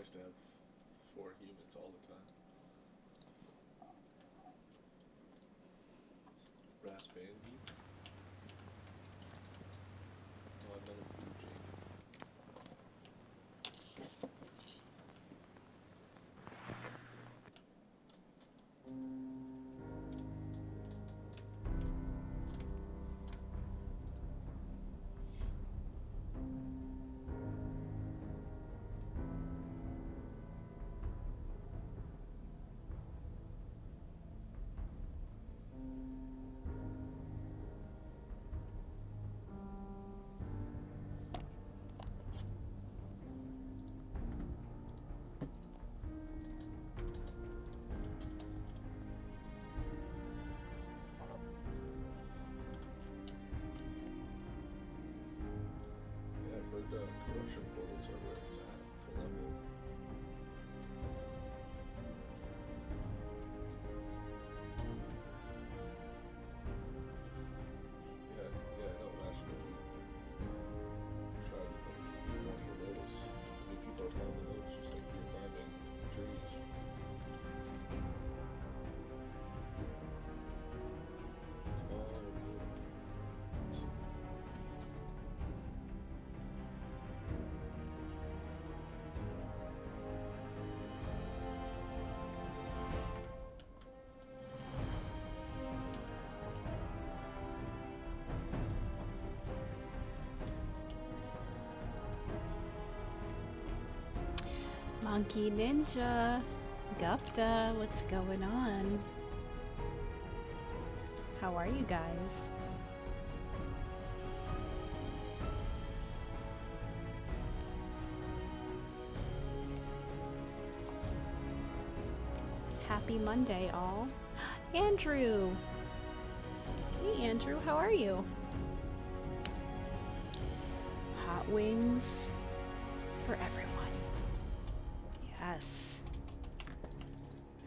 nice to have 4 humans all the time. Brass band heat. Oh, another blue jay. Yeah, I've heard corruption portals are where it's at to level. Yeah, yeah, I know. Imagine if you tried like one of those. New people are finding those just like you're finding trees. Oh, yeah. Monkey Ninja, Gupta, what's going on? How are you guys? Happy Monday, all. Andrew! Hey, Andrew, how are you? Hot wings for everyone. Yes.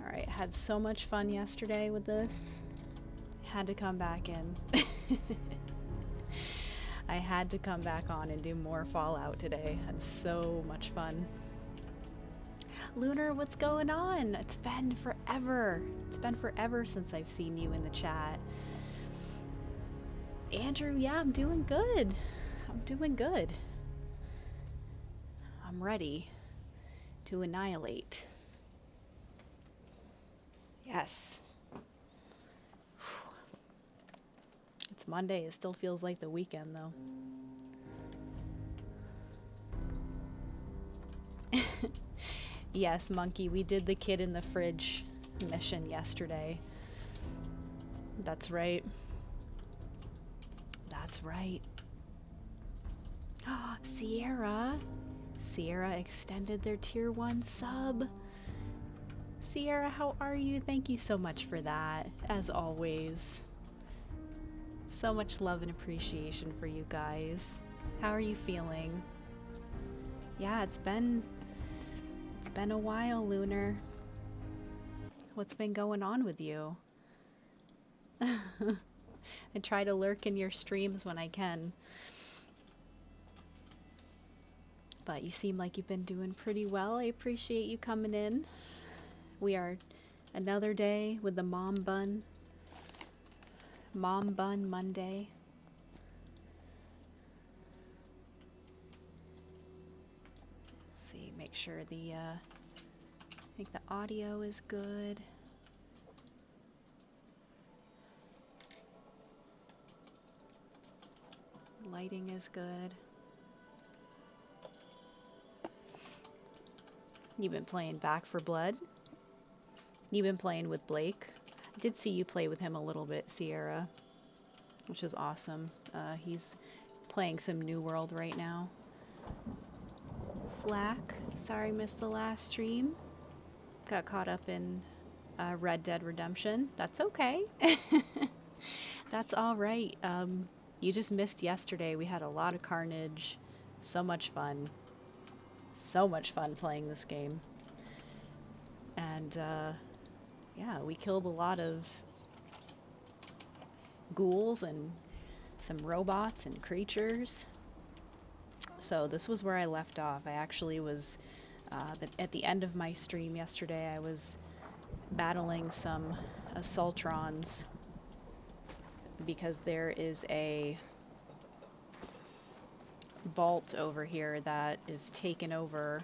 Alright, had so much fun yesterday with this. Had to come back in. I had to come back on and do more Fallout today. Had so much fun. Lunar, what's going on? It's been forever. It's been forever since I've seen you in the chat. Andrew, yeah, I'm doing good. I'm doing good. I'm ready to annihilate. Yes. It's Monday. It still feels like the weekend, though. Yes, Monkey, we did the kid in the fridge mission yesterday. That's right. That's right. Oh, Sierra. Sierra extended their tier 1 sub. Sierra, how are you? Thank you so much for that, as always. So much love and appreciation for you guys. How are you feeling? Yeah, it's been a while, Lunar. What's been going on with you? I try to lurk in your streams when I can. But you seem like you've been doing pretty well. I appreciate you coming in. We are another day with the Mom Bun Monday. Let's see, make sure I think the audio is good. Lighting is good. You've been playing Back for Blood? You've been playing with Blake? I did see you play with him a little bit, Sierra, which is awesome. He's playing some New World right now. Flack, sorry missed the last stream. Got caught up in Red Dead Redemption. That's okay. That's all right. You just missed yesterday. We had a lot of carnage. So much fun. So much fun playing this game. And yeah, we killed a lot of ghouls and some robots and creatures. So this was where I left off. I actually was But at the end of my stream yesterday, I was battling some assaultrons because there is a vault over here that is taken over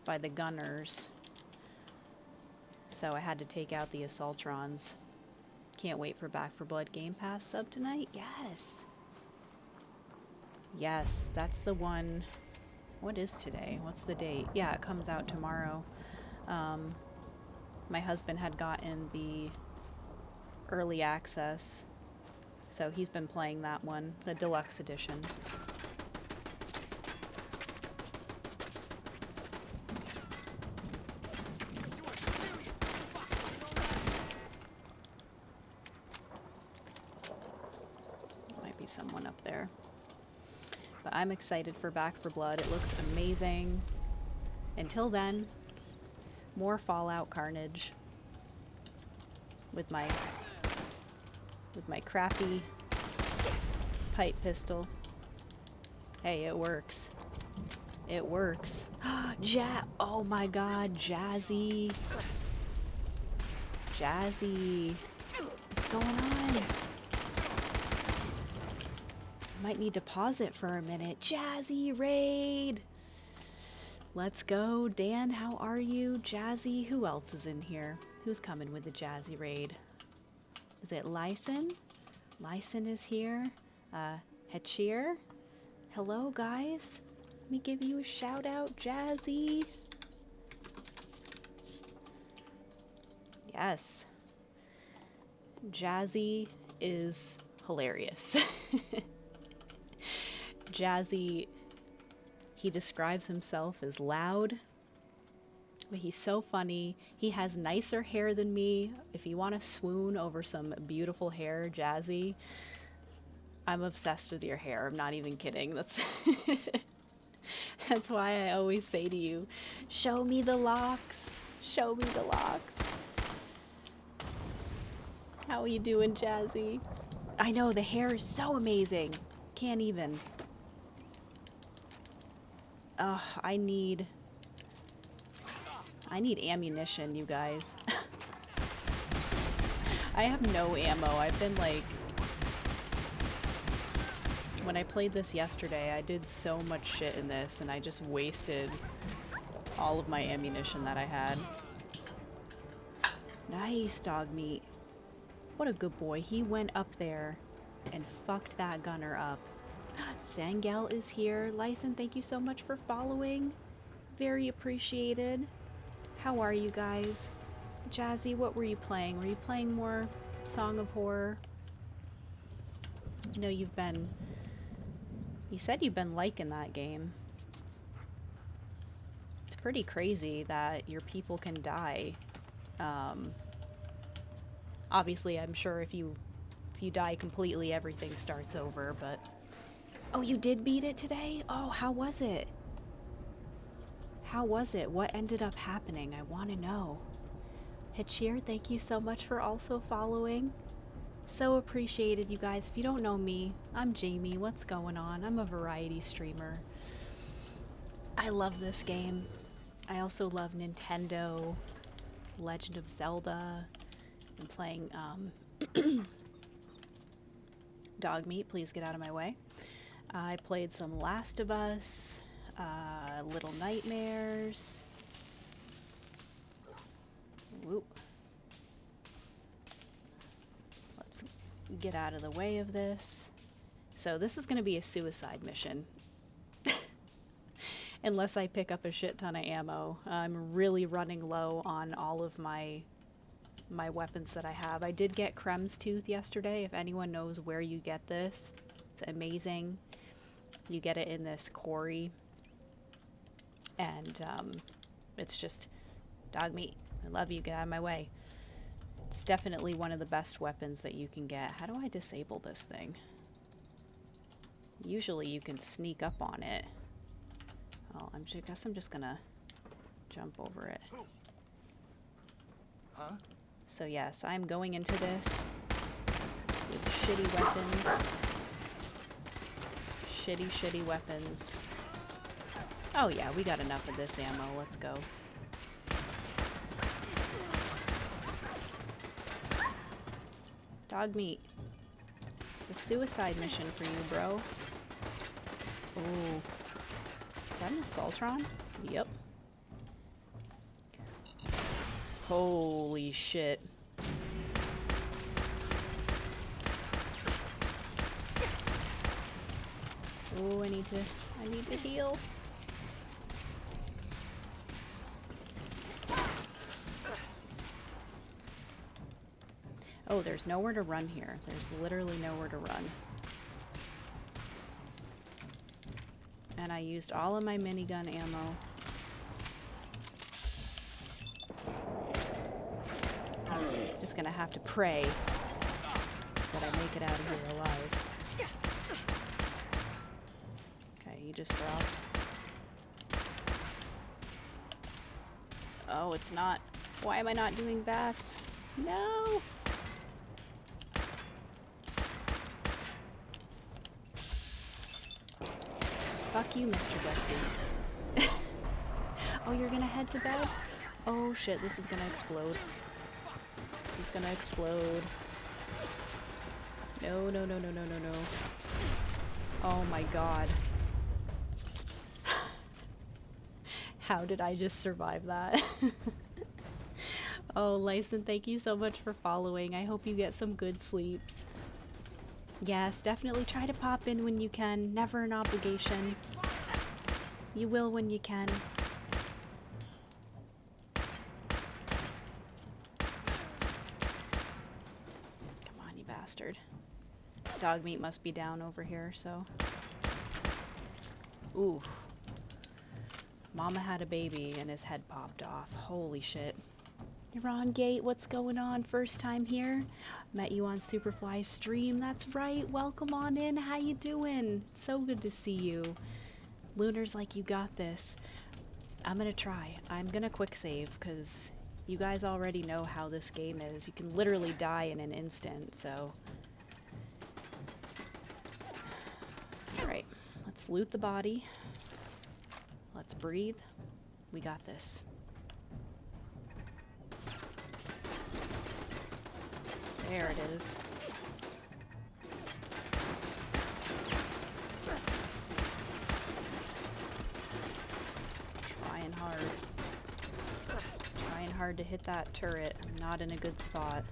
by the gunners. So I had to take out the assaultrons. Can't wait for Back 4 Blood Game Pass sub tonight. Yes. Yes, that's the one. What is today? What's the date? Yeah, it comes out tomorrow. My husband had gotten the early access, so he's been playing that one, the deluxe edition. Might be someone up there. But I'm excited for Back 4 Blood. It looks amazing. Until then, more Fallout carnage with my crappy pipe pistol. Hey, it works. It works. Oh my god, Jazzy. Jazzy. What's going on? Might need to pause it for a minute. Jazzy raid. Let's go. Dan, how are you? Jazzy. Who else is in here? Who's coming with the Jazzy raid? Is it Lyson? Lyson is here. Hechir. Hello, guys. Let me give you a shout out, Jazzy. Yes. Jazzy is hilarious. Jazzy, he describes himself as loud, but he's so funny. He has nicer hair than me. If you want to swoon over some beautiful hair, Jazzy, I'm obsessed with your hair. I'm not even kidding. That's that's why I always say to you, show me the locks. Show me the locks. How are you doing, Jazzy? I know, the hair is so amazing. Can't even. Ugh, I need ammunition, you guys. I have no ammo. I've been like... When I played this yesterday, I did so much shit in this, and I just wasted all of my ammunition that I had. Nice, dog meat. What a good boy. He went up there and fucked that gunner up. Sangel is here. Lyson, thank you so much for following. Very appreciated. How are you guys? Jazzy, what were you playing? Were you playing more Song of Horror? I know you said you've been liking that game. It's pretty crazy that your people can die. Obviously, I'm sure if you die completely, everything starts over, but... Oh, you did beat it today? Oh, how was it? How was it? What ended up happening? I want to know. Hechir, thank you so much for also following. So appreciated, you guys. If you don't know me, I'm Jamie. What's going on? I'm a variety streamer. I love this game. I also love Nintendo, Legend of Zelda. I'm playing Dog Meat, please get out of my way. I played some Last of Us, Little Nightmares. Whoop. Let's get out of the way of this. So this is going to be a suicide mission. Unless I pick up a shit ton of ammo. I'm really running low on all of my weapons that I have. I did get Krem's Tooth yesterday. If anyone knows where you get this, it's amazing. You get it in this quarry, and it's just dog meat. I love you. Get out of my way. It's definitely one of the best weapons that you can get. How do I disable this thing? Usually you can sneak up on it. Oh, I guess I'm just gonna jump over it. Huh? So yes, I'm going into this with shitty weapons. Shitty weapons. Oh yeah, we got enough of this ammo. Let's go. Dog meat. It's a suicide mission for you, bro. Ooh. Is that an Assaultron? Yep. Holy shit. Oh, I need to heal. Oh, there's nowhere to run here. There's literally nowhere to run. And I used all of my minigun ammo. Just gonna have to pray that I make it out of here alive. Okay, he just dropped. Oh, it's not. Why am I not doing bats? No! Fuck you, Mr. Betsy. Oh, you're gonna head to bed? Oh shit, this is gonna explode. This is gonna explode. No, no, no, no, no, no, no. Oh my god. How did I just survive that? Oh, Lyson, thank you so much for following. I hope you get some good sleeps. Yes, definitely try to pop in when you can. Never an obligation. You will when you can. Come on, you bastard. Dog meat must be down over here, so... Ooh. Mama had a baby and his head popped off. Holy shit. Ron Gate, what's going on? First time here? Met you on Superfly's stream. That's right. Welcome on in. How you doing? So good to see you. Lunar's like, you got this. I'm gonna try. I'm gonna quick save because you guys already know how this game is. You can literally die in an instant, so... Alright. Let's loot the body. Let's breathe. We got this. There it is. Trying hard. Trying hard to hit that turret. I'm not in a good spot.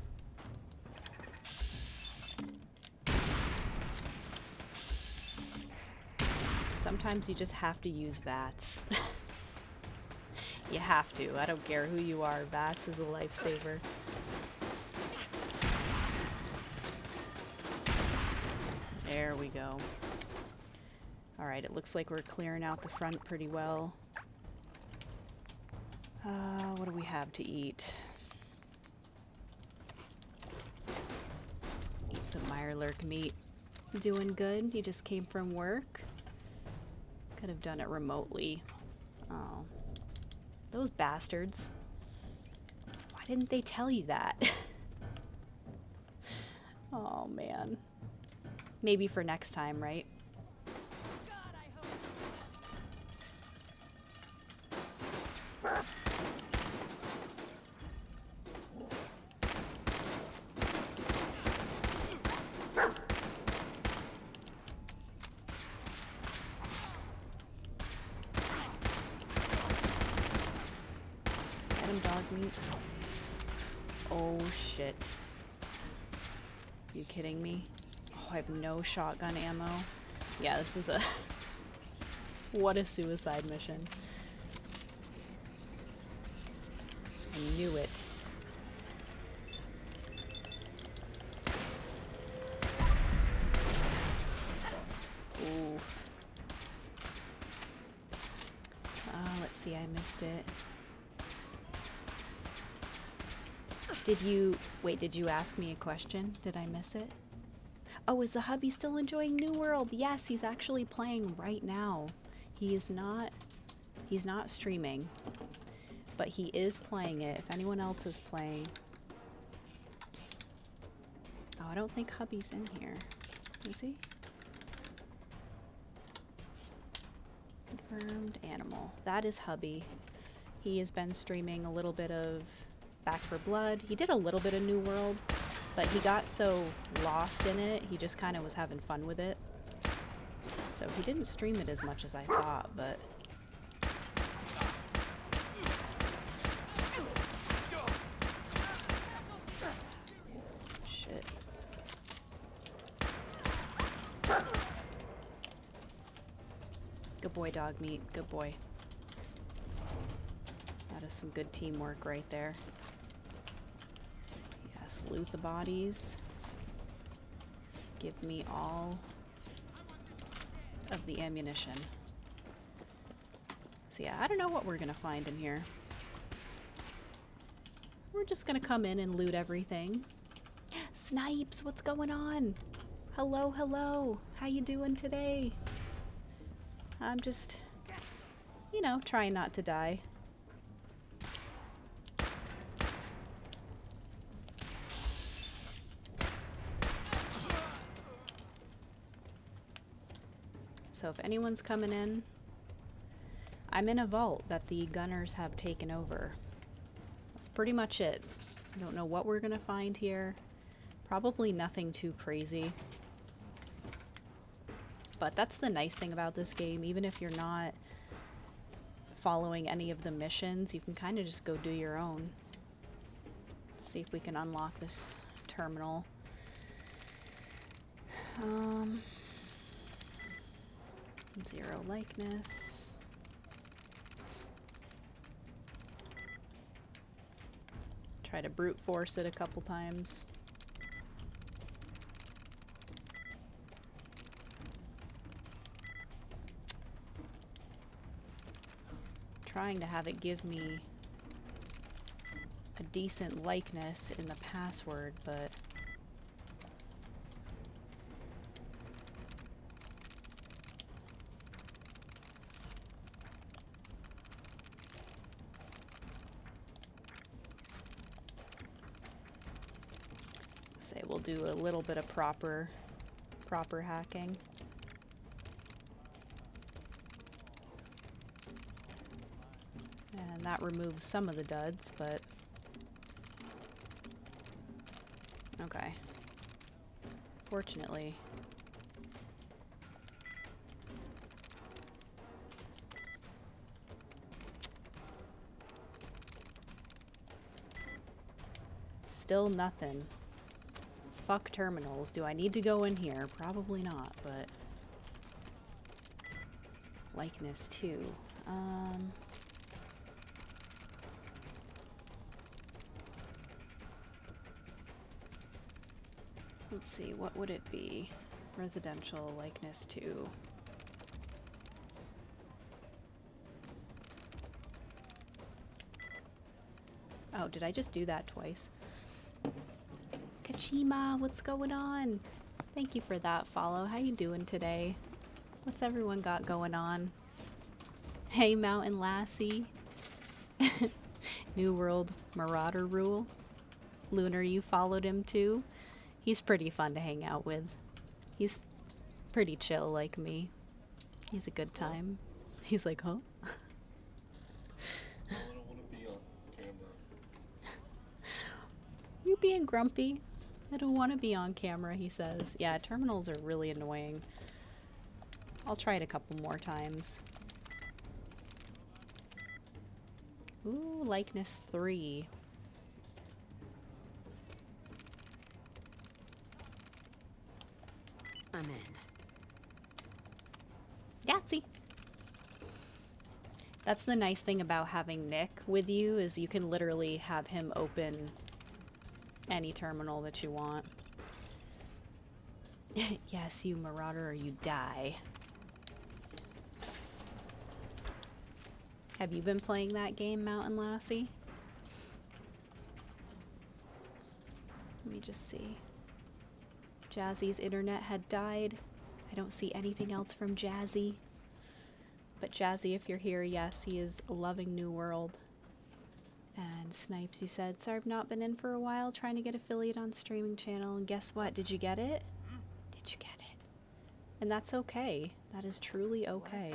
Sometimes you just have to use VATS. You have to. I don't care who you are. VATS is a lifesaver. There we go. Alright, it looks like we're clearing out the front pretty well. What do we have to eat? Eat some Mirelurk meat. Doing good? You just came from work? Could have done it remotely. Oh. Those bastards. Why didn't they tell you that? Oh, man. Maybe for next time, right? God, I hope. Get him, dog meat. Oh, shit. You kidding me? I have no shotgun ammo. Yeah, this is a... What a suicide mission. I knew it. Ooh. Let's see, I missed it. Did you... Wait, did you ask me a question? Did I miss it? Oh, is the hubby still enjoying New World? Yes, he's actually playing right now. He's not streaming, but he is playing it. If anyone else is playing. Oh, I don't think hubby's in here. Is he? Confirmed animal. That is hubby. He has been streaming a little bit of Back 4 Blood. He did a little bit of New World, but he got so lost in it, he just kind of was having fun with it. So he didn't stream it as much as I thought, but... Shit. Good boy, dog meat. Good boy. That is some good teamwork right there. Yes, loot the bodies. Give me all of the ammunition. So yeah, I don't know what we're gonna find in here. We're just gonna come in and loot everything. Snipes, what's going on? Hello, hello. How you doing today? I'm just, you know, trying not to die. So if anyone's coming in, I'm in a vault that the gunners have taken over. That's pretty much it. I don't know what we're gonna find here. Probably nothing too crazy. But that's the nice thing about this game. Even if you're not following any of the missions, you can kind of just go do your own. Let's see if we can unlock this terminal. Zero likeness. Try to brute force it a couple times. Trying to have it give me a decent likeness in the password, but say we'll do a little bit of proper hacking. And that removes some of the duds, but okay. Fortunately. Still nothing. Fuck terminals. Do I need to go in here? Probably not, but likeness too. Let's see, what would it be? Residential likeness to. Oh, did I just do that twice? Kachima, what's going on? Thank you for that follow. How you doing today? What's everyone got going on? Hey, Mountain Lassie. New World Marauder rule. Lunar, you followed him too? He's pretty fun to hang out with. He's pretty chill like me. He's a good time. He's like, huh? No, I don't want to be on camera. You being grumpy? I don't want to be on camera, he says. Yeah, terminals are really annoying. I'll try it a couple more times. Ooh, likeness 3. I'm in. Yahtzee! That's the nice thing about having Nick with you, is you can literally have him open any terminal that you want. Yes, you marauder or you die. Have you been playing that game, Mountain Lassie? Let me just see. Jazzy's internet had died. I don't see anything else from Jazzy. But Jazzy, if you're here, yes, he is loving New World. And Snipes, you said, sorry I've not been in for a while, trying to get affiliate on streaming channel, and guess what? Did you get it? Did you get it? And that's okay. That is truly okay.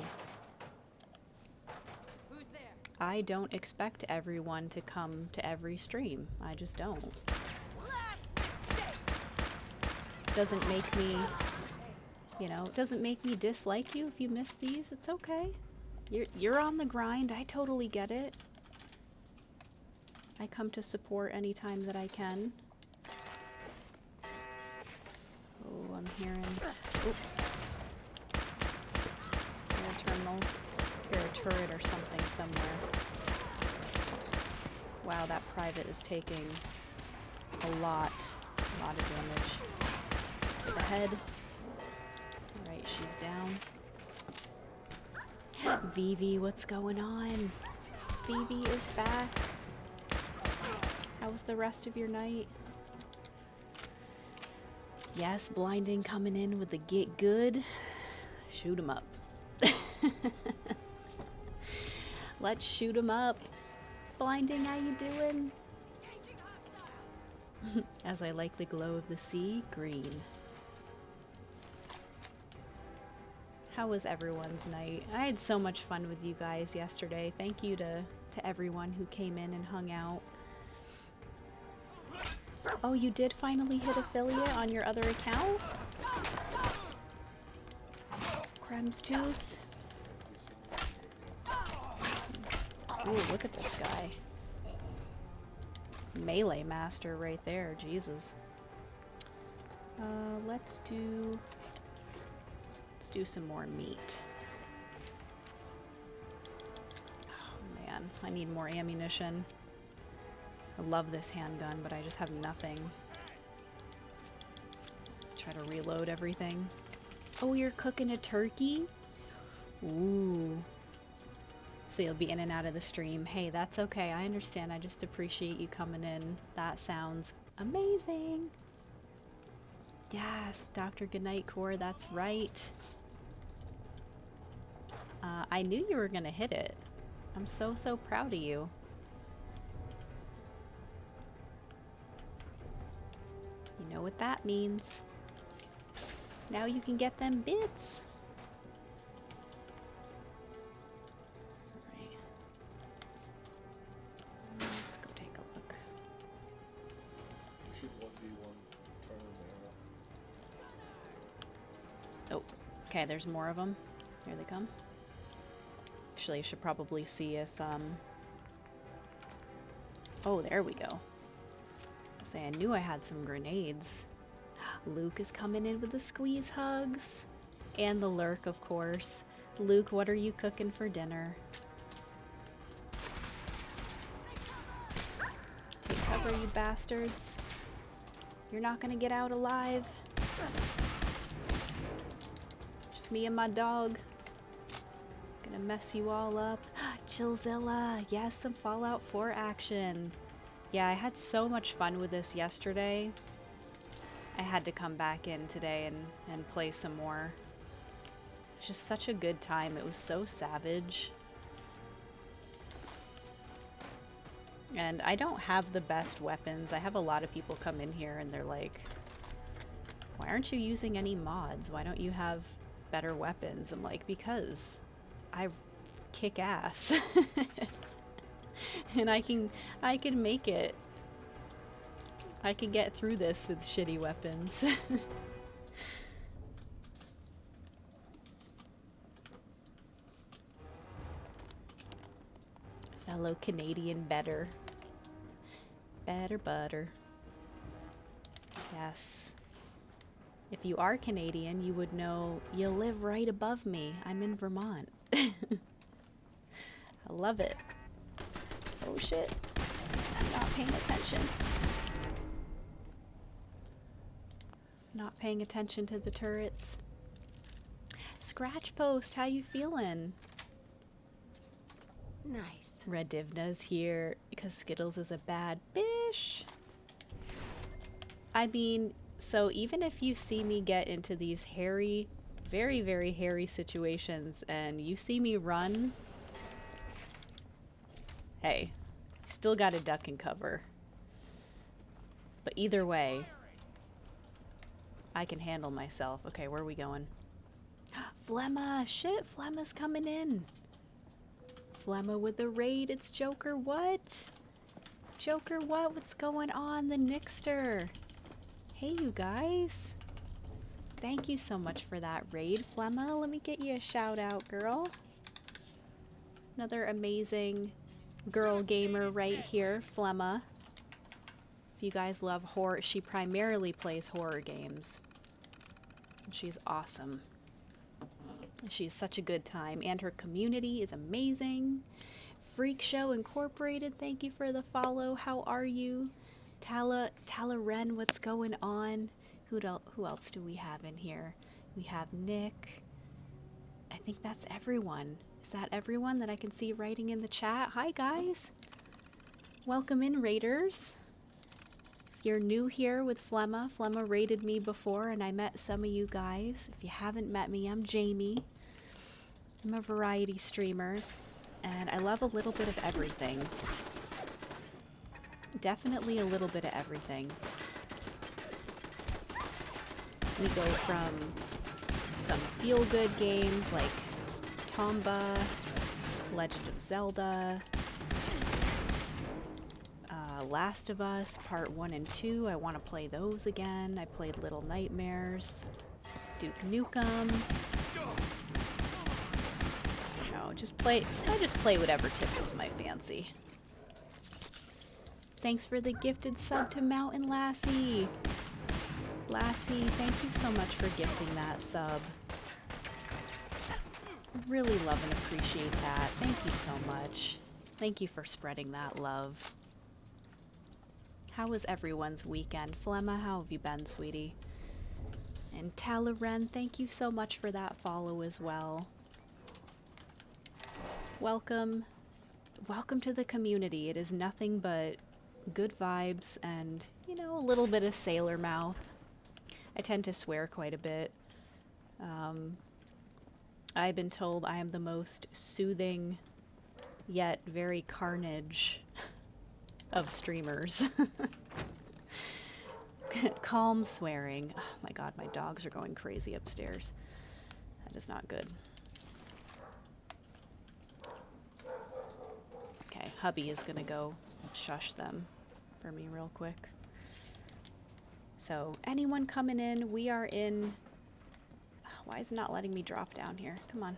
I don't expect everyone to come to every stream. I just don't. Doesn't make me, you know, it doesn't make me dislike you if you miss these. It's okay. You're on the grind. I totally get it. I come to support anytime that I can. Oh, I'm hearing... Oh. Air terminal. Hear a turret or something somewhere. Wow, that private is taking a lot of damage. To the head. Alright, she's down. Vivi, what's going on? Vivi is back. How was the rest of your night? Yes, blinding coming in with the get good. Shoot 'em up. Let's shoot 'em up. Blinding, how you doing? As I like the glow of the sea, green. How was everyone's night? I had so much fun with you guys yesterday. Thank you to everyone who came in and hung out. Oh, you did finally hit affiliate on your other account? Crem's Tooth. Ooh, look at this guy. Melee master right there, Jesus. Let's do some more meat. Oh man, I need more ammunition. I love this handgun, but I just have nothing. Try to reload everything. Oh, you're cooking a turkey? Ooh. So you'll be in and out of the stream. Hey, that's okay. I understand. I just appreciate you coming in. That sounds amazing. Yes, Dr. Goodnight Core, that's right. I knew you were gonna hit it. I'm so proud of you. You know what that means. Now you can get them bits. Alright. Let's go take a look. You should 1v1 turn Oh, okay, there's more of them. Here they come. Actually, I should probably see if, oh, there we go. I knew I had some grenades. Luke is coming in with the squeeze hugs. And the lurk, of course. Luke, what are you cooking for dinner? Take cover, you bastards. You're not gonna get out alive. Just me and my dog. Gonna mess you all up. Chillzilla, yes, some Fallout 4 action. Yeah, I had so much fun with this yesterday. I had to come back in today and play some more. It's just such a good time. It was so savage. And I don't have the best weapons. I have a lot of people come in here and they're like, why aren't you using any mods? Why don't you have better weapons? I'm like, because I kick ass. And I can make it. I can get through this with shitty weapons. Fellow Canadian better. Better butter. Yes. If you are Canadian, you would know you live right above me. I'm in Vermont. I love it. Oh shit. I'm not paying attention. Not paying attention to the turrets. Scratch Post, how you feeling? Nice. Red Divna's here because Skittles is a bad bish. I mean, so even if you see me get into these hairy, very, very hairy situations and you see me run, hey, still gotta duck and cover. But either way, I can handle myself. Okay, where are we going? Flemma! Shit, Flemma's coming in. Flemma with the raid. It's Joker what? Joker what? What's going on? The Nixter. Hey, you guys. Thank you so much for that raid, Flemma. Let me get you a shout out, girl. Another amazing girl gamer right here, Flemma. If you guys love horror, she primarily plays horror games. She's awesome. She's such a good time, and her community is amazing. Freak Show Incorporated, thank you for the follow. How are you? Tala Ren, what's going on? Who else do we have in here? We have Nick. I think that's everyone. Is that everyone that I can see writing in the chat? Hi, guys. Welcome in, Raiders. If you're new here with Flemma, Flemma raided me before and I met some of you guys. If you haven't met me, I'm Jamie. I'm a variety streamer and I love a little bit of everything. Definitely a little bit of everything. We go from some feel-good games like Tomba, Legend of Zelda, Last of Us Part 1 and 2. I want to play those again. I played Little Nightmares, Duke Nukem. No, I just play whatever tickles my fancy. Thanks for the gifted sub to Mountain Lassie. Lassie, thank you so much for gifting that sub. Really love and appreciate that. Thank you so much. Thank you for spreading that love. How was everyone's weekend? Flemma, how have you been, sweetie? And Talaren, thank you so much for that follow as well. Welcome. Welcome to the community. It is nothing but good vibes and, you know, a little bit of sailor mouth. I tend to swear quite a bit. I've been told I am the most soothing yet very carnage of streamers. Calm swearing. Oh my god, my dogs are going crazy upstairs. That is not good. Okay, hubby is gonna go shush them for me real quick. So, anyone coming in, we are in... Why is it not letting me drop down here? Come on.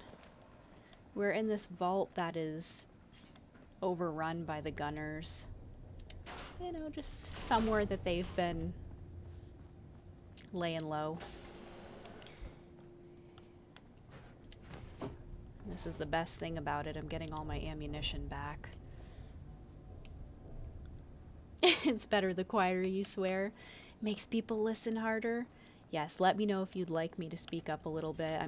We're in this vault that is overrun by the gunners. You know, just somewhere that they've been laying low. This is the best thing about it. I'm getting all my ammunition back. It's better the quieter you swear. Makes people listen harder. Yes, let me know if you'd like me to speak up a little bit.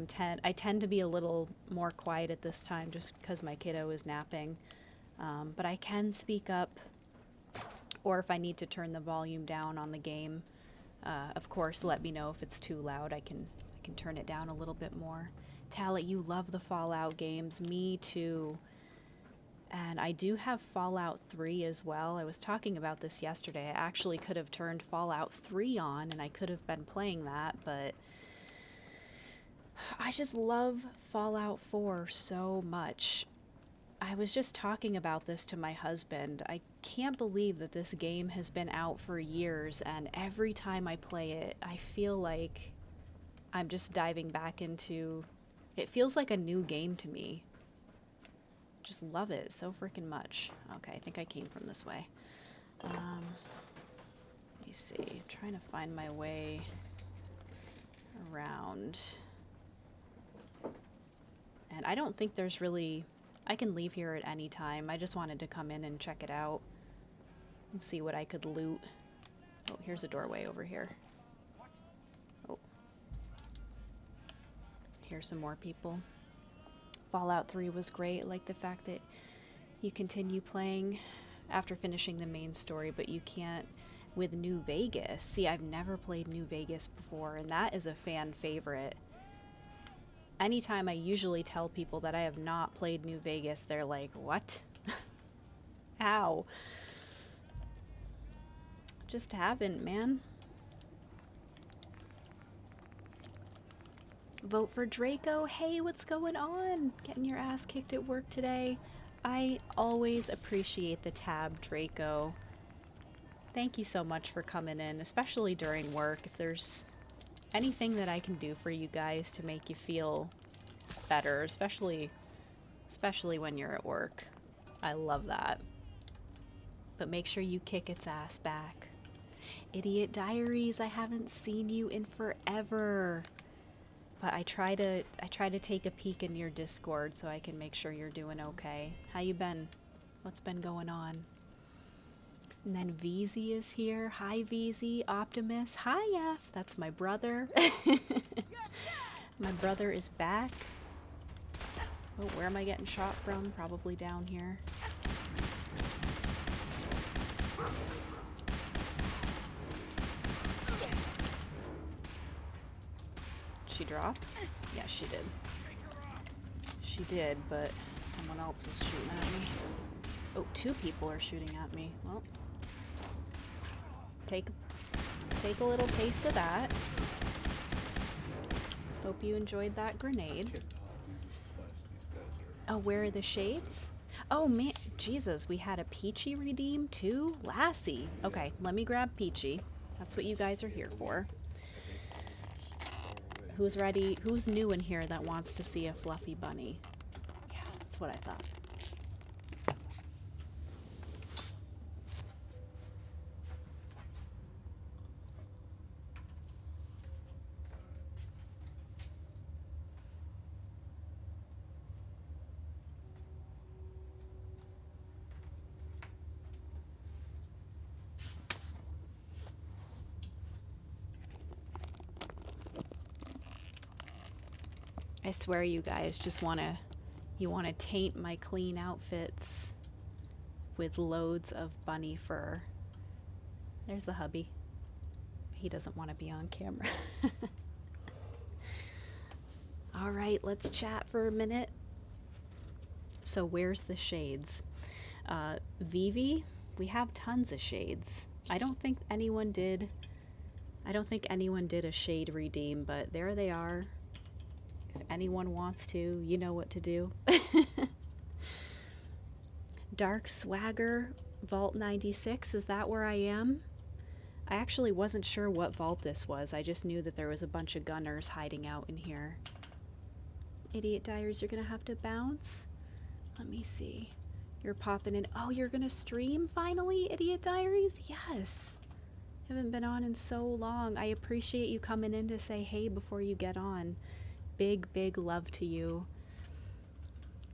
I tend to be a little more quiet at this time just because my kiddo is napping. But I can speak up. Or if I need to turn the volume down on the game, of course, let me know if it's too loud. I can turn it down a little bit more. Talit, you love the Fallout games. Me too. And I do have Fallout 3 as well. I was talking about this yesterday. I actually could have turned Fallout 3 on and I could have been playing that, but I just love Fallout 4 so much. I was just talking about this to my husband. I can't believe that this game has been out for years, and every time I play it, I feel like I'm just diving back into... It feels like a new game to me. Just love it so freaking much. Okay, I think I came from this way. Let me see. I'm trying to find my way around. And I don't think there's really... I can leave here at any time. I just wanted to come in and check it out and see what I could loot. Oh, here's a doorway over here. Oh. Here's some more people. Fallout 3 was great. I like the fact that you continue playing after finishing the main story, but you can't with New Vegas. See, I've never played New Vegas before, and that is a fan favorite. Anytime I usually tell people that I have not played New Vegas, they're like, what? How? Just haven't, man. Vote for Draco. Hey, what's going on? Getting your ass kicked at work today. I always appreciate the tab, Draco. Thank you so much for coming in, especially during work. If there's anything that I can do for you guys to make you feel better, especially when you're at work. I love that. But make sure you kick its ass back. Idiot Diaries, I haven't seen you in forever. But I try to take a peek in your Discord so I can make sure you're doing okay. How you been? What's been going on? And then VZ is here. Hi VZ, Optimus. Hi F, that's my brother. My brother is back. Oh, where am I getting shot from? Probably down here. Did she drop? Yeah, she did. She did, but someone else is shooting at me. Oh, 2 people are shooting at me. Well, take a little taste of that. Hope you enjoyed that grenade. Oh, where are the shades? Oh man, Jesus, we had a Peachy redeem too? Lassie. Okay, let me grab Peachy. That's what you guys are here for. Who's ready? Who's new in here that wants to see a fluffy bunny? Yeah, that's what I thought. I swear you guys just you wanna taint my clean outfits with loads of bunny fur. There's the hubby. He doesn't want to be on camera. All right, let's chat for a minute. So where's the shades? Vivi, we have tons of shades. I don't think anyone did a shade redeem, but there they are. If anyone wants to, you know what to do. Dark Swagger, Vault 96, is that where I am? I actually wasn't sure what vault this was. I just knew that there was a bunch of gunners hiding out in here. Idiot Diaries, you're gonna have to bounce? Let me see. You're popping in. Oh, you're gonna stream finally, Idiot Diaries? Yes. Haven't been on in so long. I appreciate you coming in to say hey before you get on. Big, big love to you.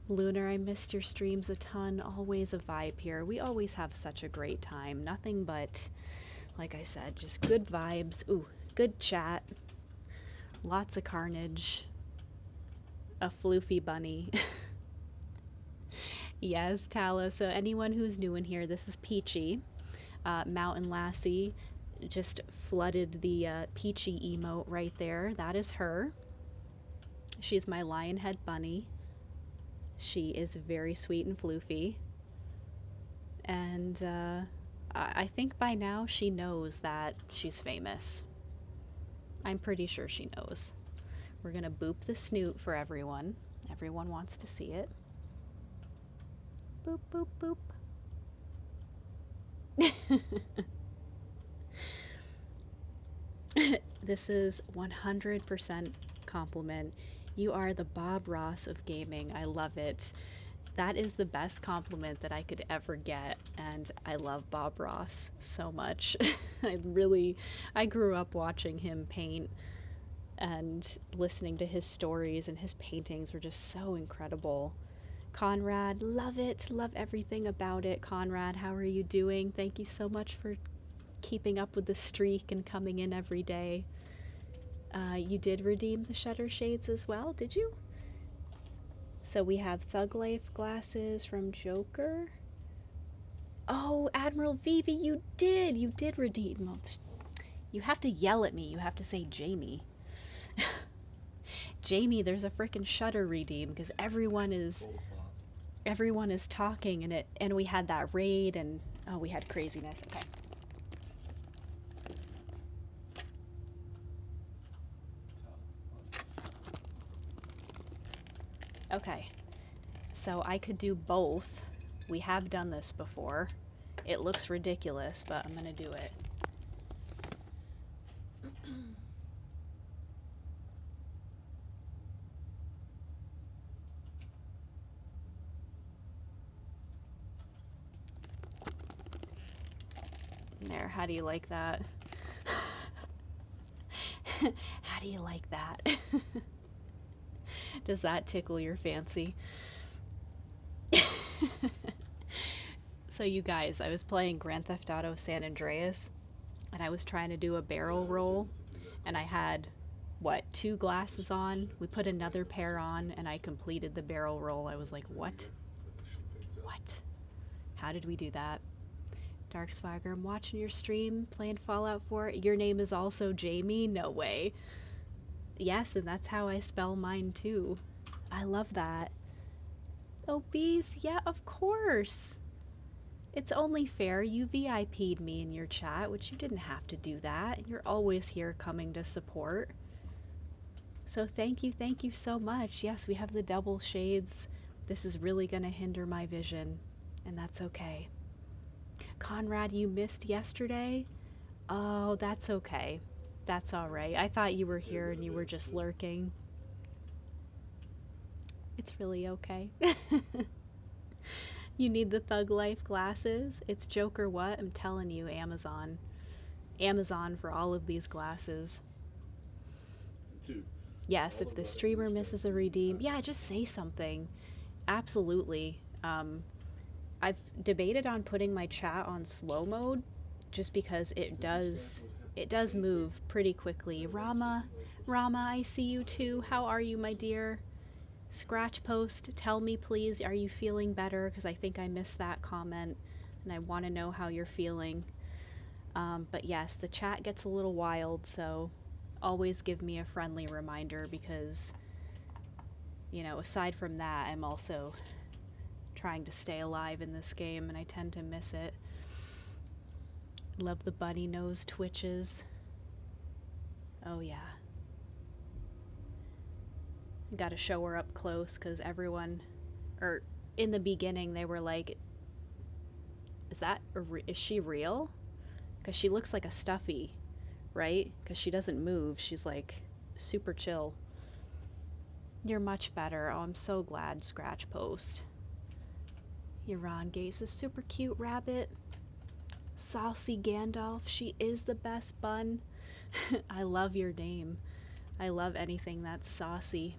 Lunar, I missed your streams a ton. Always a vibe here. We always have such a great time. Nothing but, like I said, just good vibes. Ooh, good chat. Lots of carnage. A floofy bunny. Yes, Tala. So anyone who's new in here, this is Peachy. Mountain Lassie just flooded the Peachy emote right there. That is her. She's my lion head bunny. She is very sweet and floofy. And I think by now she knows that she's famous. I'm pretty sure she knows. We're gonna boop the snoot for everyone. Everyone wants to see it. Boop, boop, boop. This is 100% compliment. You are the Bob Ross of gaming. I love it. That is the best compliment that I could ever get, and I love Bob Ross so much. I grew up watching him paint and listening to his stories, and his paintings were just so incredible. Conrad, love it. Love everything about it. Conrad, how are you doing? Thank you so much for keeping up with the streak and coming in every day. You did redeem the shutter shades as well, did you? So we have Thug Life glasses from Joker. Oh, Admiral Vivi, you did redeem. You have to yell at me. You have to say Jamie. Jamie, there's a frickin' shutter redeem because everyone is talking, and we had that raid, and oh, we had craziness. Okay. Okay, So I could do both. We have done this before. It looks ridiculous, but I'm gonna do it. There, how do you like that? How do you like that? Does that tickle your fancy? So you guys, I was playing Grand Theft Auto San Andreas, and I was trying to do a barrel roll, and I had, what, 2 glasses on? We put another pair on, and I completed the barrel roll. I was like, what? What? How did we do that? Dark Swagger, I'm watching your stream, playing Fallout 4. Your name is also Jamie? No way. Yes, and that's how I spell mine too. I love that. Obese, yeah, of course. It's only fair you VIP'd me in your chat, which you didn't have to do that. You're always here coming to support. So thank you so much. Yes, we have the double shades. This is really gonna hinder my vision, and that's okay. Conrad, you missed yesterday? Oh, that's okay. That's alright. I thought you were here and you were just lurking. It's really okay. You need the Thug Life glasses? It's Joker what? I'm telling you, Amazon. Amazon for all of these glasses. Dude, Yes, if the streamer misses a redeem, yeah, just say something. Absolutely. I've debated on putting my chat on slow mode just because it does move pretty quickly. Rama, I see you too. How are you, my dear? Scratch Post, tell me please, are you feeling better? Because I think I missed that comment and I want to know how you're feeling. But yes, the chat gets a little wild, so always give me a friendly reminder because, you know, aside from that, I'm also trying to stay alive in this game and I tend to miss it. Love the bunny nose twitches. Oh yeah. Got to show her up close because everyone, or in the beginning, they were like, is she real? Because she looks like a stuffy, right? Because she doesn't move. She's like super chill. You're much better. Oh, I'm so glad, Scratch Post. Euron Gaze is super cute rabbit. Saucy Gandalf, she is the best bun. I love your name. I love anything that's saucy.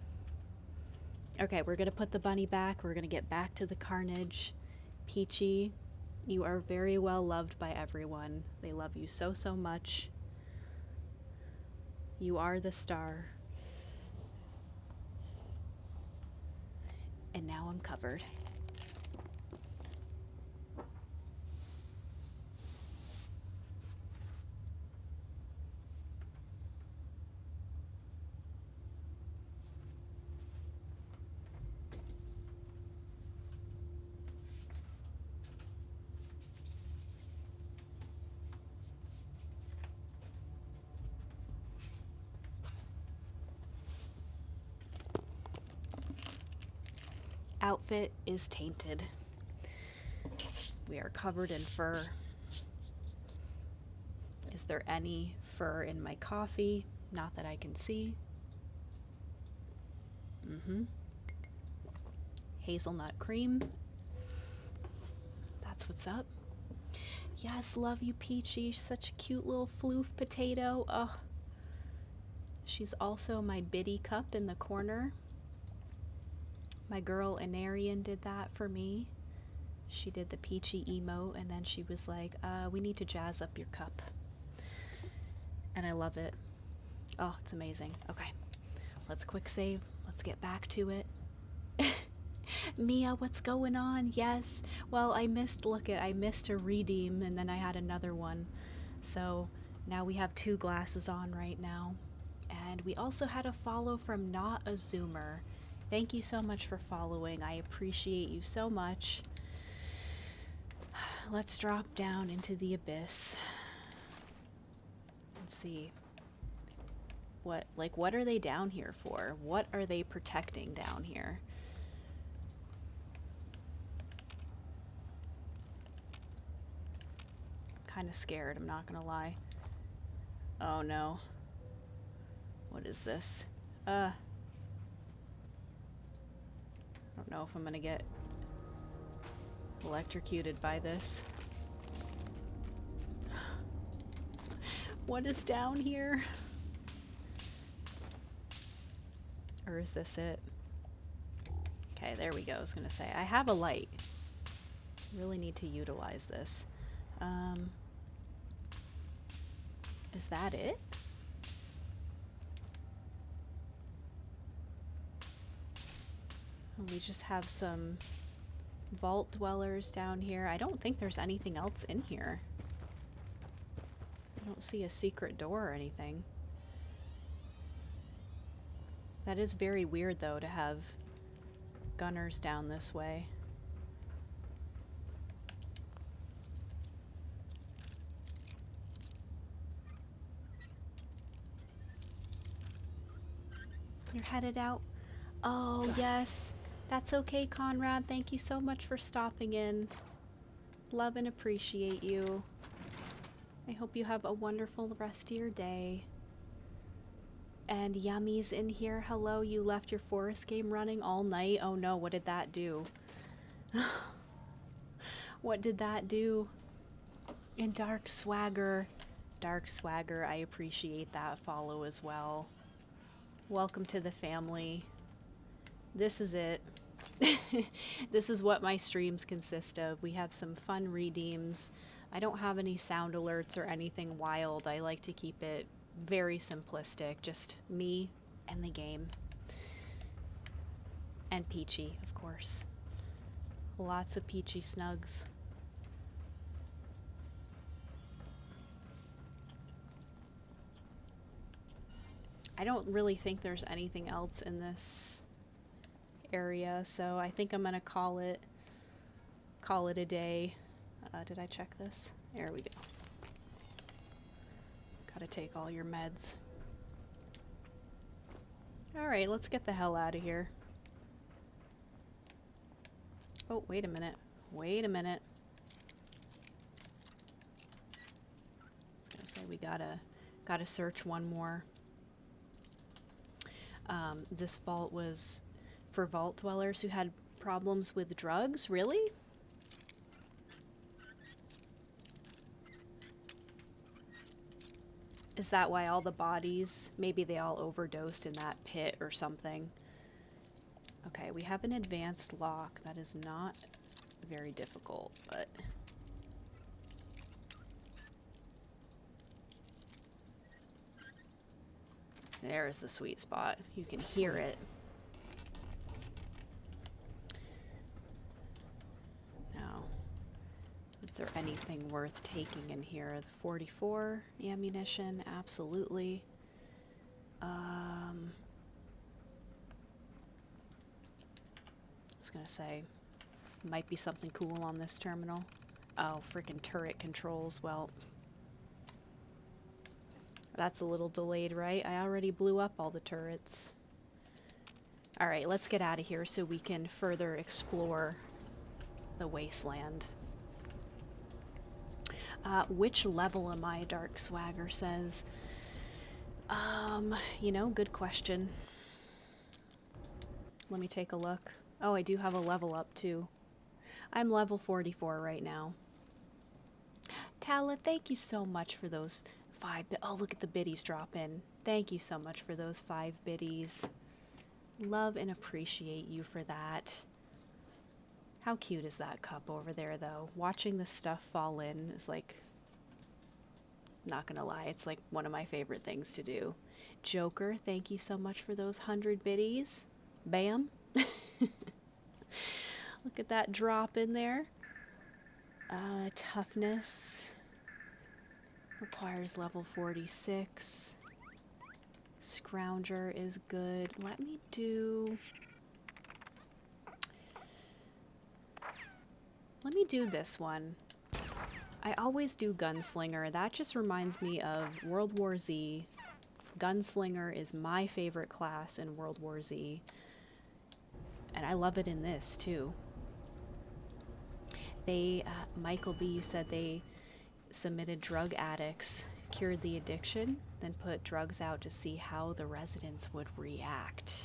Okay, we're gonna put the bunny back. We're gonna get back to the carnage. Peachy, you are very well loved by everyone. They love you so, so much. You are the star. And now I'm covered. Outfit is tainted. We are covered in fur. Is there any fur in my coffee? Not that I can see. Hazelnut cream. That's what's up. Yes, love you, Peachy. Such a cute little floof potato. Oh. She's also my biddy cup in the corner. My girl Anarian did that for me. She did the peachy emote and then she was like, we need to jazz up your cup. And I love it. Oh, it's amazing. Okay, let's quick save. Let's get back to it. Mia, what's going on? Yes. Well, I missed a redeem and then I had another one. So now we have 2 glasses on right now. And we also had a follow from Not a Zoomer. Thank you so much for following. I appreciate you so much. Let's drop down into the abyss. Let's see. What are they down here for? What are they protecting down here? kind of scared, I'm not gonna lie. Oh no. What is this? I don't know if I'm gonna get electrocuted by this. What is down here? Or is this it? Okay, there we go. I was gonna say, I have a light. Really need to utilize this. Is that it? We just have some vault dwellers down here. I don't think there's anything else in here. I don't see a secret door or anything. That is very weird, though, to have gunners down this way. You're headed out? Oh, yes. That's okay, Conrad. Thank you so much for stopping in. Love and appreciate you. I hope you have a wonderful rest of your day. And Yummy's in here. Hello, you left your forest game running all night? Oh no, what did that do? What did that do? And Dark Swagger. Dark Swagger, I appreciate that follow as well. Welcome to the family. This is it. This is what my streams consist of. We have some fun redeems. I don't have any sound alerts or anything wild. I like to keep it very simplistic. Just me and the game. And Peachy, of course. Lots of Peachy snugs. I don't really think there's anything else in this area, so I think I'm gonna call it a day. Did I check this? There we go. Gotta take all your meds. Alright, let's get the hell out of here. Oh, wait a minute. Wait a minute. I was gonna say we gotta search one more. This vault was for vault dwellers who had problems with drugs? Really? Is that why all the bodies, maybe they all overdosed in that pit or something? Okay, we have an advanced lock. That is not very difficult, but... There's the sweet spot. You can hear it. Now, is there anything worth taking in here? The 44 ammunition, absolutely. I was gonna say, might be something cool on this terminal. Oh, freaking turret controls. Well, that's a little delayed, right? I already blew up all the turrets. Alright, let's get out of here so we can further explore the Wasteland. Which level am I? Dark Swagger says. You know, good question. Let me take a look. Oh, I do have a level up too. I'm level 44 right now. Tala, thank you so much for those 5 oh, look at the biddies drop in. Thank you so much for those 5 biddies. Love and appreciate you for that. How cute is that cup over there, though? Watching the stuff fall in is like... Not gonna lie, it's like one of my favorite things to do. Joker, thank you so much for those 100 biddies. Bam. Look at that drop in there. Toughness. Requires level 46. Scrounger is good. Let me do this one. I always do Gunslinger. That just reminds me of World War Z. Gunslinger is my favorite class in World War Z. And I love it in this, too. They, Michael B., you said they submitted drug addicts cured the addiction, then put drugs out to see how the residents would react.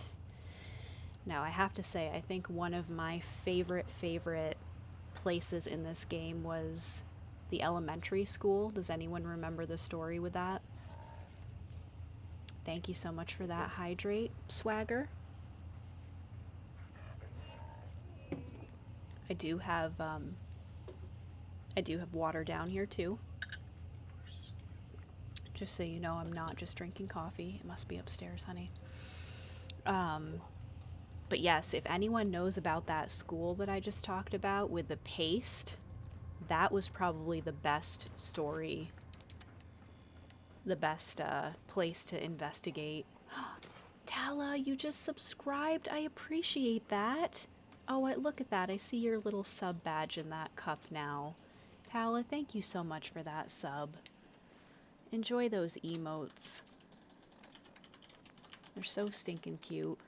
Now, I have to say, I think one of my favorite places in this game was the elementary school. Does anyone remember the story with that? Thank you so much for that hydrate, Swagger. I do have water down here too. Just so you know, I'm not just drinking coffee. It must be upstairs, honey. But yes, if anyone knows about that school that I just talked about with the paste, that was probably the best story, the best place to investigate. Tala, you just subscribed. I appreciate that. Oh, look at that. I see your little sub badge in that cup now. Tala, thank you so much for that sub. Enjoy those emotes. They're so stinking cute.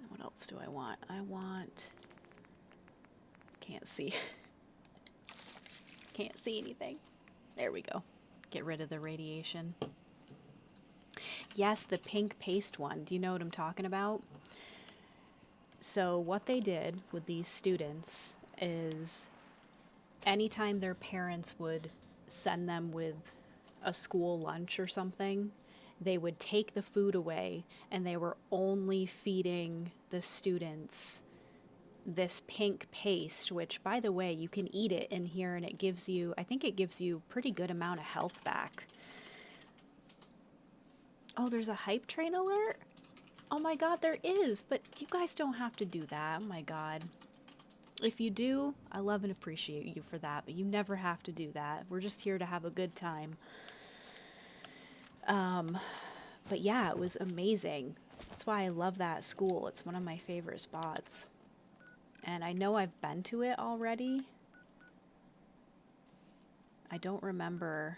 What else do I want? Can't see. Can't see anything. There we go. Get rid of the radiation. Yes, the pink paste one. Do you know what I'm talking about? So what they did with these students is anytime their parents would send them with a school lunch or something, they would take the food away and they were only feeding the students this pink paste, which, by the way, you can eat it in here and it gives you, I think it gives you pretty good amount of health back. Oh, there's a hype train alert? Oh my god, there is, but you guys don't have to do that. Oh my god. If you do, I love and appreciate you for that, but you never have to do that. We're just here to have a good time. But yeah, it was amazing. That's why I love that school. It's one of my favorite spots. And I know I've been to it already. I don't remember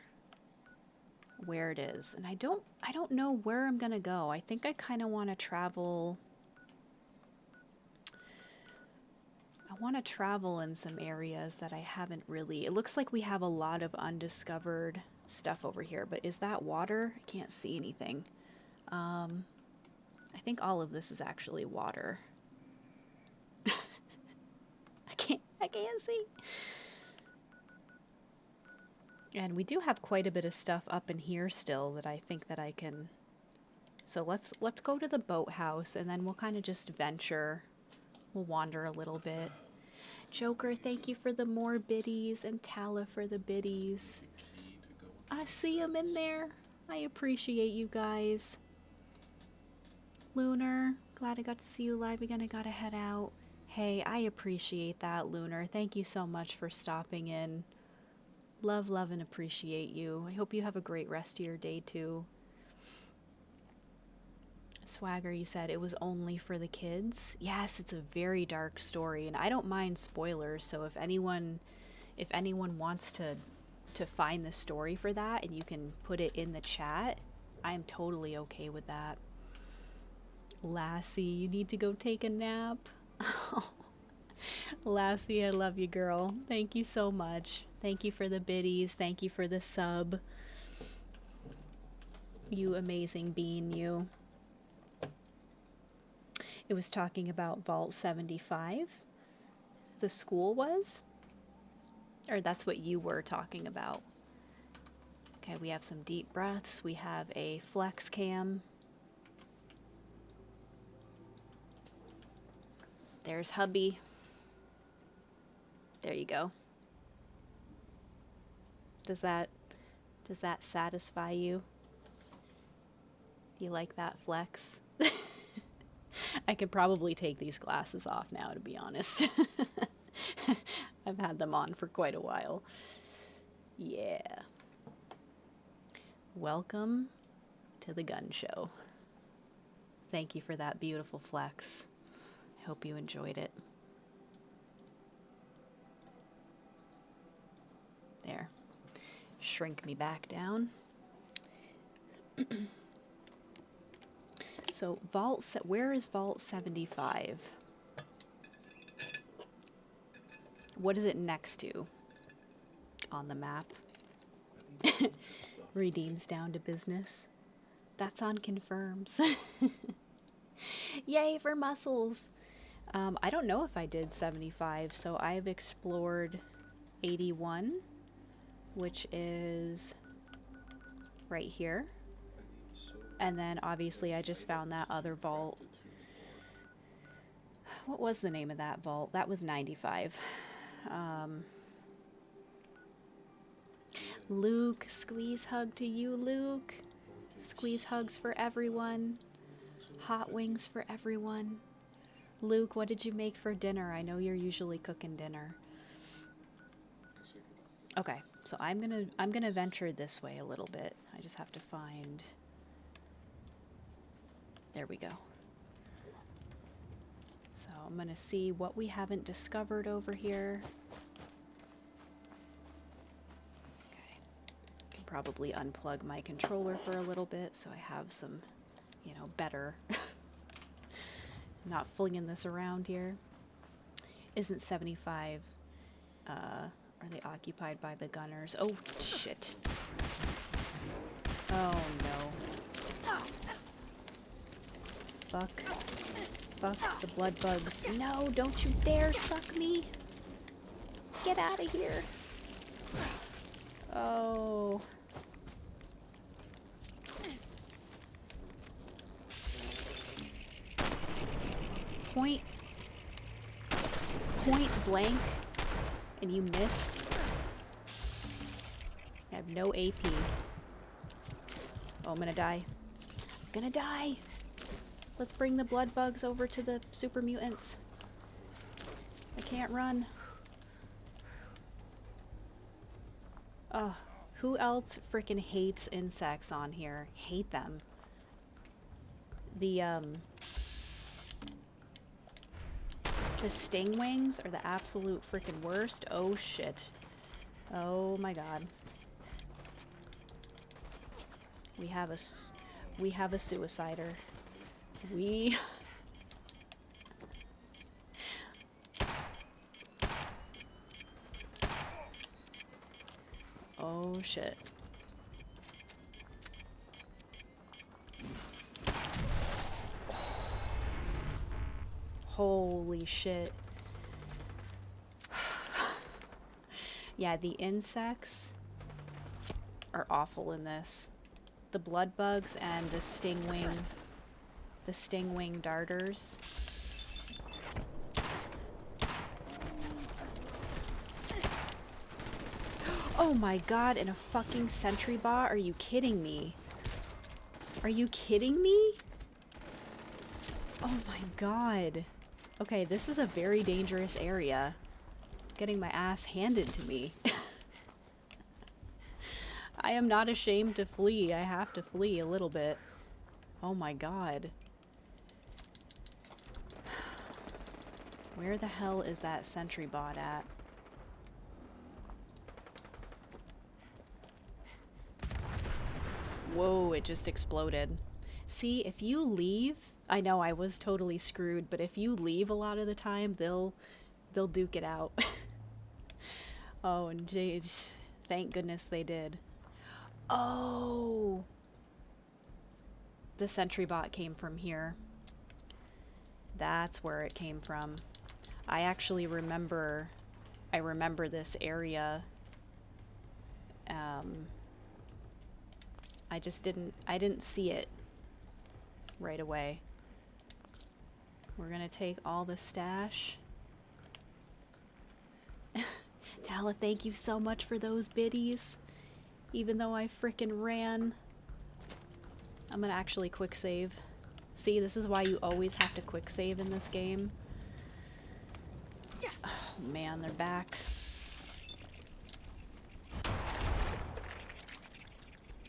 where it is. And I don't know where I'm gonna go. I think I kind of want to travel. I want to travel in some areas that I haven't really. It looks like we have a lot of undiscovered stuff over here, but is that water? I can't see anything. I think all of this is actually water. I can't see. And we do have quite a bit of stuff up in here still that I think that I can. So let's go to the boathouse and then we'll kind of just venture. We'll wander a little bit. Joker, thank you for the more biddies, and Tala for the biddies. I see them in there. I appreciate you guys. Lunar, glad I got to see you live again. I gotta head out. Hey, I appreciate that, Lunar. Thank you so much for stopping in. Love, and appreciate you. I hope you have a great rest of your day, too. Swagger, you said it was only for the kids. Yes, it's a very dark story, and I don't mind spoilers, so if anyone wants to find the story for that and you can put it in the chat, I'm totally okay with that. Lassie, you need to go take a nap. Lassie, I love you, girl. Thank you so much. Thank you for the biddies. Thank you for the sub. You amazing being, you. It was talking about Vault 75. The school was? Or that's what you were talking about. Okay, we have some deep breaths. We have a flex cam. There's hubby. There you go. Does that satisfy you? You like that flex? I could probably take these glasses off now, to be honest. I've had them on for quite a while. Yeah. Welcome to the gun show. Thank you for that beautiful flex. I hope you enjoyed it. There. Shrink me back down. So where is Vault 75? What is it next to on the map? I think that's stuff. Redeems down to business. That's on confirms. Yay for muscles! I don't know if I did 75, so I've explored 81, which is right here. I need so And then obviously I just found that other vault. to 2 more. What was the name of that vault? That was 95. Luke, squeeze hug to you, Luke. Squeeze hugs for everyone. Hot wings for everyone. Luke, what did you make for dinner? I know you're usually cooking dinner. Guess I could- Okay, so I'm gonna venture this way a little bit. I just have to find. There we go. So I'm gonna see what we haven't discovered over here. Okay, can probably unplug my controller for a little bit so I have some, you know, better. Not flinging this around here. Isn't 75? Are they occupied by the gunners? Oh shit! Oh no! Fuck! Fuck the blood bugs! No! Don't you dare suck me! Get out of here! Oh. Point blank, and you missed. I have no AP. Oh, I'm gonna die. I'm gonna die! Let's bring the blood bugs over to the super mutants. I can't run. Ugh. Who else freaking hates insects on here? Hate them. The sting wings are the absolute freaking worst. Oh shit. Oh my god. We have a suicider. We Oh shit. Holy shit. Yeah, the insects are awful in this. The blood bugs and the stingwing darters. Oh my god, and a fucking sentry bot? Are you kidding me? Are you kidding me? Oh my god. Okay, this is a very dangerous area. Getting my ass handed to me. I am not ashamed to flee. I have to flee a little bit. Oh my god. Where the hell is that sentry bot at? Whoa, it just exploded. See, if you leave, I know I was totally screwed, but if you leave a lot of the time, they'll duke it out. Oh, and thank goodness they did. Oh! The sentry bot came from here. That's where it came from. I actually remember this area. I didn't see it right away. We're gonna take all the stash. Tala, thank you so much for those biddies. Even though I frickin' ran. I'm gonna actually quick save. See, this is why you always have to quick save in this game. Oh man, they're back.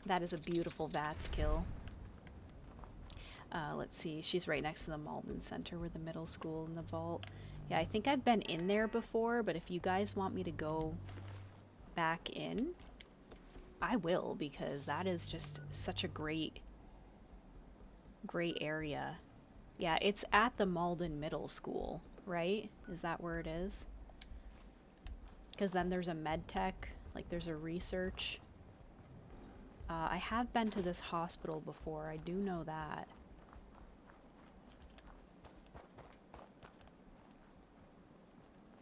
That is a beautiful VATS kill. Let's see, she's right next to the Malden Center where the middle school and the vault. Yeah, I think I've been in there before, but if you guys want me to go back in, I will, because that is just such a great area. Yeah, it's at the Malden Middle School, right? Is that where it is? Because then there's a med tech, like there's a research. I have been to this hospital before, I do know that.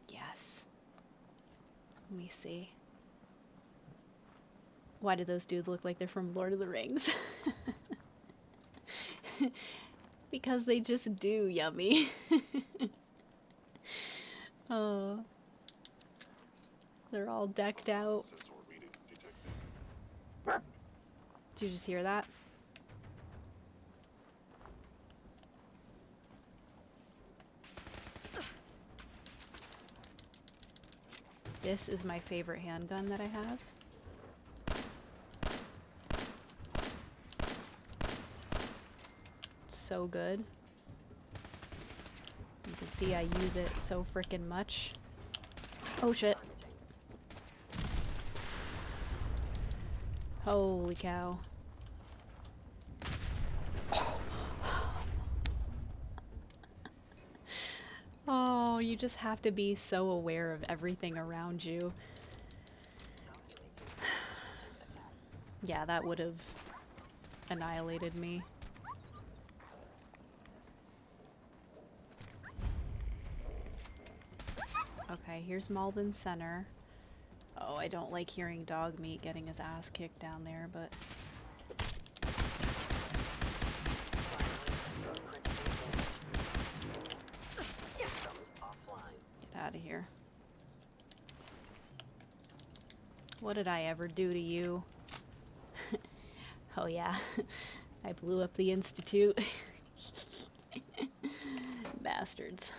Yes. Let me see. Why do those dudes look like they're from Lord of the Rings? Because they just do, Yummy. Oh. They're all decked out. Did you just hear that? This is my favorite handgun that I have. It's so good. You can see I use it so frickin' much. Oh shit. Holy cow. Oh, you just have to be so aware of everything around you. Yeah, that would have annihilated me. Okay, here's Malden Center. Oh, I don't like hearing dog meat getting his ass kicked down there, but... Get out of here. What did I ever do to you? Oh yeah, I blew up the Institute. Bastards.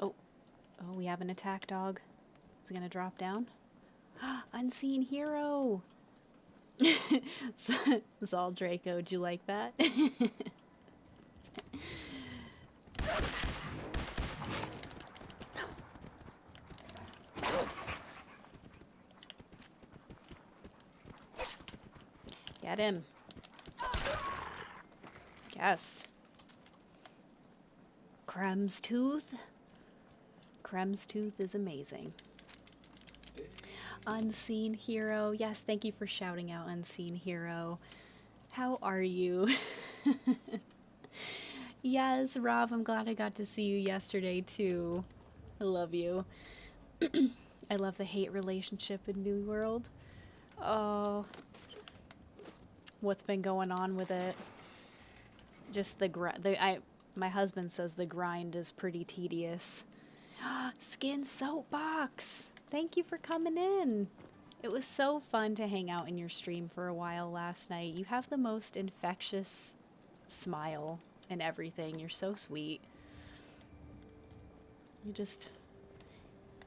Oh, we have an attack dog. Is it gonna drop down? Unseen hero! Zal Draco, do you like that? Get him. Yes. Crem's tooth. Crem's tooth is amazing. Unseen hero. Yes, thank you for shouting out Unseen hero. How are you? Yes, Rob, I'm glad I got to see you yesterday too. I love you. I love the hate relationship in New World. Oh, what's been going on with it? Just my husband says the grind is pretty tedious. Skin Soapbox! Thank you for coming in. It was so fun to hang out in your stream for a while last night. You have the most infectious smile and everything. You're so sweet.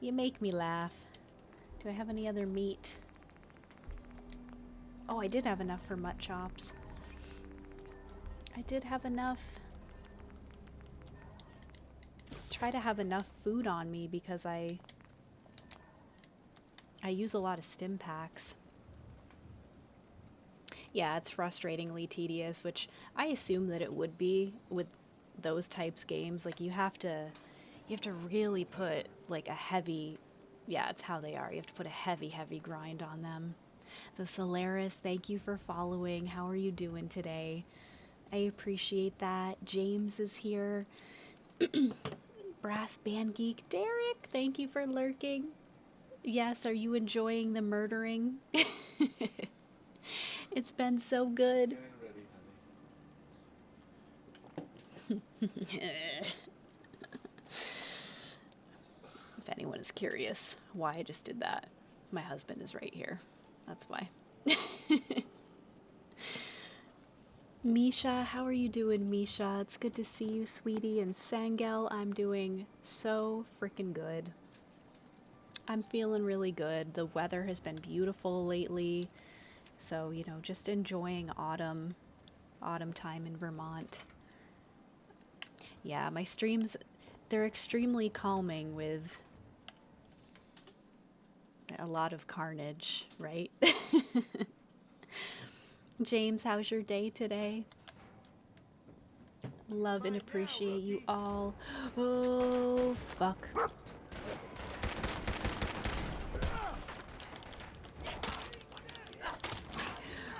You make me laugh. Do I have any other meat? Oh, I did have enough for mutt chops. I did have enough. Try to have enough food on me because I use a lot of stim packs. Yeah, it's frustratingly tedious, which I assume that it would be with those types games. Like you have to really put like a heavy, yeah, it's how they are. You have to put a heavy grind on them. The Solaris, thank you for following. How are you doing today? I appreciate that. James is here. Brass Band Geek. Derek, thank you for lurking. Yes, are you enjoying the murdering? It's been so good. If anyone is curious why I just did that, my husband is right here. That's why. Misha, how are you doing, Misha? It's good to see you, sweetie. And Sangel, I'm doing so freaking good. I'm feeling really good. The weather has been beautiful lately. So, you know, just enjoying autumn time in Vermont. Yeah, my streams, they're extremely calming with a lot of carnage, right? James, how's your day today? Love and appreciate you all. Oh, fuck.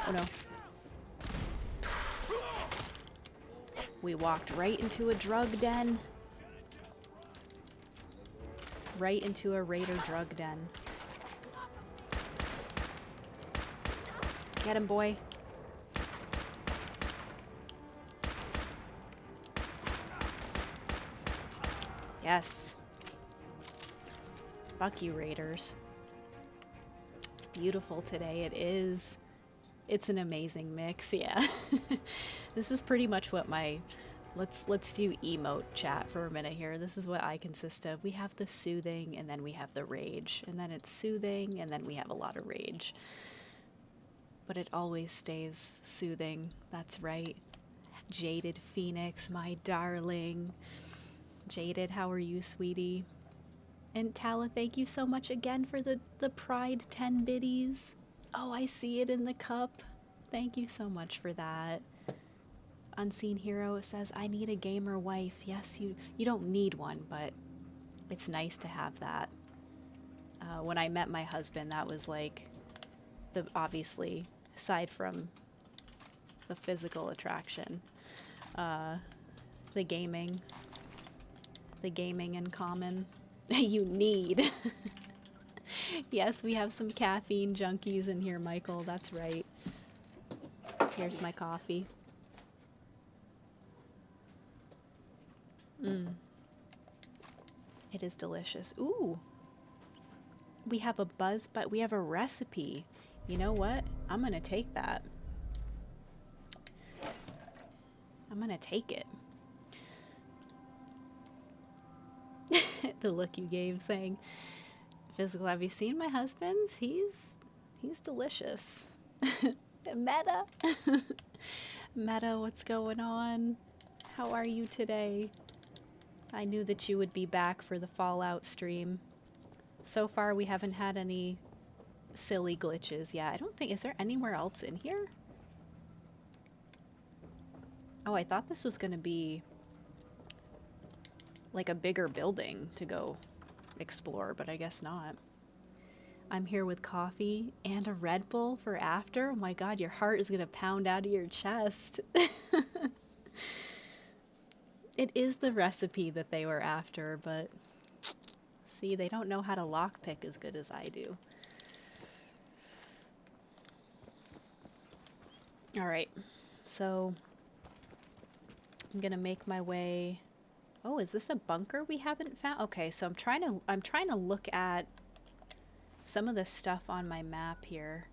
Oh no. We walked right into a drug den. Right into a raider drug den. Get him, boy. Yes. Fuck you, raiders. It's beautiful today. It is. It's an amazing mix, yeah. This is pretty much what my... Let's do emote chat for a minute here. This is what I consist of. We have the soothing, and then we have the rage. And then it's soothing, and then we have a lot of rage. But it always stays soothing. That's right. Jaded Phoenix, my darling. Jaded, how are you, sweetie? And Tala, thank you so much again for the Pride 10 biddies. Oh, I see it in the cup. Thank you so much for that. Unseen Hero says, I need a gamer wife. Yes, you don't need one, but it's nice to have that. When I met my husband, that was like, obviously, aside from the physical attraction, the gaming in common. You need. Yes, we have some caffeine junkies in here, Michael. That's right. Here's my coffee. It is delicious. Ooh. We have a buzz, but we have a recipe. You know what? I'm gonna take that. I'm gonna take it. The look you gave saying, physical, have you seen my husband? He's delicious. Meta. Meta, what's going on? How are you today? I knew that you would be back for the Fallout stream. So far, we haven't had any silly glitches. Yeah, I don't think... Is there anywhere else in here? Oh, I thought this was going to be like a bigger building to go explore, but I guess not. I'm here with coffee and a Red Bull for after. Oh my god, your heart is going to pound out of your chest. It is the recipe that they were after, but see, they don't know how to lockpick as good as I do. Alright, so I'm gonna make my way... Oh, is this a bunker we haven't found? Okay, so I'm trying to look at some of the stuff on my map here.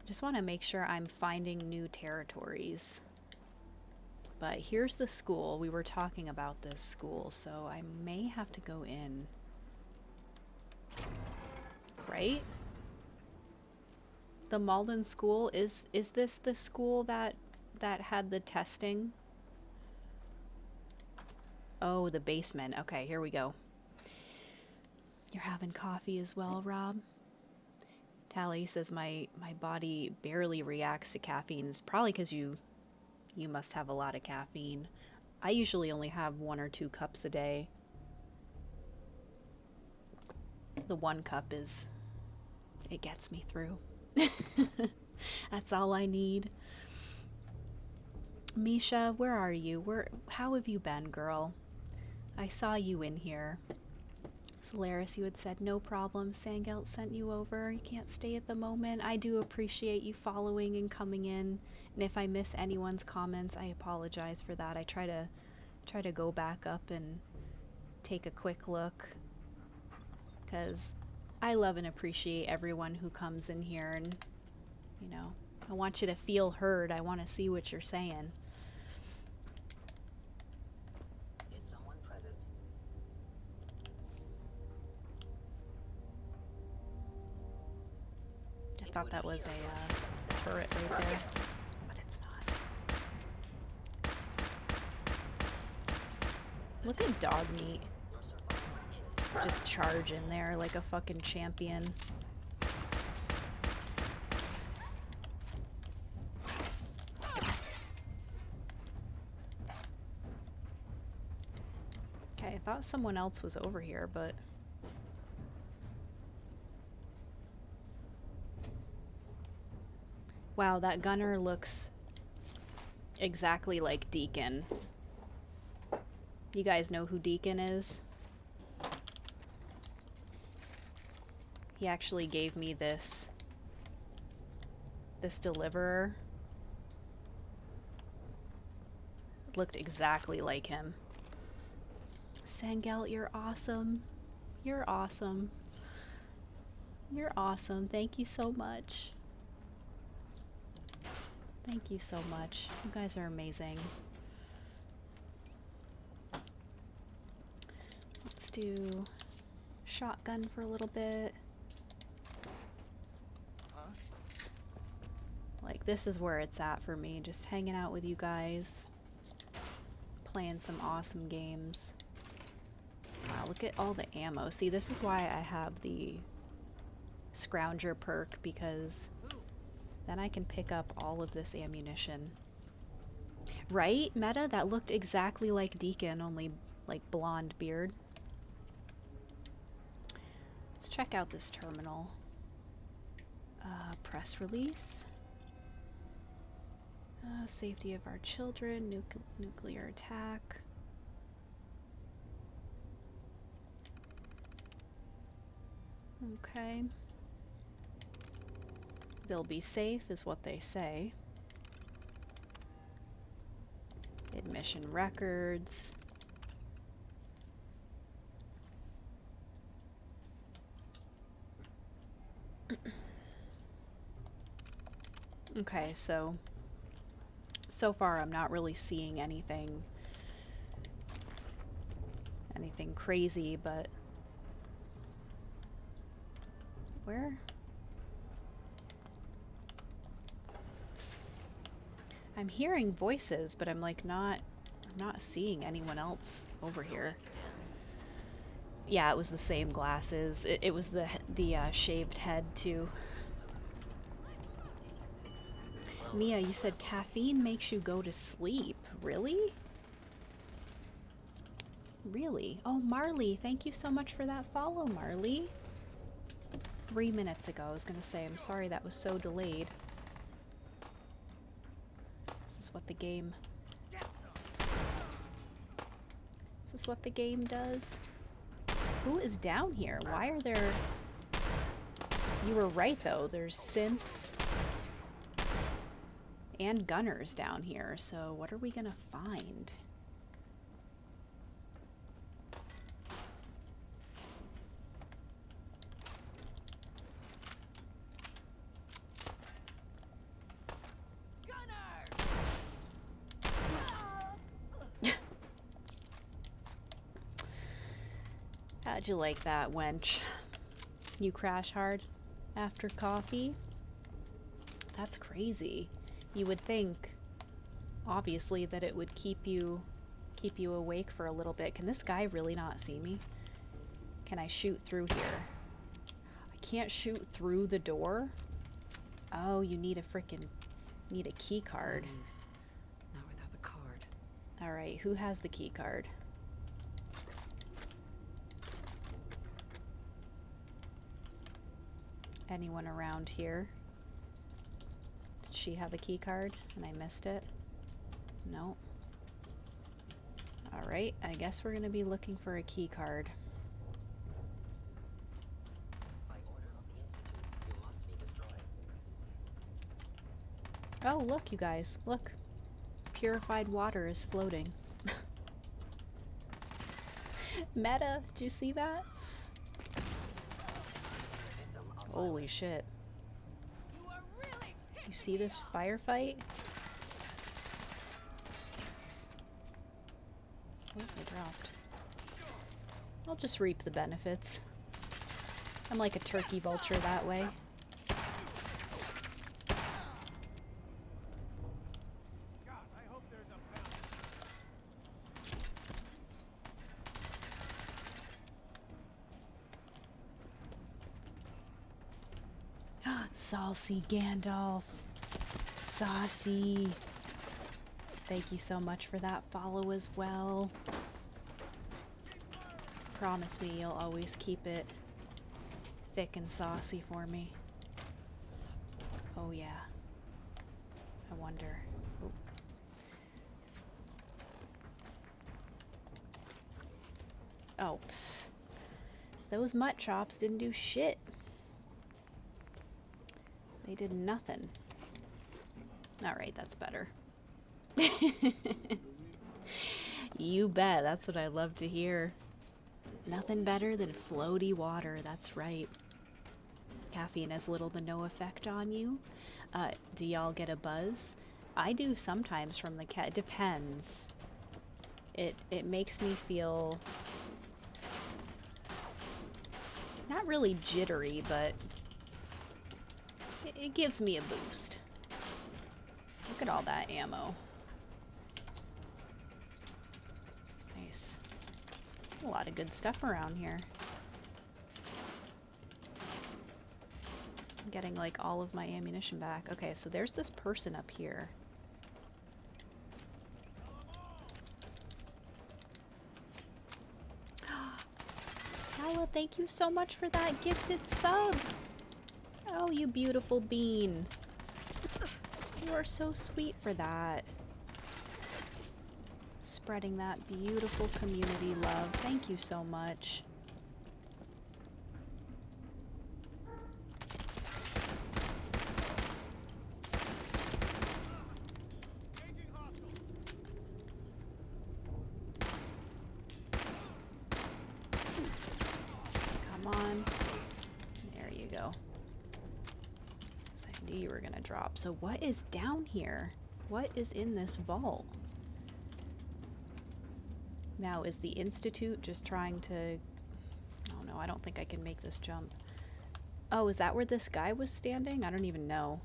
Just want to make sure I'm finding new territories. But here's the school. We were talking about this school, so I may have to go in. Right? The Malden school, is this the school that had the testing? Oh, the basement. Okay, here we go. You're having coffee as well, Rob? Tally says my body barely reacts to caffeine. It's probably because you must have a lot of caffeine. I usually only have 1 or 2 cups a day. The 1 cup it gets me through. That's all I need. Misha, where are you? How have you been, girl? I saw you in here. Solaris, you had said no problem. Sangelt sent you over. You can't stay at the moment. I do appreciate you following and coming in. And if I miss anyone's comments, I apologize for that. I try to go back up and take a quick look, because I love and appreciate everyone who comes in here, and you know, I want you to feel heard. I want to see what you're saying. Is someone present? I thought that was a turret right there, but it's not. Look at dog meat. Just charge in there like a fucking champion. thought someone else was over here, but... Wow, that gunner looks exactly like Deacon. You guys know who Deacon is? He actually gave me this deliverer. It looked exactly like him. Sangel, you're awesome. You're awesome. You're awesome. Thank you so much. Thank you so much. You guys are amazing. Let's do shotgun for a little bit. Like, this is where it's at for me. Just hanging out with you guys. Playing some awesome games. Wow, look at all the ammo. See, this is why I have the Scrounger perk, because then I can pick up all of this ammunition. Right, Meta? That looked exactly like Deacon, only like blonde beard. Let's check out this terminal. Press release. Safety of our children, nuclear attack. Okay. They'll be safe, is what they say. Admission records. Okay, so far I'm not really seeing anything crazy, but where? I'm hearing voices, but I'm like I'm not seeing anyone else over here. Yeah, it was the same glasses. It was the shaved head too. Mia, you said caffeine makes you go to sleep. Really? Really? Oh, Marley, thank you so much for that follow, Marley. 3 minutes ago, I was gonna say, I'm sorry that was so delayed. This is what the game... Is this what the game does? Who is down here? Why are there... You were right, though. There's synths and gunners down here, so what are we gonna find? How'd you like that, wench? You crash hard after coffee? That's crazy. You would think, obviously, that it would keep you awake for a little bit. Can this guy really not see me? Can I shoot through here? I can't shoot through the door? Oh, you need a key card. Not without the card. Alright, who has the key card? Anyone around here? Did she have a key card and I missed it? No. Alright, I guess we're gonna be looking for a key card. By order of the Institute, you must be destroyed. Oh, look, you guys. Look. Purified water is floating. Meta, did you see that? Holy shit. You see this firefight? Oh, they dropped. I'll just reap the benefits. I'm like a turkey vulture that way. Saucy Gandalf. Saucy. Thank you so much for that follow as well. Promise me you'll always keep it thick and saucy for me. Oh yeah. I wonder. Oh. Oh. Those mutt chops didn't do shit. They did nothing. Alright, that's better. You bet, that's what I love to hear. Nothing better than floaty water, that's right. Caffeine has little to no effect on you. Do y'all get a buzz? I do sometimes from the cat. It depends. It makes me feel not really jittery, but it gives me a boost. Look at all that ammo. Nice. A lot of good stuff around here. I'm getting like all of my ammunition back. Okay, so there's this person up here. Kala, thank you so much for that gifted sub. Oh, you beautiful bean. You are so sweet for that. Spreading that beautiful community love. Thank you so much. Come on. There you go. I knew you were gonna drop. So what is down here? What is in this vault? Now, is the Institute just trying to... Oh no, I don't think I can make this jump. Oh, is that where this guy was standing? I don't even know.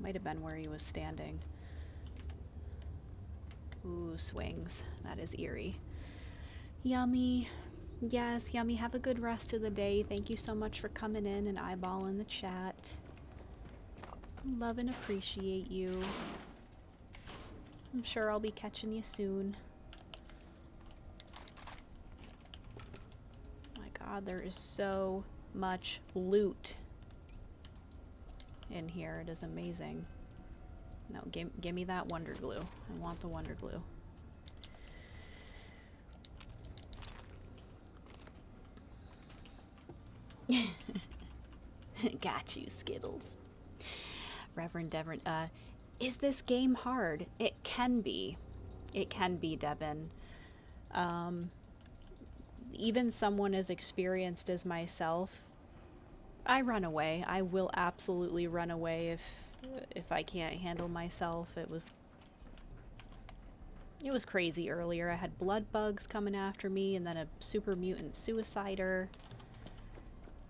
Might have been where he was standing. Ooh, swings. That is eerie. Yummy. Yes, Yummy, have a good rest of the day. Thank you so much for coming in and eyeballing the chat. Love and appreciate you. I'm sure I'll be catching you soon. My god, there is so much loot in here. It is amazing. No, give me that Wonder Glue. I want the Wonder Glue. Got you, Skittles. Reverend Devon, is this game hard? It can be. It can be, Devin. Even someone as experienced as myself, I run away. I will absolutely run away if I can't handle myself. It was crazy earlier. I had blood bugs coming after me, and then a super mutant suicider,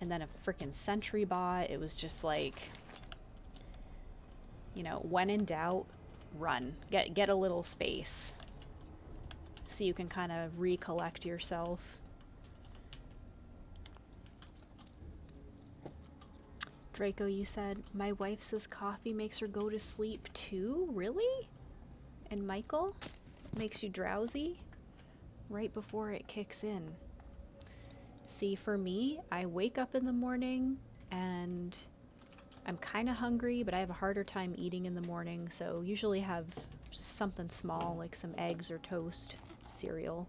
and then a freaking sentry bot. It was just like, you know, when in doubt, run. Get a little space so you can kind of recollect yourself. Draco, you said, my wife says coffee makes her go to sleep too? Really? And Michael? Makes you drowsy? Right before it kicks in. See, for me, I wake up in the morning and I'm kind of hungry, but I have a harder time eating in the morning, so usually have something small, like some eggs or toast, cereal.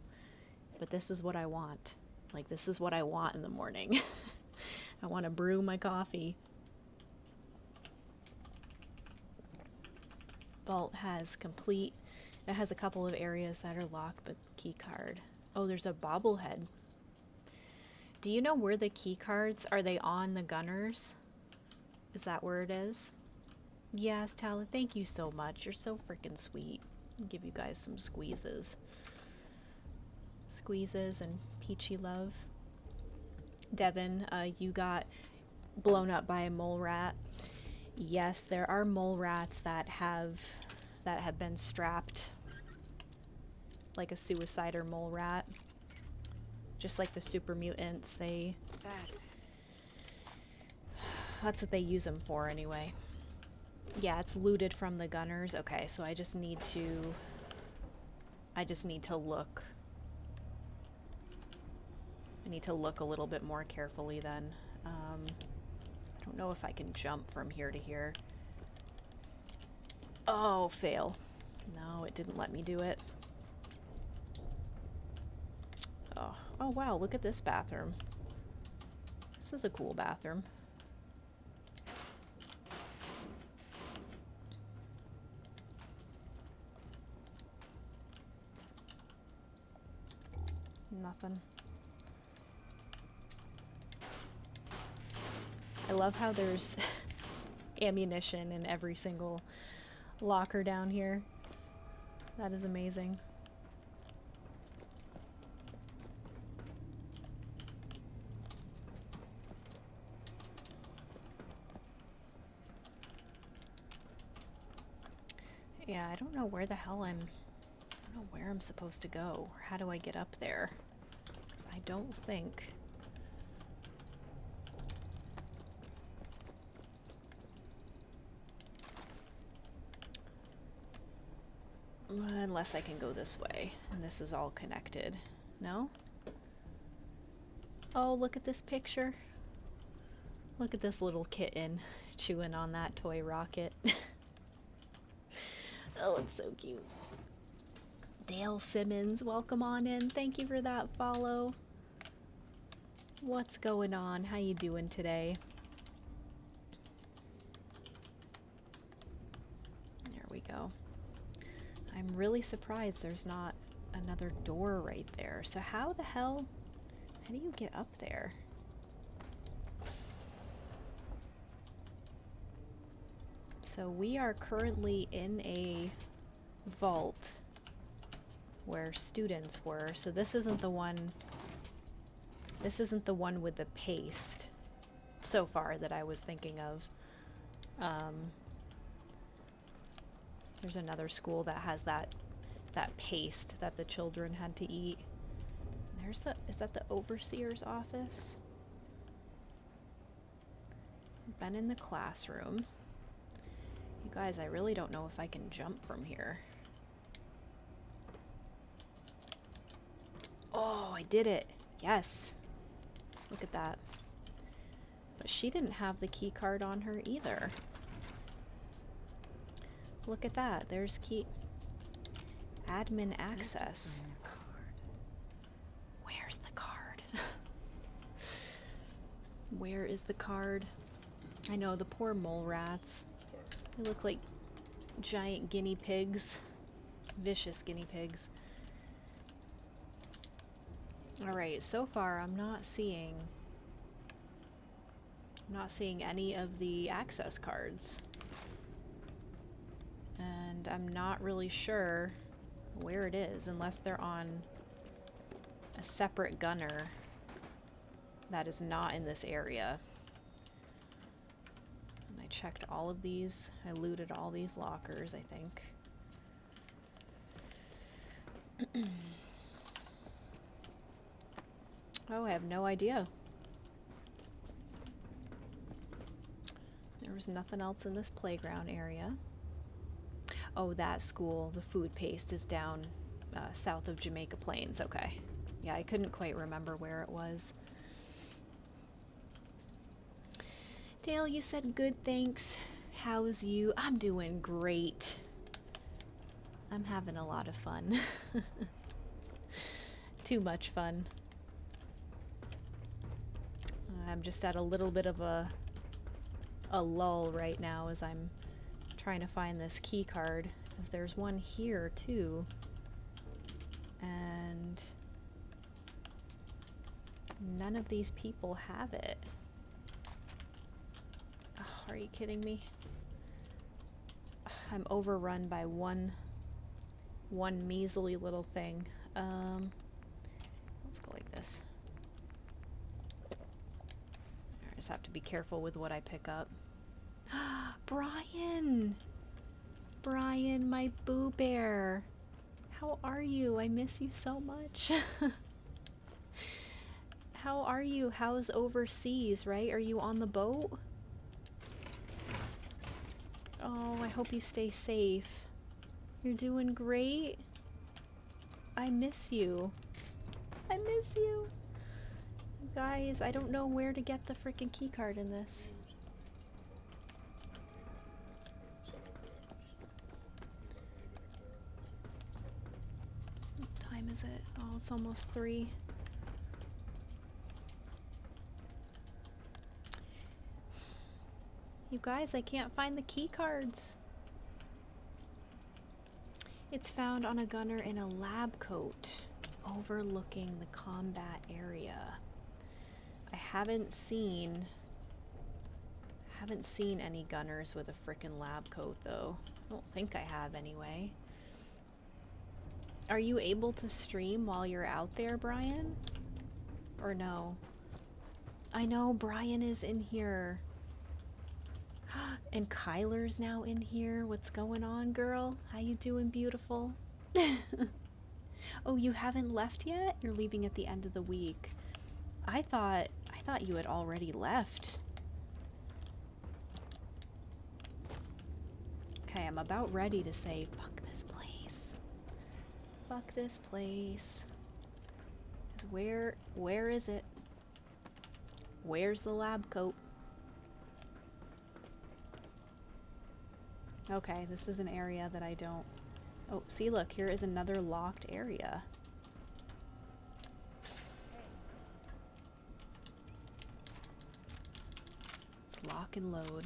But this is what I want. Like, this is what I want in the morning. I want to brew my coffee. Vault has complete... It has a couple of areas that are locked, but key card. Oh, there's a bobblehead. Do you know where the key cards are? They on the gunners? Is that where it is? Yes, Tala, thank you so much. You're so freaking sweet. I'll give you guys some squeezes. Squeezes and peachy love. Devin, you got blown up by a mole rat. Yes, there are mole rats that have been strapped like a suicider mole rat. Just like the super mutants, that's what they use them for anyway. Yeah, it's looted from the gunners. Okay, so I just need to look I need to look a little bit more carefully then. I don't know if I can jump from here to here. Oh, fail. No, it didn't let me do it. Oh wow, look at this bathroom. This is a cool bathroom. Nothing. I love how there's ammunition in every single locker down here. That is amazing. Yeah, I don't know where the hell I don't know where I'm supposed to go, or how do I get up there? 'Cause I don't think... Unless I can go this way, and this is all connected. No? Oh, look at this picture. Look at this little kitten chewing on that toy rocket. Oh, it's so cute. Dale Simmons, welcome on in. Thank you for that follow. What's going on? How you doing today? There we go. I'm really surprised there's not another door right there. So how the hell, how do you get up there? So we are currently in a vault where students were. So this isn't the one with the paste so far that I was thinking of. There's another school that has that paste that the children had to eat. There's is that the overseer's office? Been in the classroom. You guys, I really don't know if I can jump from here. Oh, I did it. Yes. Look at that. But she didn't have the key card on her either. Look at that. There's key. Admin access. Where's the card? Where is the card? I know, the poor mole rats. They look like giant guinea pigs. Vicious guinea pigs. Alright, so far I'm not seeing any of the access cards. And I'm not really sure where it is, unless they're on a separate gunner that is not in this area. And I checked all of these. I looted all these lockers, I think. Oh, I have no idea. There was nothing else in this playground area. Oh, that school, the food paste, is down south of Jamaica Plains. Okay. Yeah, I couldn't quite remember where it was. Dale, you said good, thanks. How's you? I'm doing great. I'm having a lot of fun. Too much fun. I'm just at a little bit of a lull right now as I'm trying to find this key card, because there's one here too, and none of these people have it. Oh, are you kidding me? I'm overrun by one measly little thing. Let's go like this. I just have to be careful with what I pick up. Brian! Brian, my boo bear. How are you? I miss you so much. How are you? How's overseas, right? Are you on the boat? Oh, I hope you stay safe. You're doing great? I miss you. I miss you. You guys, I don't know where to get the freaking key card in this. What time is it? Oh, it's almost 3. You guys, I can't find the key cards. It's found on a gunner in a lab coat overlooking the combat area. I haven't seen any gunners with a frickin' lab coat though. I don't think I have anyway. Are you able to stream while you're out there, Brian? Or no? I know Brian is in here. And Kyler's now in here. What's going on, girl? How you doing, beautiful? Oh, you haven't left yet? You're leaving at the end of the week. I thought you had already left. Okay, I'm about ready to say fuck this place. Fuck this place. Where is it? Where's the lab coat? Okay, this is an area that I don't... Oh, see, look, here is another locked area. Let's lock and load.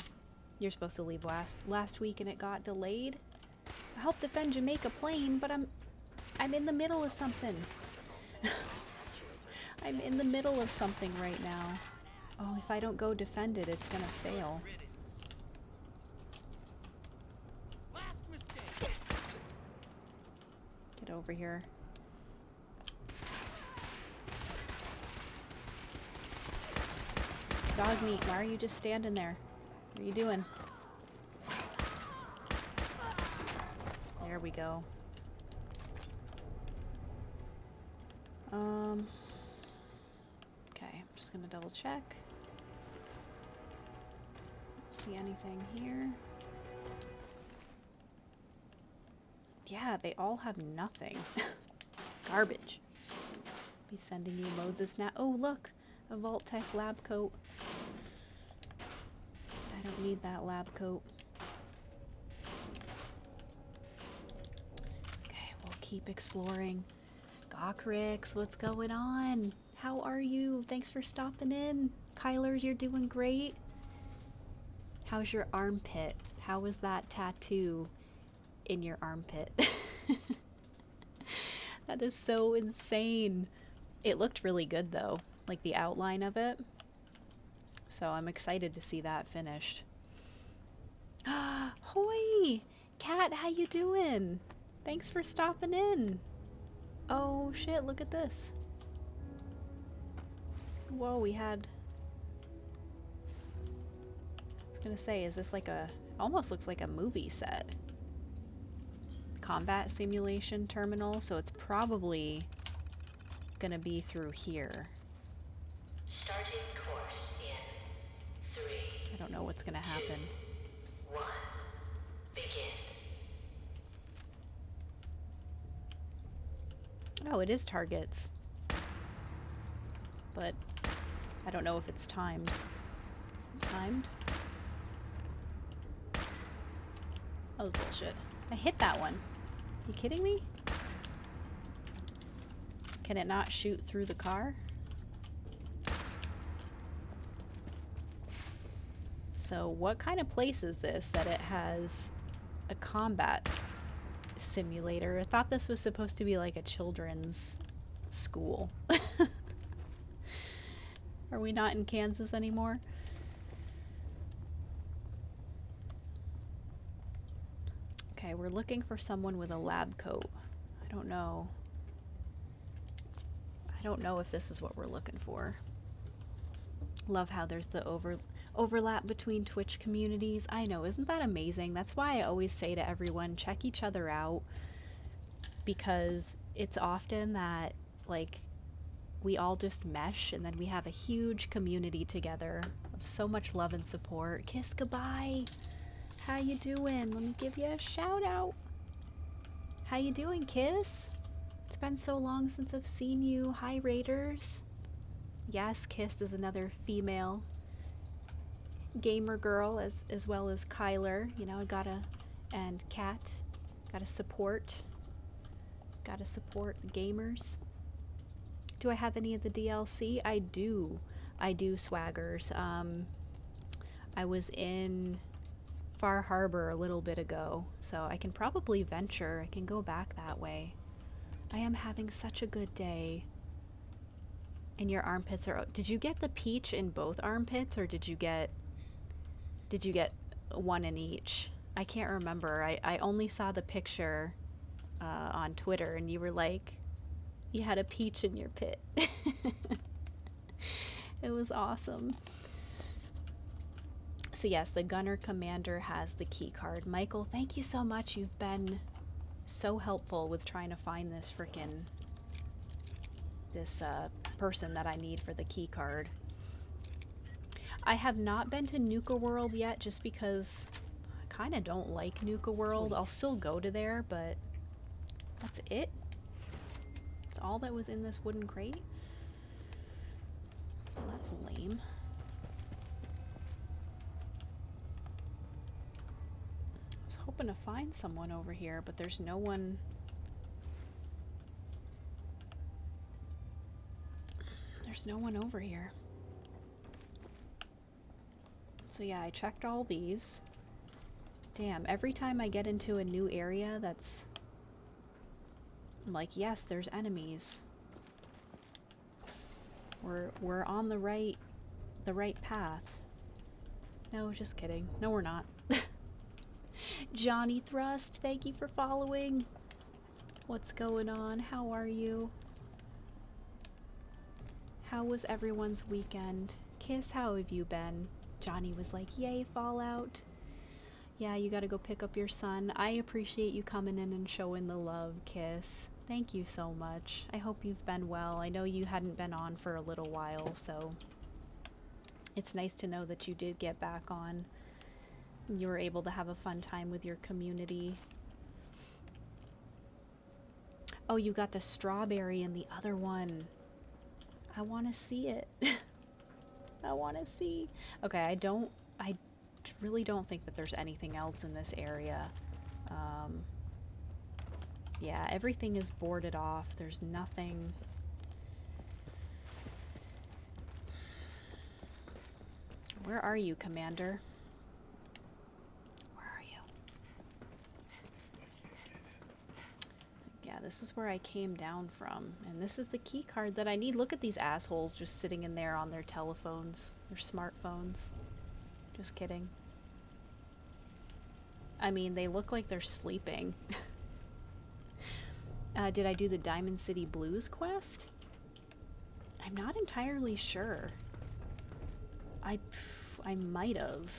You're supposed to leave last week and it got delayed? I helped defend Jamaica Plain, but I'm in the middle of something. I'm in the middle of something right now. Oh, if I don't go defend it, it's gonna fail. Get over here. Dog meat, why are you just standing there? What are you doing? There we go. Okay, I'm just gonna double check. Don't see anything here. Yeah, they all have nothing. Garbage. Be sending you loads of snap. Oh, look! A Vault Tech lab coat. I don't need that lab coat. Okay, we'll keep exploring. Gawkrix, what's going on? How are you? Thanks for stopping in. Kyler, you're doing great. How's your armpit? How was that tattoo in your armpit? That is so insane. It looked really good though, like the outline of it. So I'm excited to see that finished. Hoi! Kat, how you doing? Thanks for stopping in. Oh shit, look at this. Whoa, we had... I was gonna say, is this like a... almost looks like a movie set. Combat simulation terminal, so it's probably gonna be through here. Starting course in 3. I don't know what's gonna happen. 1. Begin. Oh, it is targets. But I don't know if it's timed. Timed? That was bullshit. I hit that one. You kidding me? Can it not shoot through the car? So what kind of place is this that it has a combat simulator? I thought this was supposed to be like a children's school. Are we not in Kansas anymore? Okay, we're looking for someone with a lab coat. I don't know. I don't know if this is what we're looking for. Love how there's the overlap between Twitch communities. I know, isn't that amazing? That's why I always say to everyone, check each other out, because it's often that, like, we all just mesh and then we have a huge community together of so much love and support. Kiss goodbye. How you doing? Let me give you a shout out. How you doing, Kiss? It's been so long since I've seen you. Hi, Raiders. Yes, Kiss is another female gamer girl, as well as Kyler. You know, I gotta, and Kat, gotta support the gamers. Do I have any of the DLC? I do, swaggers. I was in Far Harbor a little bit ago, so I can probably venture. I can go back that way. I am having such a good day. And your armpits are... Did you get the peach in both armpits, or did you get one in each? I can't remember. I only saw the picture on Twitter, and you were like, you had a peach in your pit. It was awesome. So yes, the Gunner Commander has the key card. Michael, thank you so much. You've been so helpful with trying to find this frickin' person that I need for the key card. I have not been to Nuka World yet, just because I kind of don't like Nuka World. Sweet. I'll still go to there, but that's it. That's all that was in this wooden crate. Well, that's lame. I was hoping to find someone over here, but there's no one. There's no one over here. So yeah, I checked all these. Damn, every time I get into a new area, I'm like, yes, there's enemies. We're on the right path. No, just kidding. No, we're not. Johnny Thrust, thank you for following. What's going on? How are you? How was everyone's weekend? Kiss, how have you been? Johnny was like, yay, Fallout. Yeah, you gotta go pick up your son. I appreciate you coming in and showing the love, Kiss. Thank you so much. I hope you've been well. I know you hadn't been on for a little while, so it's nice to know that you did get back on. You were able to have a fun time with your community. Oh, you got the strawberry in the other one. I want to see it. I want to see. Okay, I really don't think that there's anything else in this area. Yeah, everything is boarded off. There's nothing. Where are you, Commander? Where are you? Yeah, this is where I came down from. And this is the key card that I need. Look at these assholes just sitting in there on their telephones, their smartphones. Just kidding. I mean, they look like they're sleeping. Did I do the Diamond City Blues quest? I'm not entirely sure. I might have.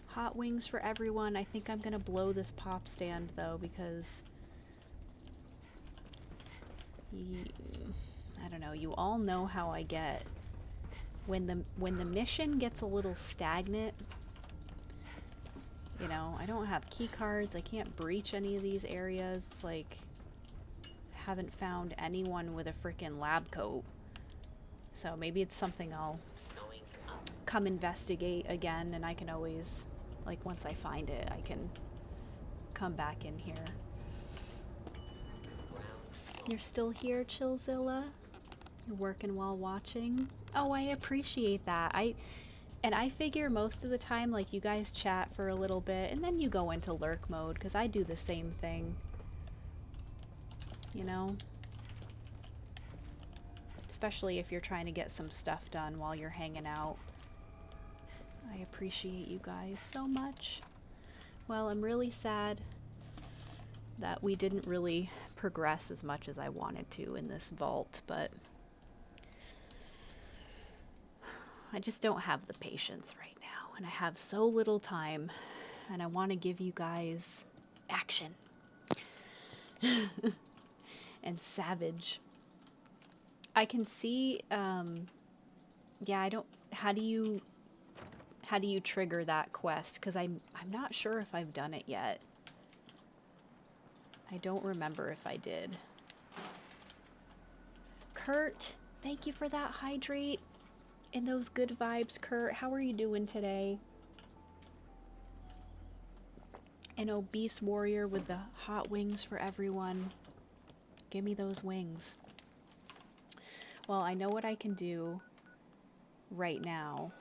Hot wings for everyone. I think I'm gonna blow this pop stand though, because I don't know, you all know how I get when the mission gets a little stagnant. You know, I don't have key cards, I can't breach any of these areas. It's like I haven't found anyone with a freaking lab coat. So maybe it's something I'll come investigate again, and I can always, like, once I find it, I can come back in here. You're still here, Chillzilla? You're working while watching? Oh, I appreciate that. I figure most of the time, like, you guys chat for a little bit, and then you go into lurk mode, because I do the same thing. You know? Especially if you're trying to get some stuff done while you're hanging out. I appreciate you guys so much. Well, I'm really sad that we didn't really progress as much as I wanted to in this vault, but I just don't have the patience right now, and I have so little time, and I want to give you guys action. And savage. I can see, yeah, I don't, how do you trigger that quest? Because I'm not sure if I've done it yet. I don't remember if I did. Kurt, thank you for that hydrate and those good vibes, Kurt. How are you doing today? An obese warrior with the hot wings for everyone. Give me those wings. Well, I know what I can do right now.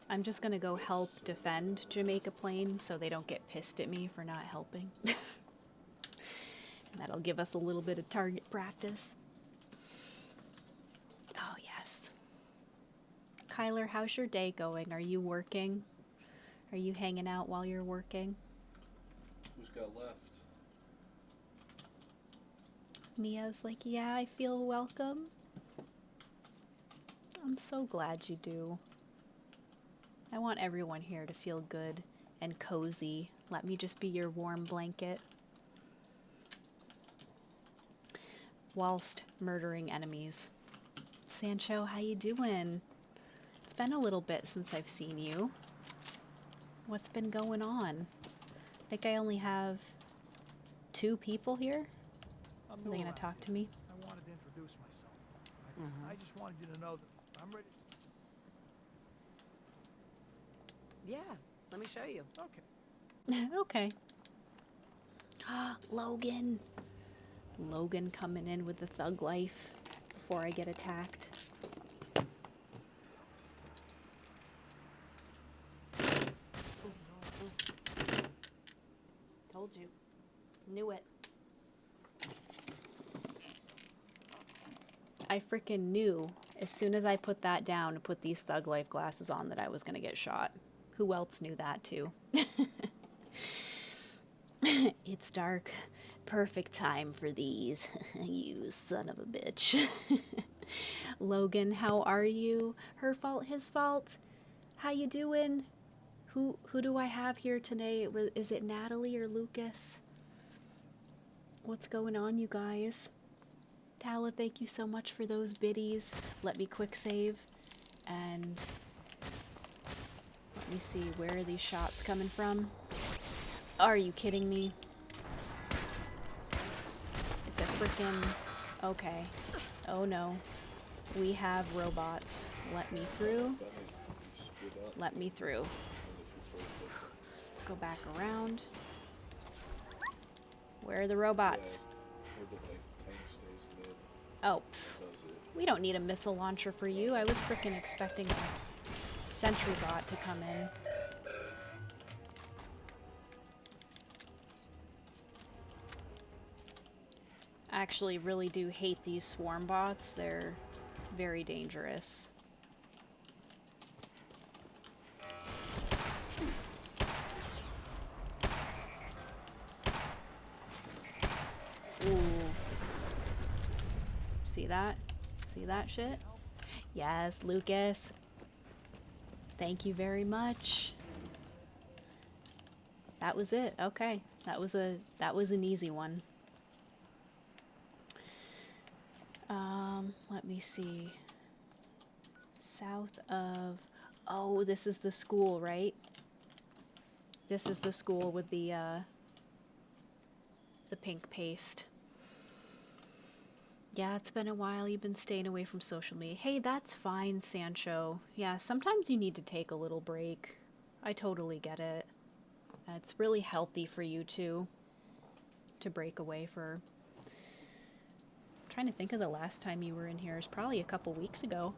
I'm just gonna go help defend Jamaica Plain so they don't get pissed at me for not helping. And that'll give us a little bit of target practice. Oh, yes. Kyler, how's your day going? Are you working? Are you hanging out while you're working? Who's got left? Mia's like, yeah, I feel welcome. I'm so glad you do. I want everyone here to feel good and cozy. Let me just be your warm blanket. Whilst murdering enemies. Sancho, how you doing? It's been a little bit since I've seen you. What's been going on? I think I only have 2 people here. Are they gonna talk to me? I wanted to introduce myself. I just wanted you to know that I'm ready. Yeah, let me show you. Okay. Okay. Logan. Logan coming in with the thug life before I get attacked. Told you. Knew it. I freaking knew as soon as I put that down and put these thug life glasses on that I was gonna get shot. Who else knew that too? It's dark. Perfect time for these. You son of a bitch. Logan, how are you? Her fault, his fault. How you doing? Who do I have here today? Is it Natalie or Lucas? What's going on, you guys? Tala, thank you so much for those biddies. Let me quick save. And let me see, where are these shots coming from? Are you kidding me? It's a freaking... Okay. Oh no. We have robots. Let me through. Let me through. Let's go back around. Where are the robots? Oh, we don't need a missile launcher for you. I was freaking expecting a sentry bot to come in. I actually really do hate these swarm bots. They're very dangerous. Ooh. See that? See that shit? Yes, Lucas. Thank you very much. That was it. Okay. That was an easy one. Let me see. South of... Oh, this is the school, right? This is the school with the pink paste. Yeah, it's been a while. You've been staying away from social media. Hey, that's fine, Sancho. Yeah, sometimes you need to take a little break. I totally get it. It's really healthy for you, too, to break away for... I'm trying to think of the last time you were in here. It's probably a couple weeks ago.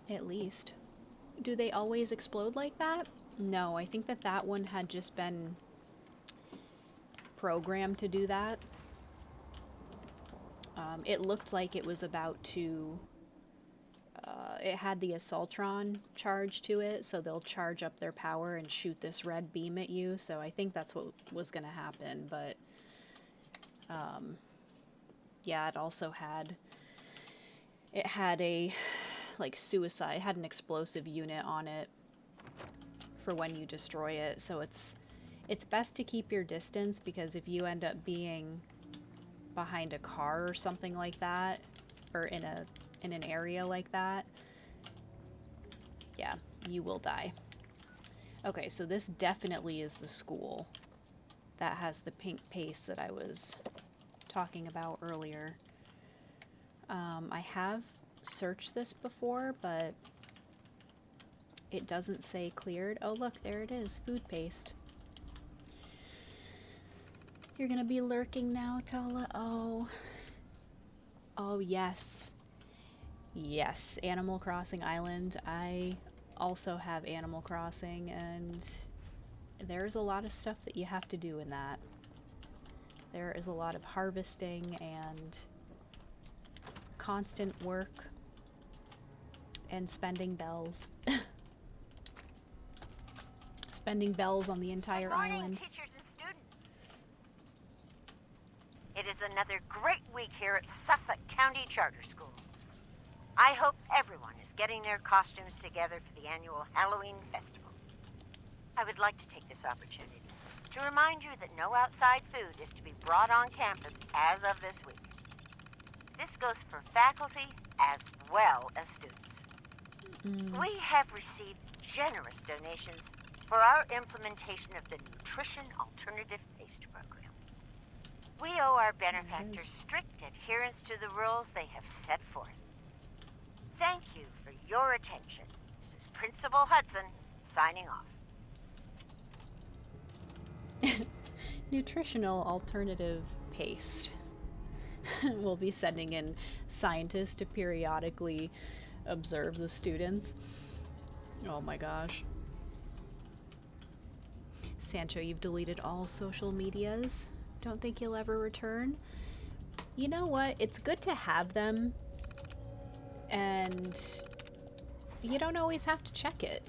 At least. Do they always explode like that? No, I think that one had just been programmed to do that. It looked like it was about to... it had the Assaultron charge to it, so they'll charge up their power and shoot this red beam at you, so I think that's what was going to happen, but... yeah, it also had... It had a, like, suicide... It had an explosive unit on it for when you destroy it, so it's best to keep your distance, because if you end up being behind a car or something like that, or in an area like that, yeah, you will die. Okay, so this definitely is the school that has the pink paste that I was talking about earlier. I have searched this before, but it doesn't say cleared. Oh look, there it is, food paste. You're gonna be lurking now, Tala? Oh. Oh yes. Yes, Animal Crossing Island. I also have Animal Crossing, and there's a lot of stuff that you have to do in that. There is a lot of harvesting and constant work and spending bells. Spending bells on the entire Good morning, island. teachers and students. It is another great week here at Suffolk County Charter School. I hope everyone is getting their costumes together for the annual Halloween festival. I would like to take this opportunity to remind you that no outside food is to be brought on campus as of this week. This goes for faculty as well as students. We have received generous donations for our implementation of the Nutrition Alternative Paste Program. We owe our benefactors strict adherence to the rules they have set forth. Thank you for your attention. This is Principal Hudson, signing off. Nutritional alternative paste. We'll be sending in scientists to periodically observe the students. Oh my gosh. Sancho, you've deleted all social medias. Don't think you'll ever return? You know what? It's good to have them, and you don't always have to check it.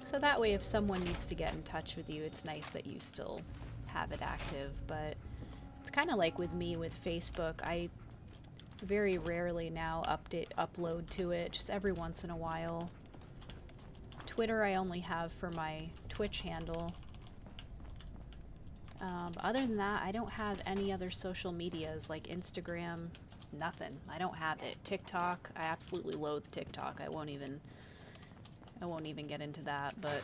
So that way, if someone needs to get in touch with you, it's nice that you still have it active. But it's kind of like with me with Facebook. I very rarely now upload to it, just every once in a while. Twitter I only have for my Twitch handle. Other than that, I don't have any other social medias like Instagram, nothing. I don't have it. TikTok, I absolutely loathe TikTok. I won't even get into that, but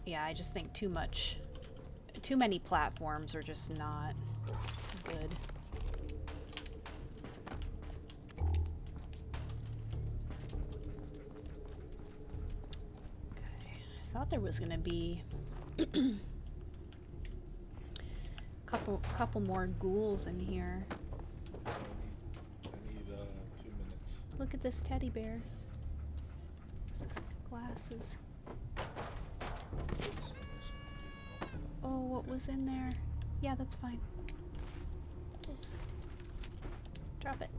yeah, I just think too many platforms are just not good. I thought there was gonna be couple more ghouls in here. I need 2 minutes. Look at this teddy bear. Glasses. Oh, what was in there? Yeah, that's fine. Oops. Drop it.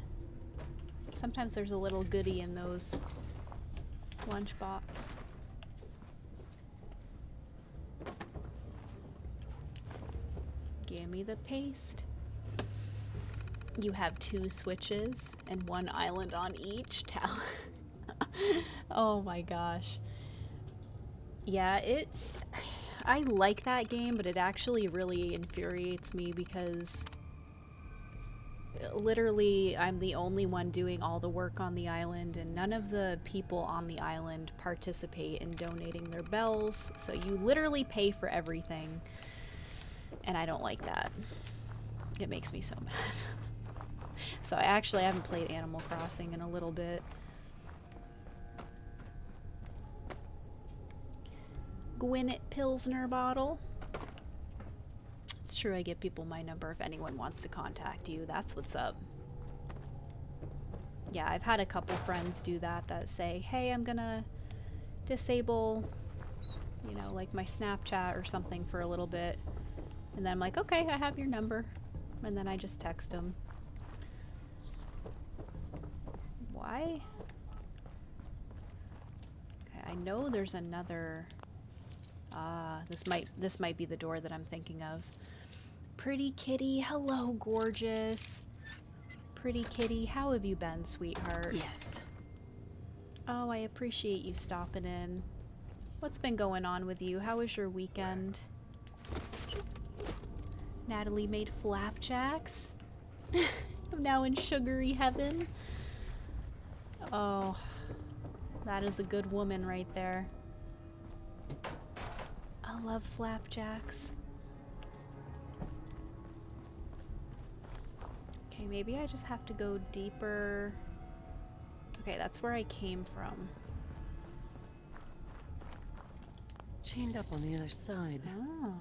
Sometimes there's a little goodie in those lunchbox. Give me the paste. You have 2 switches and 1 island on each tower. Oh my gosh. Yeah, I like that game, but it actually really infuriates me because literally I'm the only one doing all the work on the island, and none of the people on the island participate in donating their bells, so you literally pay for everything. And I don't like that. It makes me so mad. So I haven't played Animal Crossing in a little bit. Gwyneth Pilsner bottle. It's true, I give people my number if anyone wants to contact you. That's what's up. Yeah, I've had a couple friends do that say, hey, I'm gonna disable, you know, like my Snapchat or something for a little bit. And then I'm like, okay, I have your number. And then I just text them. Why? Okay, I know there's another... this might be the door that I'm thinking of. Pretty kitty, hello, gorgeous. Pretty kitty, how have you been, sweetheart? Yes. Oh, I appreciate you stopping in. What's been going on with you? How was your weekend? Natalie made flapjacks. I'm now in sugary heaven. Oh, that is a good woman right there. I love flapjacks. Okay, maybe I just have to go deeper. Okay, that's where I came from. Chained up on the other side. Oh.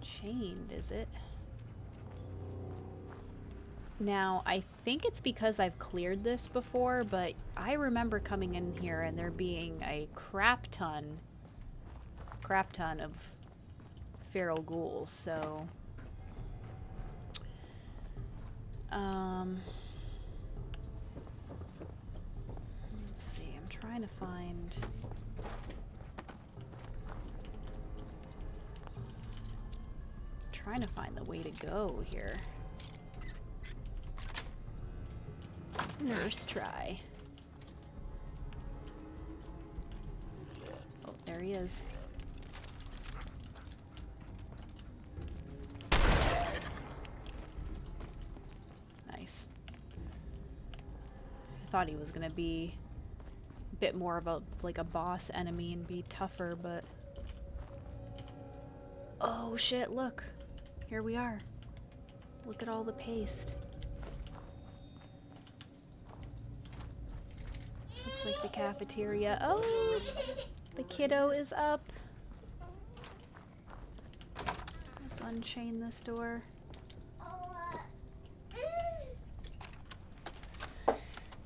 Chained, is it? Now, I think it's because I've cleared this before, but I remember coming in here and there being a crap ton of feral ghouls, so... let's see, I'm trying to find... trying to find the way to go here. First try. Oh, there he is. Nice. I thought he was gonna be a bit more of a like a boss enemy and be tougher, but oh shit, look. Here we are. Look at all the paste. Looks like the cafeteria. Oh! The kiddo is up. Let's unchain this door.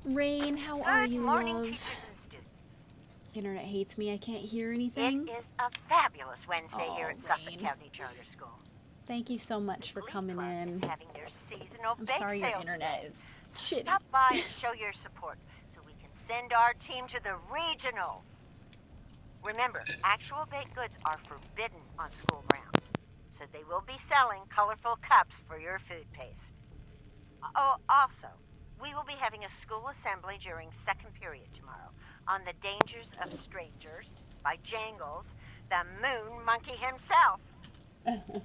Rain, how are you, Good morning, love? teachers and students. Internet hates me. I can't hear anything. It is a fabulous Wednesday here at Oh, Suffolk Rain. County Charter School. Thank you so much for Glee coming Club in. is having their seasonal I'm bake sorry your sale internet today. is shitty. Stop by and show your support so we can send our team to the regionals. Remember, actual baked goods are forbidden on school grounds, so they will be selling colorful cups for your food paste. Oh, also, we will be having a school assembly during second period tomorrow on the dangers of strangers by Jangles, the moon monkey himself.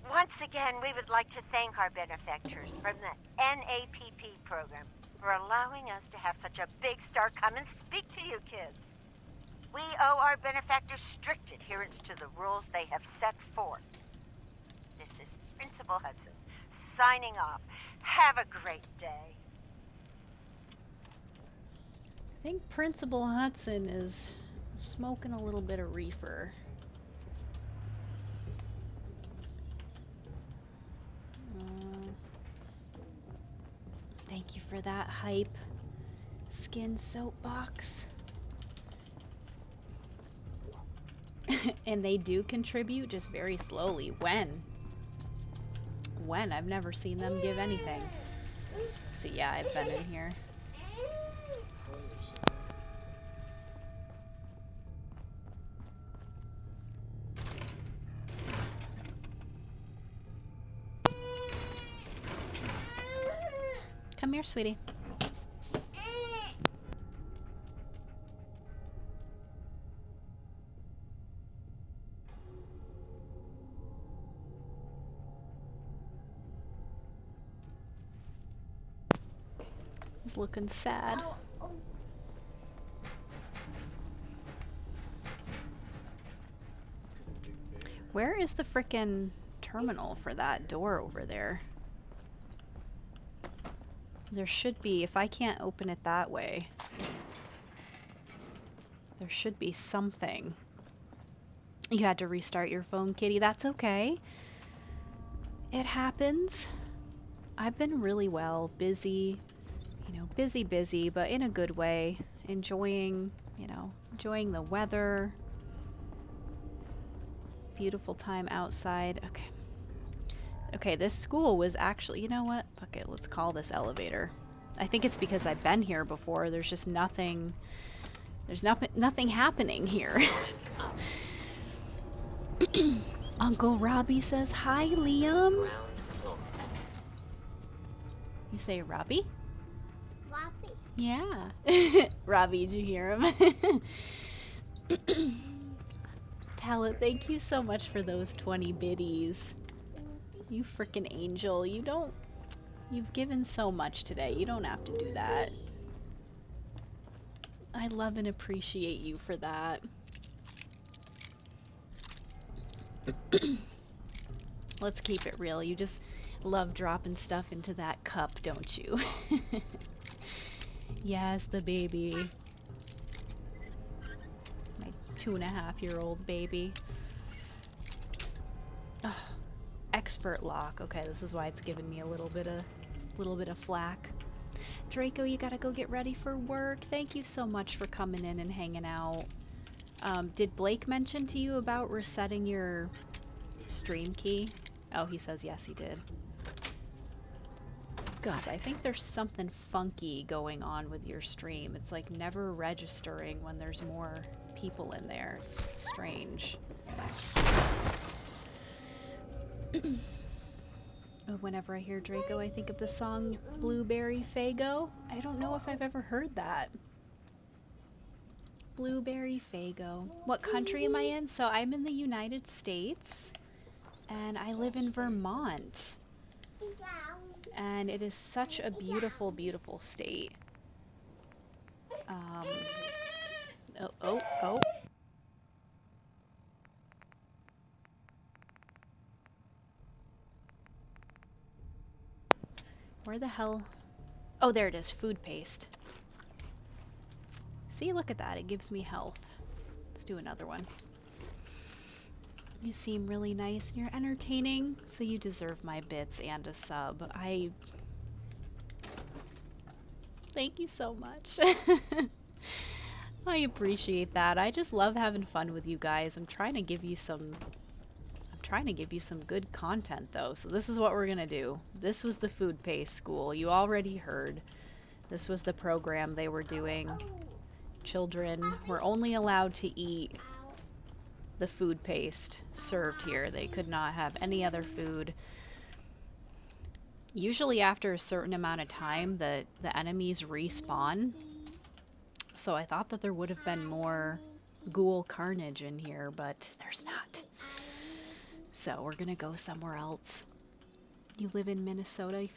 Once again, we would like to thank our benefactors from the NAPP program for allowing us to have such a big star come and speak to you kids. We owe our benefactors strict adherence to the rules they have set forth. This is Principal Hudson, signing off. Have a great day. I think Principal Hudson is smoking a little bit of reefer. Thank you for that hype. Skin soapbox. And they do contribute, just very slowly. When? I've never seen them give anything. So yeah, I've been in here. Come here, sweetie. He's looking sad. Where is the frickin' terminal for that door over there? There should be, if I can't open it that way, there should be something. You had to restart your phone, kitty. That's okay. It happens. I've been really well, busy, you know, busy, but in a good way. Enjoying, you know, enjoying the weather. Beautiful time outside. Okay. Okay, this school was actually, you know what? Fuck it, let's call this elevator. I think it's because I've been here before. There's just nothing, there's nothing happening here. Uncle Robbie says, hi, Liam. You say Robbie? Floppy. Yeah. Robbie, did you hear him? Talent, thank you so much for those 20 biddies. You frickin' angel. You've given so much today. You don't have to do that. I love and appreciate you for that. Let's keep it real. You just love dropping stuff into that cup, don't you? Yes, the baby. My 2.5-year-old baby. Oh, expert lock. Okay, this is why it's giving me a little bit of flack. Draco, you gotta go get ready for work. Thank you so much for coming in and hanging out. Did Blake mention to you about resetting your stream key? Oh, he says yes, he did. God, I think there's something funky going on with your stream. It's like never registering when there's more people in there. It's strange. Whenever I hear Draco, I think of the song Blueberry Faygo. I don't know if I've ever heard that. Blueberry Faygo. What country am I in? So I'm in the United States, and I live in Vermont. And it is such a beautiful, beautiful state. Oh. Where the hell? Oh, there it is. Food paste. See, look at that. It gives me health. Let's do another one. You seem really nice and you're entertaining, so you deserve my bits and a sub. Thank you so much. I appreciate that. I just love having fun with you guys. I'm trying to give you some good content though. So this is what we're gonna do. This was the food paste school. You already heard. This was the program they were doing. Children were only allowed to eat the food paste served here. They could not have any other food. Usually after a certain amount of time, the enemies respawn. So I thought that there would have been more ghoul carnage in here, but there's not. So we're gonna go somewhere else. You live in Minnesota.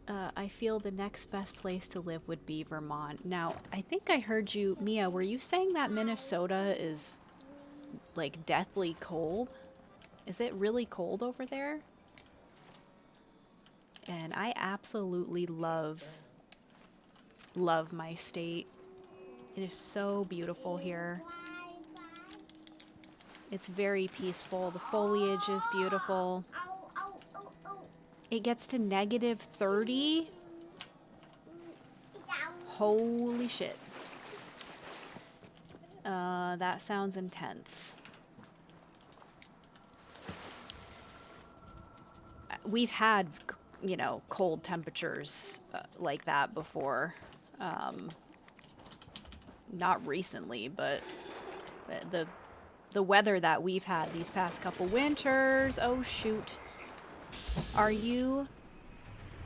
I feel the next best place to live would be Vermont. Now, I think I heard you, Mia, were you saying that Minnesota is like deathly cold? Is it really cold over there? And I absolutely love my state. It is so beautiful here. It's very peaceful. The foliage is beautiful. It gets to -30. Holy shit. That sounds intense. We've had, you know, cold temperatures like that before. Not recently, but the weather that we've had these past couple winters. Oh, shoot. Are you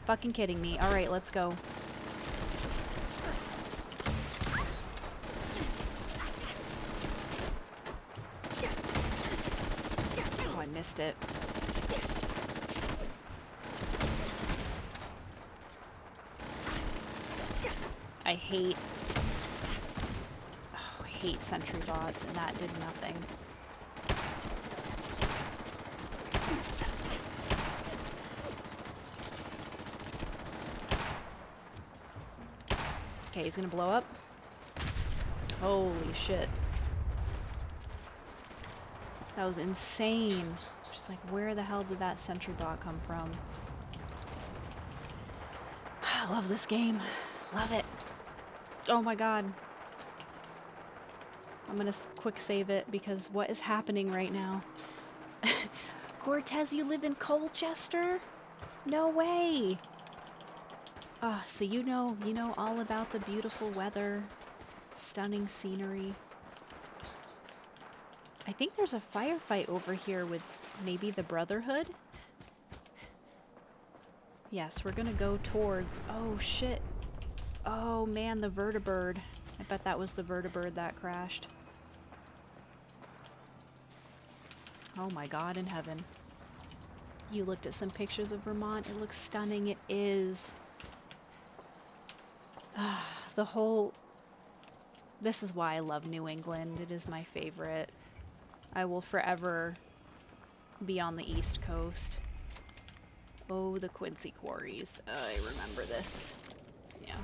fucking kidding me? All right, let's go. Oh, I missed it. I hate sentry bots, and that did nothing. Okay, he's gonna blow up. Holy shit. That was insane. Just like, where the hell did that sentry bot come from? I love this game. Love it. Oh my god. I'm gonna quick save it because what is happening right now? Cortez, you live in Colchester? No way! Ah, so you know all about the beautiful weather, stunning scenery. I think there's a firefight over here with maybe the Brotherhood? Yes, we're gonna go towards... Oh, shit. Oh, man, the vertibird. I bet that was the vertibird that crashed. Oh my god in heaven. You looked at some pictures of Vermont. It looks stunning. It is. The whole... This is why I love New England. It is my favorite. I will forever be on the East Coast. Oh, the Quincy Quarries. I remember this. Yeah.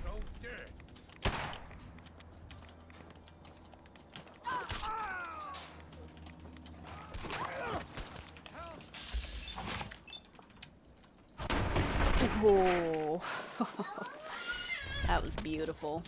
Oh, that was beautiful.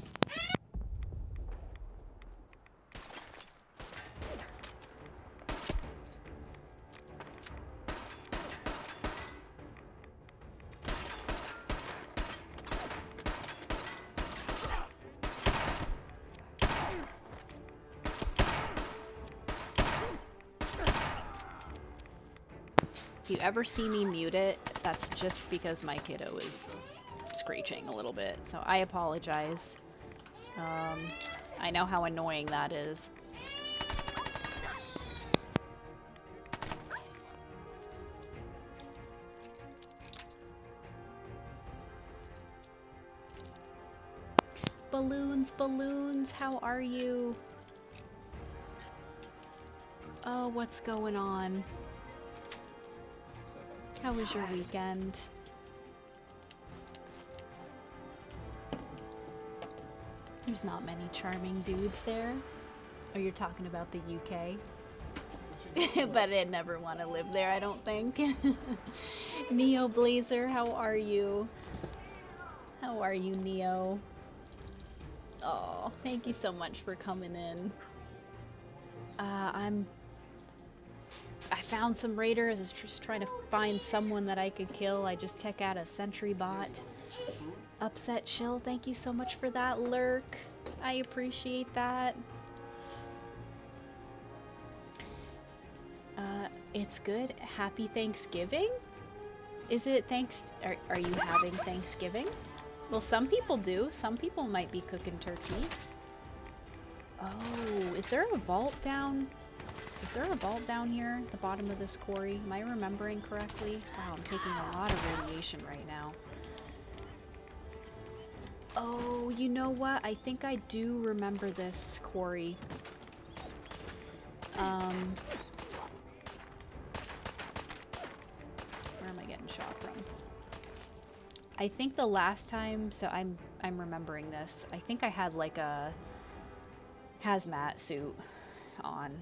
If you ever see me mute it, that's just because my kiddo is screeching a little bit, so I apologize. I know how annoying that is. Balloons, balloons, how are you? Oh, what's going on? How was your weekend? There's not many charming dudes there. Oh, you're talking about the UK? But I'd never want to live there, I don't think. Neo Blazer, how are you? How are you, Neo? Oh, thank you so much for coming in. I found some raiders. I was just trying to find someone that I could kill. I just took out a sentry bot. Upset Chill, thank you so much for that lurk. I appreciate that. It's good. Happy Thanksgiving? Is it are you having Thanksgiving? Well, some people do. Some people might be cooking turkeys. Oh, is there a vault down? Is there a vault down here at the bottom of this quarry? Am I remembering correctly? Wow, I'm taking a lot of radiation right now. Oh, you know what? I think I do remember this quarry. Where am I getting shot from? I think the last time, so I'm remembering this. I think I had like a hazmat suit on.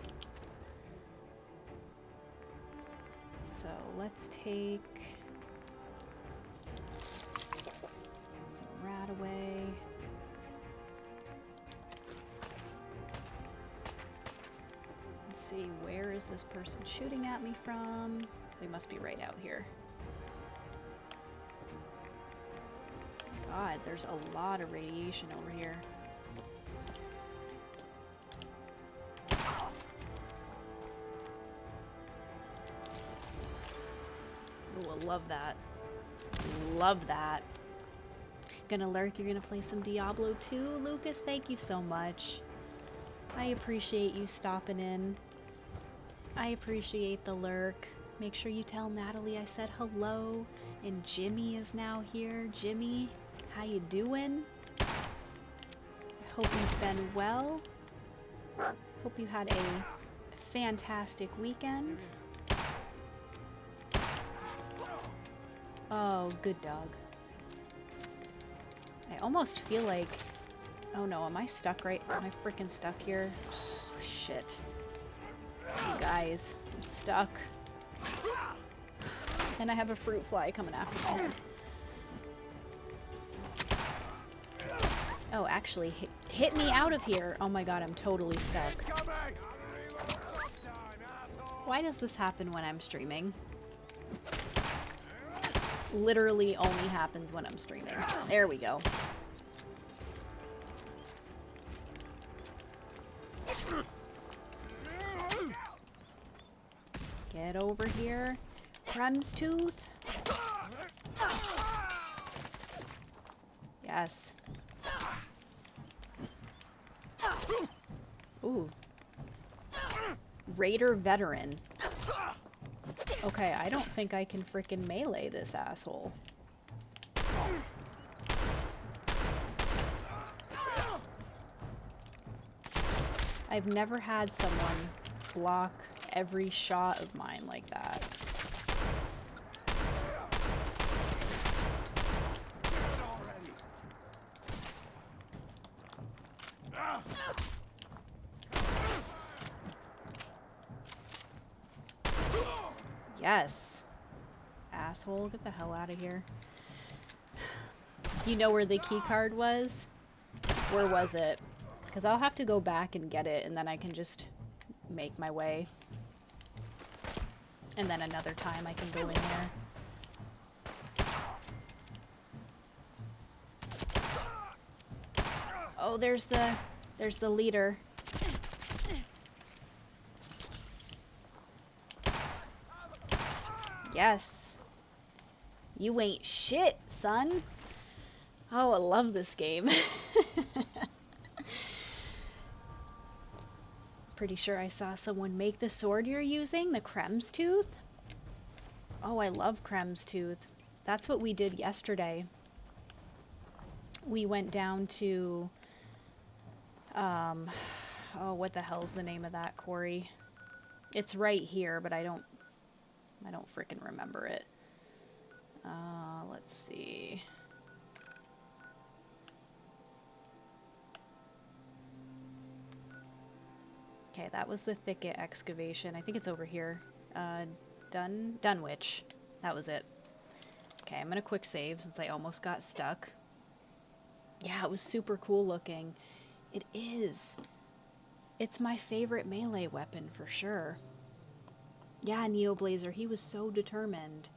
So let's take some rat away. Let's see, where is this person shooting at me from? They must be right out here. God, there's a lot of radiation over here. Ooh, I love that. Love that. Gonna lurk, you're gonna play some Diablo 2? Lucas, thank you so much. I appreciate you stopping in. I appreciate the lurk. Make sure you tell Natalie I said hello. And Jimmy is now here. Jimmy, how you doing? I hope you've been well. Hope you had a fantastic weekend. Oh, good dog. I almost feel like... Oh no, am I stuck right? Am I freaking stuck here? Oh, shit. You guys, I'm stuck. And I have a fruit fly coming after me. Oh, actually, hit me out of here. Oh my god, I'm totally stuck. Why does this happen when I'm streaming? Literally only happens when I'm streaming. There we go. Get over here. Krem's tooth. Yes. Ooh. Raider veteran. Okay, I don't think I can frickin' melee this asshole. I've never had someone block every shot of mine like that. Yes. Asshole, get the hell out of here. You know where the key card was? Where was it? Because I'll have to go back and get it, and then I can just make my way. And then another time I can go in there. Oh, there's the leader. Yes. You ain't shit, son. Oh, I love this game. Pretty sure I saw someone make the sword you're using, the Krem's Tooth. Oh, I love Krem's Tooth. That's what we did yesterday. We went down to, oh, what the hell's the name of that quarry? It's right here, but I don't frickin' remember it. Let's see. Okay, that was the thicket excavation. I think it's over here. Dunwich. That was it. Okay, I'm gonna quick save since I almost got stuck. Yeah, it was super cool looking. It is. It's my favorite melee weapon for sure. Yeah, Neoblazer, he was so determined.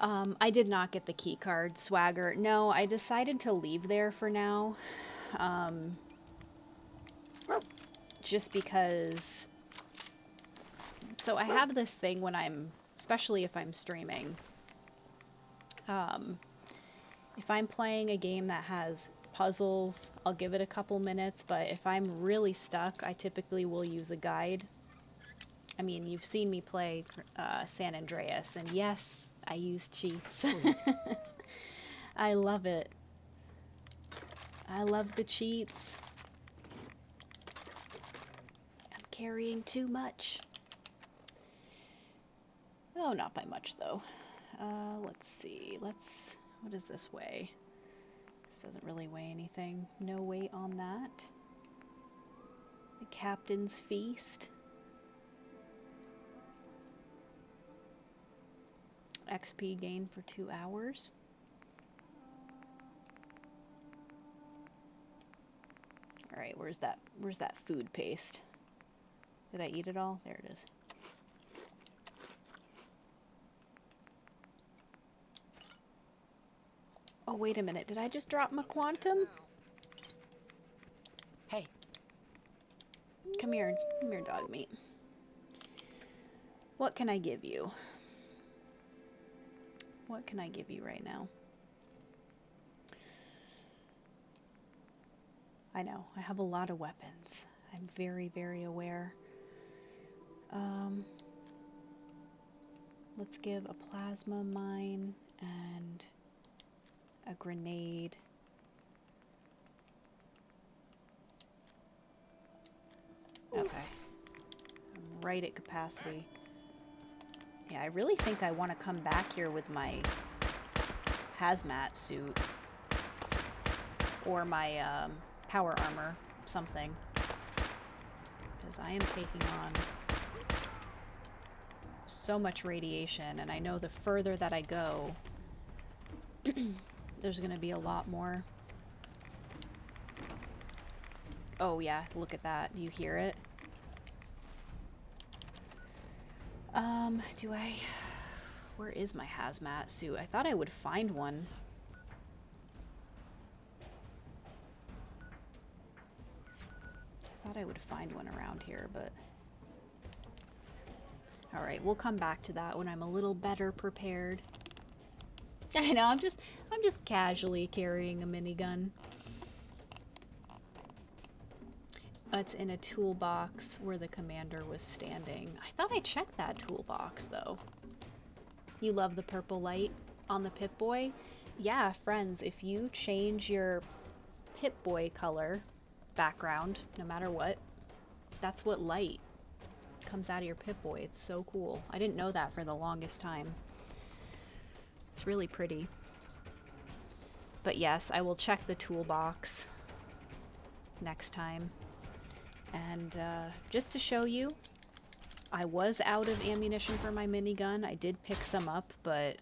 I did not get the key card, Swagger. No, I decided to leave there for now. Just because... So I have this thing when I'm... Especially if I'm streaming. If I'm playing a game that has puzzles, I'll give it a couple minutes. But if I'm really stuck, I typically will use a guide. I mean, you've seen me play San Andreas, and yes, I use cheats. I love it. I love the cheats. I'm carrying too much. Oh, not by much, though. Let's see. What does this weigh? This doesn't really weigh anything. No weight on that. The Captain's Feast. XP gain for 2 hours. Alright, where's that food paste? Did I eat it all? There it is. Oh, wait a minute. Did I just drop my quantum? Hey. Come here, dog meat. What can I give you? What can I give you right now? I know, I have a lot of weapons. I'm very, very aware. Let's give a plasma mine and a grenade. Okay. I'm right at capacity. Yeah, I really think I want to come back here with my hazmat suit. Or my power armor, something. Because I am taking on so much radiation, and I know the further that I go, there's going to be a lot more. Oh yeah, look at that. Do you hear it? Where is my hazmat suit? I thought I would find one. I thought I would find one around here, but... Alright, we'll come back to that when I'm a little better prepared. I know, I'm just casually carrying a minigun. It's in a toolbox where the commander was standing. I thought I checked that toolbox, though. You love the purple light on the Pip-Boy? Yeah, friends, if you change your Pip-Boy color background, no matter what, that's what light comes out of your Pip-Boy. It's so cool. I didn't know that for the longest time. It's really pretty. But yes, I will check the toolbox next time. And just to show you, I was out of ammunition for my minigun. I did pick some up, but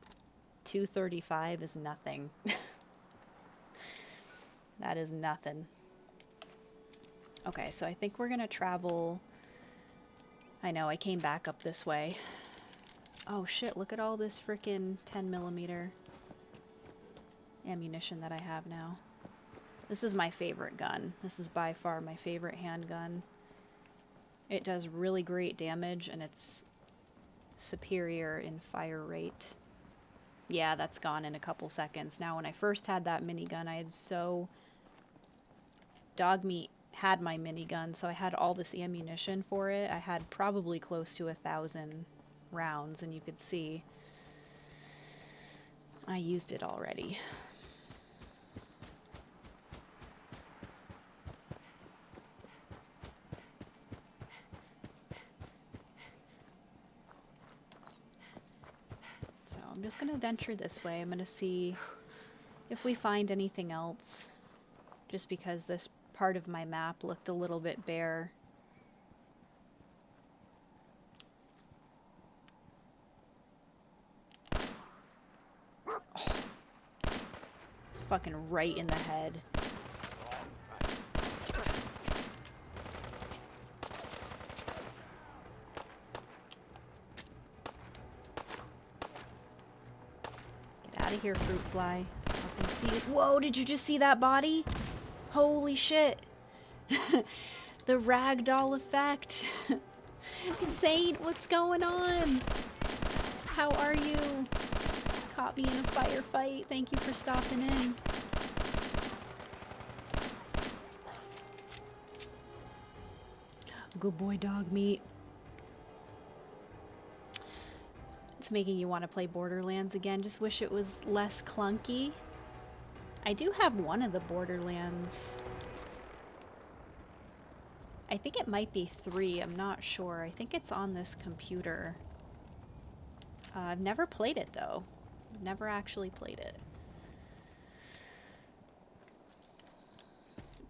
235 is nothing. That is nothing. Okay, so I think we're gonna travel. I know, I came back up this way. Oh shit, look at all this frickin' 10mm ammunition that I have now. This is my favorite gun. This is by far my favorite handgun. It does really great damage, and it's superior in fire rate. Yeah, that's gone in a couple seconds. Now, when I first had that minigun, I had so... Dogmeat had my minigun, so I had all this ammunition for it. I had probably close to 1,000 rounds, and you could see I used it already. So I'm just gonna venture this way. I'm gonna see if we find anything else, just because this part of my map looked a little bit bare. Oh. It's fucking right in the head. Get out of here, fruit fly. Fucking see it. Whoa, did you just see that body? Holy shit. The ragdoll effect. Saint, what's going on? How are you? Caught me in a firefight. Thank you for stopping in. Good boy, Dogmeat. It's making you want to play Borderlands again. Just wish it was less clunky. I do have one of the Borderlands. I think it might be 3, I'm not sure. I think it's on this computer. I've never played it though. I've never actually played it.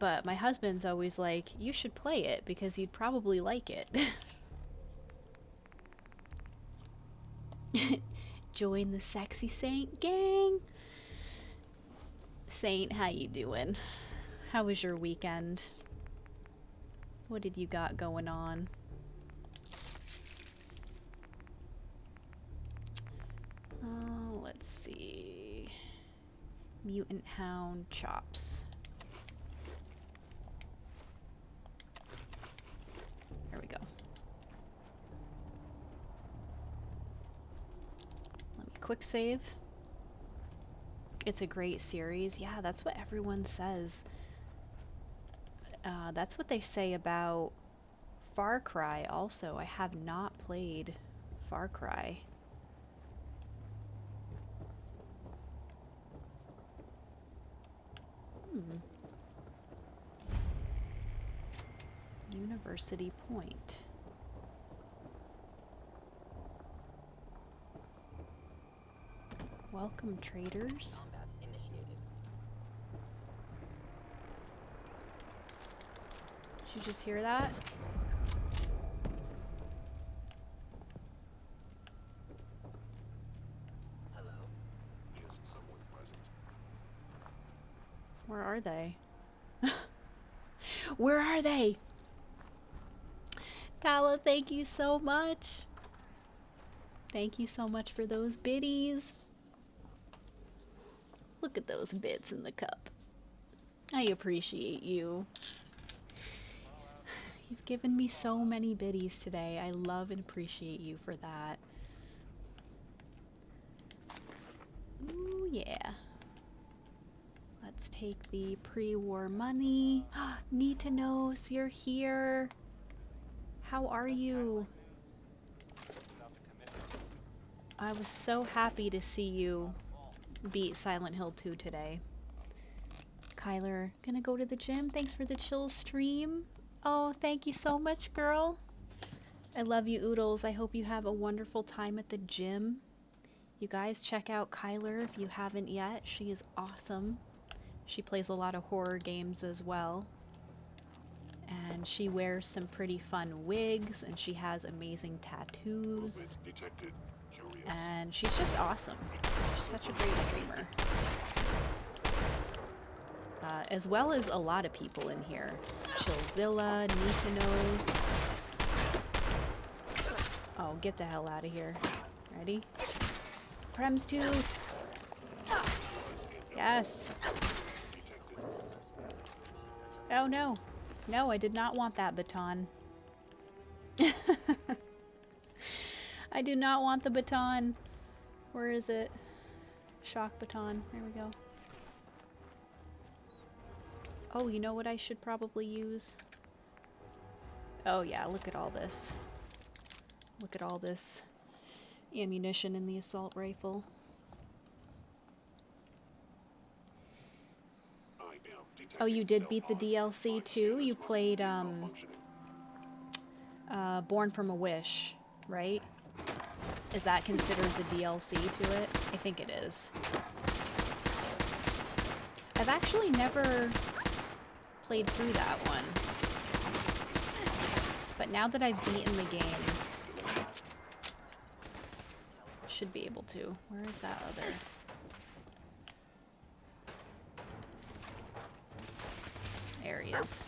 But my husband's always like, you should play it because you'd probably like it. Join the Sexy Saint gang. Saint, how you doing? How was your weekend? What did you got going on? Let's see. Mutant Hound chops. There we go. Let me quick save. It's a great series. Yeah, that's what everyone says. That's what they say about Far Cry also. I have not played Far Cry. University Point. Welcome, traders. Combat initiated. Did you just hear that? Hello. Is someone present? Where are they? Where are they? Tala, thank you so much. Thank you so much for those biddies. Look at those bits in the cup. I appreciate you. You've given me so many biddies today. I love and appreciate you for that. Ooh, yeah. Let's take the pre-war money. Need to know, so you're here. How are you? I was so happy to see you beat Silent Hill 2 today. Kyler, gonna go to the gym. Thanks for the chill stream. Oh, thank you so much, girl. I love you, Oodles. I hope you have a wonderful time at the gym. You guys check out Kyler if you haven't yet. She is awesome. She plays a lot of horror games as well. And she wears some pretty fun wigs, and she has amazing tattoos. And she's just awesome. She's such a great streamer. As well as a lot of people in here. Chillzilla, Nikanos. Oh, get the hell out of here. Ready? Krem's tooth. Yes. Oh no. No, I did not want that baton. I do not want the baton. Where is it? Shock baton. There we go. Oh, you know what I should probably use? Oh yeah, look at all this. Look at all this ammunition in the assault rifle. Oh, you did beat the DLC too? You played, Born from a Wish, right? Is that considered the DLC to it? I think it is. I've actually never played through that one. But now that I've beaten the game, I should be able to. Where is that other? There he is.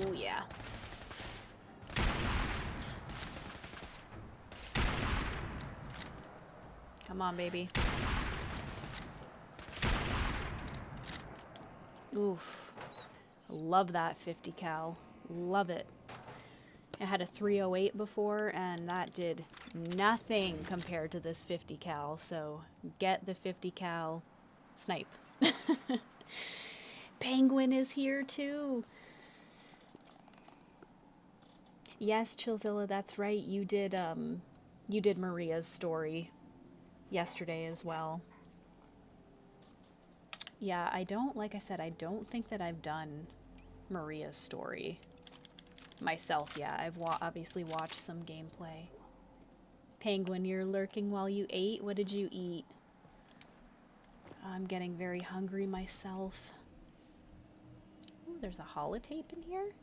Oh yeah. Come on, baby. Oof. Love that 50 cal. Love it. I had a 308 before, and that did nothing compared to this 50 cal, so get the 50 cal snipe. Penguin is here too. Yes, Chillzilla, that's right. You did Maria's story yesterday as well. Yeah, like I said, I don't think that I've done Maria's story myself. Yeah, I've obviously watched some gameplay. Penguin, you're lurking while you ate? What did you eat? I'm getting very hungry myself. Ooh, there's a holotape in here?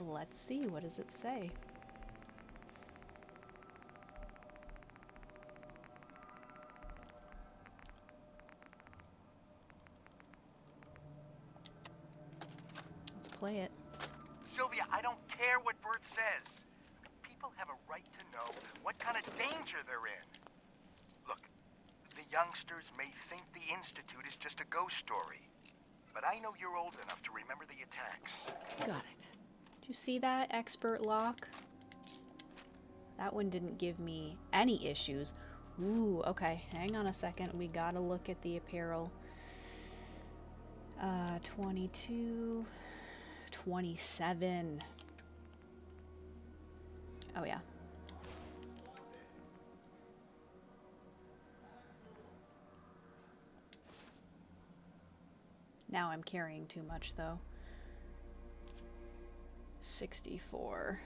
Let's see. What does it say? Let's play it. Sylvia, I don't care what Bert says. People have a right to know what kind of danger they're in. Look, the youngsters may think the Institute is just a ghost story, but I know you're old enough to remember the attacks. Got it. Did you see that, Expert Lock? That one didn't give me any issues. Ooh, okay. Hang on a second. We gotta look at the apparel. 22... 27. Oh yeah. Now I'm carrying too much though. 64.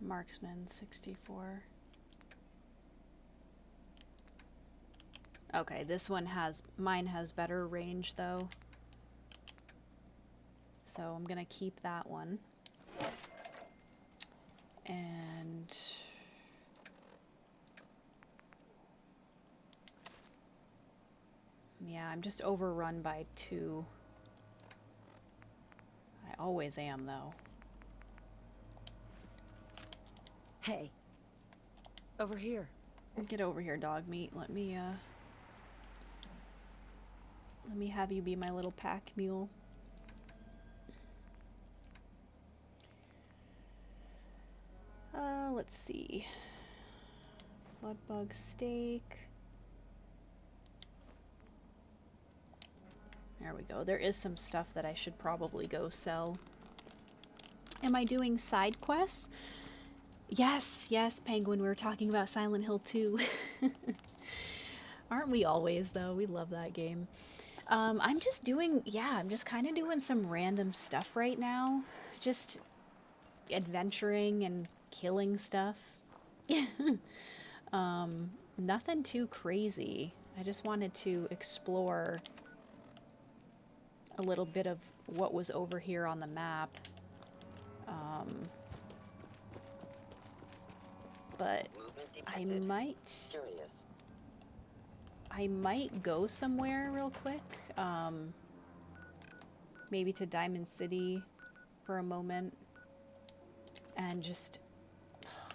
Marksman 64. Okay, this one mine has better range though. So I'm gonna keep that one. And yeah, I'm just overrun by 2. I always am though. Hey. Over here. Get over here, dog meat. Let me have you be my little pack mule. Let's see. Bloodbug steak. There we go. There is some stuff that I should probably go sell. Am I doing side quests? Yes, yes, Penguin. We were talking about Silent Hill 2. Aren't we always, though? We love that game. I'm just doing, yeah, I'm just kind of doing some random stuff right now. Just adventuring and killing stuff. Nothing too crazy. I just wanted to explore a little bit of what was over here on the map. But I might go somewhere real quick. Maybe to Diamond City for a moment. And just...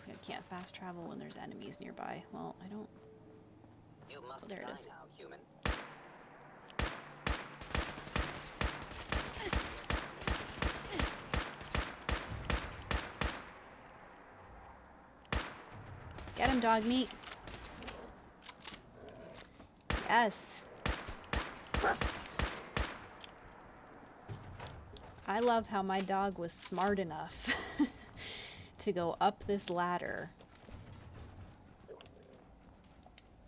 I can't fast travel when there's enemies nearby. Well, I don't... You must there it die is. now, human. Get him, dog meat. Yes. I love how my dog was smart enough to go up this ladder.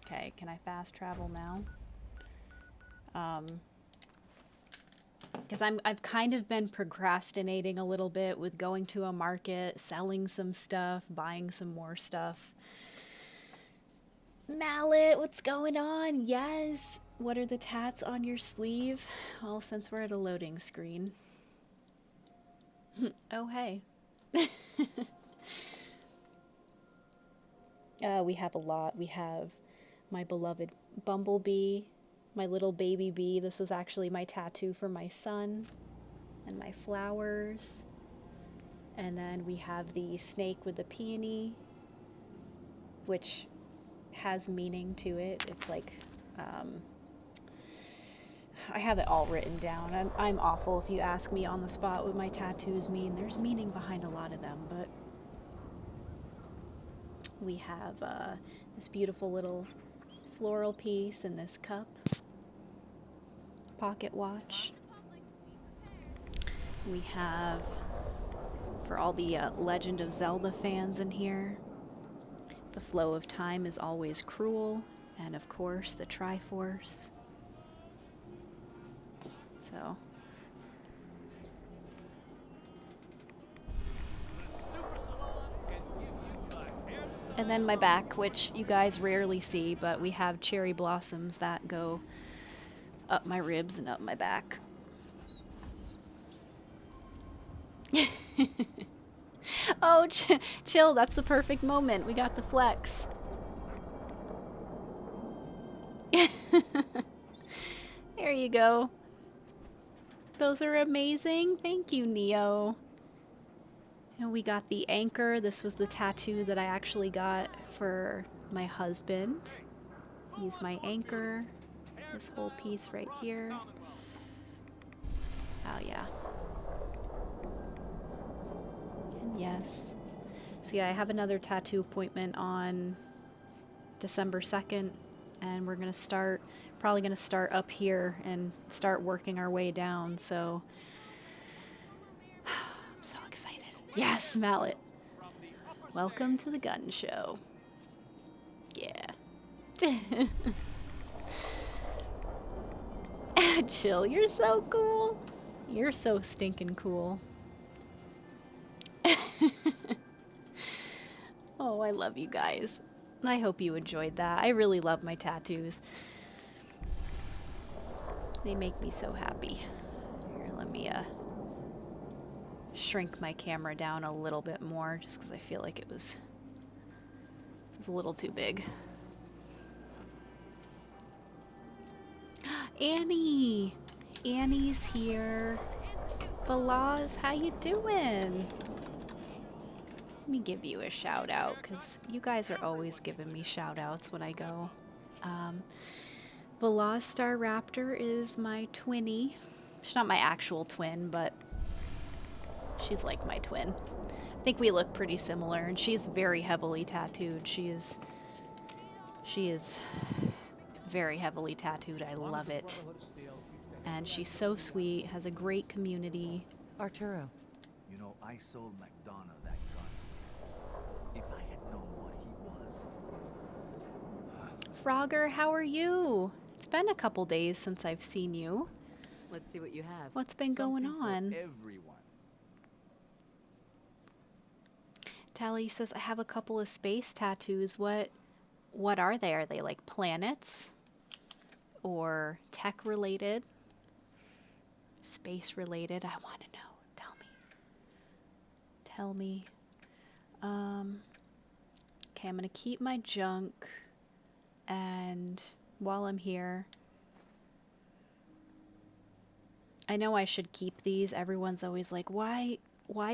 Okay, can I fast travel now? Because I've kind of been procrastinating a little bit with going to a market, selling some stuff, buying some more stuff. Mallet, what's going on? Yes. What are the tats on your sleeve? Well, since we're at a loading screen. Oh, hey. We have a lot. We have my beloved bumblebee, my little baby bee. This was actually my tattoo for my son, and my flowers. And then we have the snake with the peony, which has meaning to it. It's like, I have it all written down. I'm awful if you ask me on the spot what my tattoos mean. There's meaning behind a lot of them, but we have this beautiful little floral piece in this cup, pocket watch. We have, for all the Legend of Zelda fans in here, the flow of time is always cruel, and of course the Triforce. So. And then my back, which you guys rarely see, but we have cherry blossoms that go up my ribs and up my back. Oh, chill, that's the perfect moment. We got the flex. There you go. Those are amazing. Thank you, Neo. And we got the anchor. This was the tattoo that I actually got for my husband. He's my anchor. This whole piece right here. Oh, yeah. And yes. So yeah, I have another tattoo appointment on December 2nd. And we're going to start, probably going to start up here and start working our way down. So, I'm so excited. Yes, Mallet. Welcome to the gun show. Yeah. Chill, you're so cool. You're so stinking cool. Oh, I love you guys. I hope you enjoyed that. I really love my tattoos. They make me so happy. Here, let me shrink my camera down a little bit more, just because I feel like it was a little too big. Annie! Annie's here. Balaz, how you doing? Let me give you a shout out, because you guys are always giving me shout outs when I go. Balaz Star Raptor is my twinnie. She's not my actual twin, but she's like my twin. I think we look pretty similar, and she's very heavily tattooed. She is very heavily tattooed. I love it. And she's so sweet, has a great community. Arturo. You know, I sold McDonough that gun. If I had known what he was. Frogger, how are you? It's been a couple days since I've seen you. Let's see what you have. What's been going Something for on? everyone. Tally says, I have a couple of space tattoos. What are they? Are they like planets? Or tech related? Space related? I want to know. Tell me. Tell me. Okay, I'm going to keep my junk. And while I'm here, I know I should keep these. Everyone's always like, why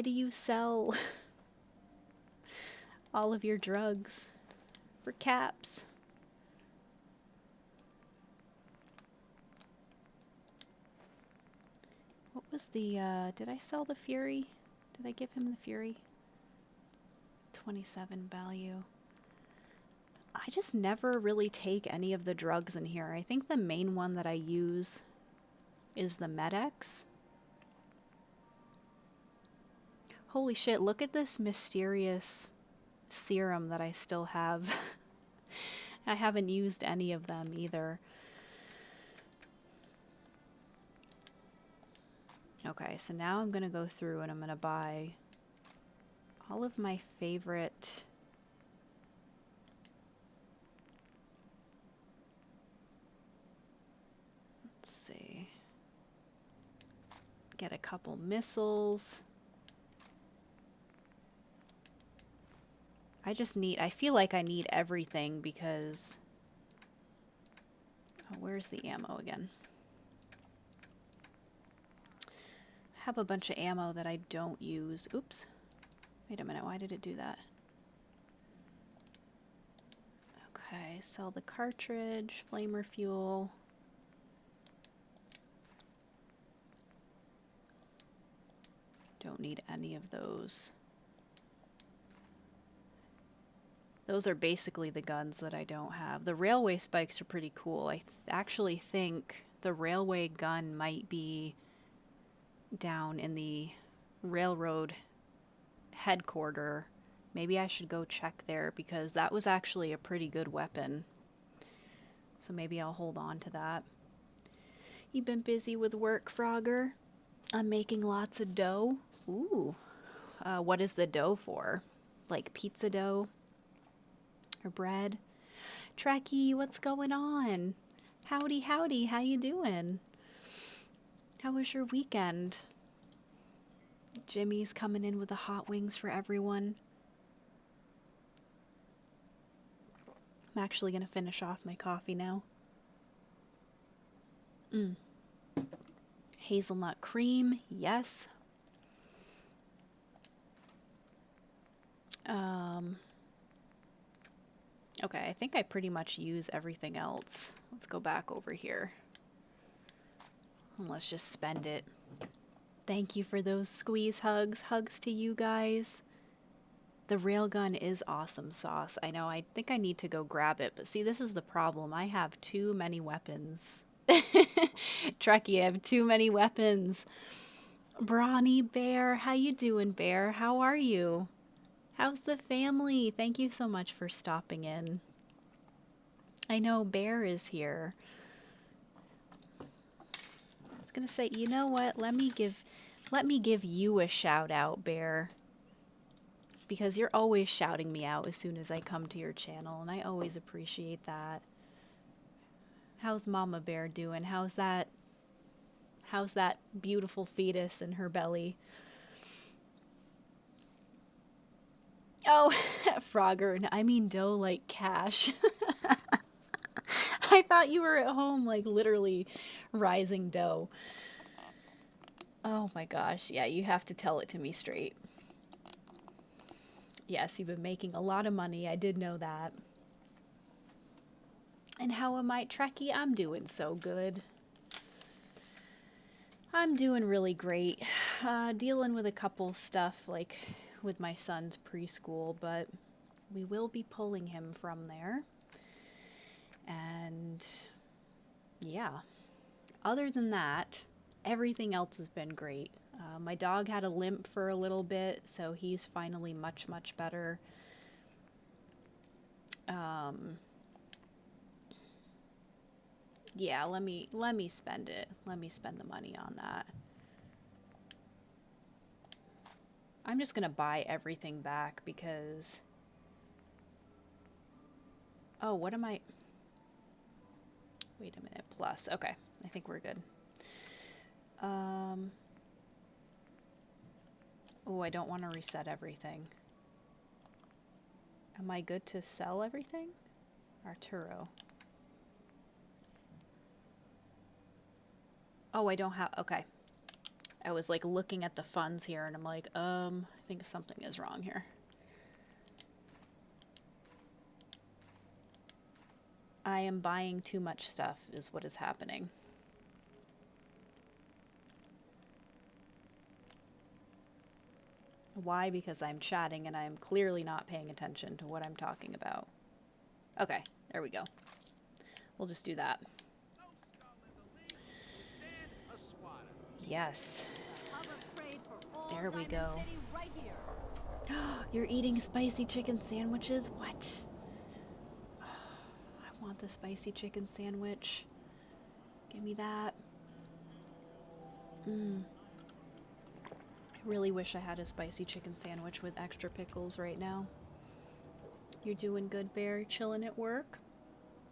do you sell all of your drugs for caps? What was the, did I sell the Fury? Did I give him the Fury? 27 value. I just never really take any of the drugs in here. I think the main one that I use is the Med-X. Holy shit, look at this mysterious serum that I still have. I haven't used any of them either. Okay, so now I'm gonna go through and I'm gonna buy all of my favorite see. Get a couple missiles. I feel like I need everything because... Oh, where's the ammo again? I have a bunch of ammo that I don't use. Oops. Wait a minute, why did it do that? Okay, sell the cartridge, flamer fuel. Don't need any of those. Those are basically the guns that I don't have. The railway spikes are pretty cool. I actually think the railway gun might be down in the railroad headquarters. Maybe I should go check there because that was actually a pretty good weapon. So maybe I'll hold on to that. You've been busy with work, Frogger? I'm making lots of dough. Ooh. What is the dough for? Like pizza dough? Or bread? Trekkie, what's going on? Howdy, howdy, how you doing? How was your weekend? Jimmy's coming in with the hot wings for everyone. I'm actually gonna finish off my coffee now. Hazelnut cream, yes. Okay, I think I pretty much use everything else. Let's go back over here. And let's just spend it. Thank you for those squeeze hugs. Hugs to you guys. The railgun is awesome sauce. I know, I think I need to go grab it. But see, this is the problem. I have too many weapons. Trekkie, I have too many weapons. Brawny Bear, how you doing, Bear? How are you? How's the family? Thank you so much for stopping in. I know Bear is here. I was gonna say, you know what? Let me give you a shout out, Bear. Because you're always shouting me out as soon as I come to your channel, and I always appreciate that. How's Mama Bear doing? How's that beautiful fetus in her belly? Oh, Frogger, I mean dough like cash. I thought you were at home, like, literally rising dough. Oh my gosh, yeah, you have to tell it to me straight. Yes, you've been making a lot of money, I did know that. And how am I, Trekkie? I'm doing so good. I'm doing really great. Dealing with a couple stuff, like with my son's preschool, but we will be pulling him from there. And yeah, other than that, everything else has been great. My dog had a limp for a little bit, so he's finally much, much better. Yeah, let me spend it. Let me spend the money on that. I'm just gonna buy everything back because... Oh, what am I... Wait a minute, plus. Okay, I think we're good. Oh, I don't want to reset everything. Am I good to sell everything? Arturo. Oh, I don't have... Okay. I was like looking at the funds here and I'm like, I think something is wrong here. I am buying too much stuff is what is happening. Why? Because I'm chatting and I'm clearly not paying attention to what I'm talking about. Okay, there we go. We'll just do that. Yes. There we go. You're eating spicy chicken sandwiches? What? I want the spicy chicken sandwich. Give me that. I really wish I had a spicy chicken sandwich with extra pickles right now. You're doing good, Bear? Chilling at work?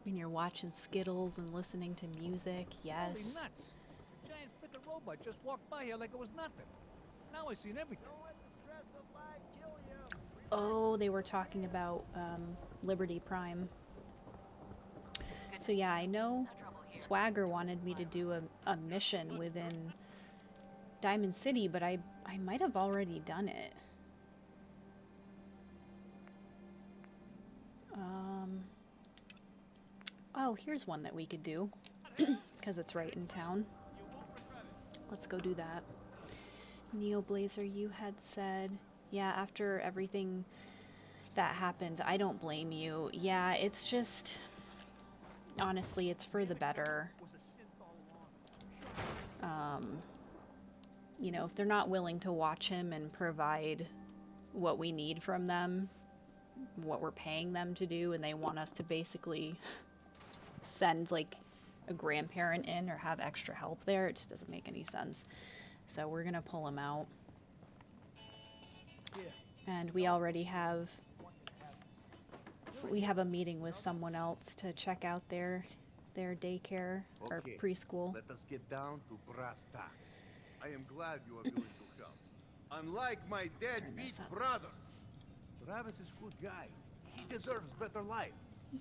And you're watching Skittles and listening to music? Yes. Holy nuts! A giant freaking robot just walked by here like it was nothing. Now I seen everything. Don't let the stress of life kill you. Oh, they were talking about Liberty Prime. So yeah, I know Swagger wanted me to do a mission within Diamond City, but I might have already done it. Oh, here's one that we could do, because it's right in town. Let's go do that. Neo Blazer, you had said, yeah, after everything that happened, I don't blame you. Yeah, it's just, honestly, it's for the better. You know, if they're not willing to watch him and provide what we need from them, what we're paying them to do, and they want us to basically send like a grandparent in or have extra help there, it just doesn't make any sense. So we're gonna pull him out. And we already have a meeting with someone else to check out their daycare or preschool. Let us get down to brass tacks. I am glad you are willing to help. Unlike my deadbeat brother. Travis is a good guy. He deserves better life.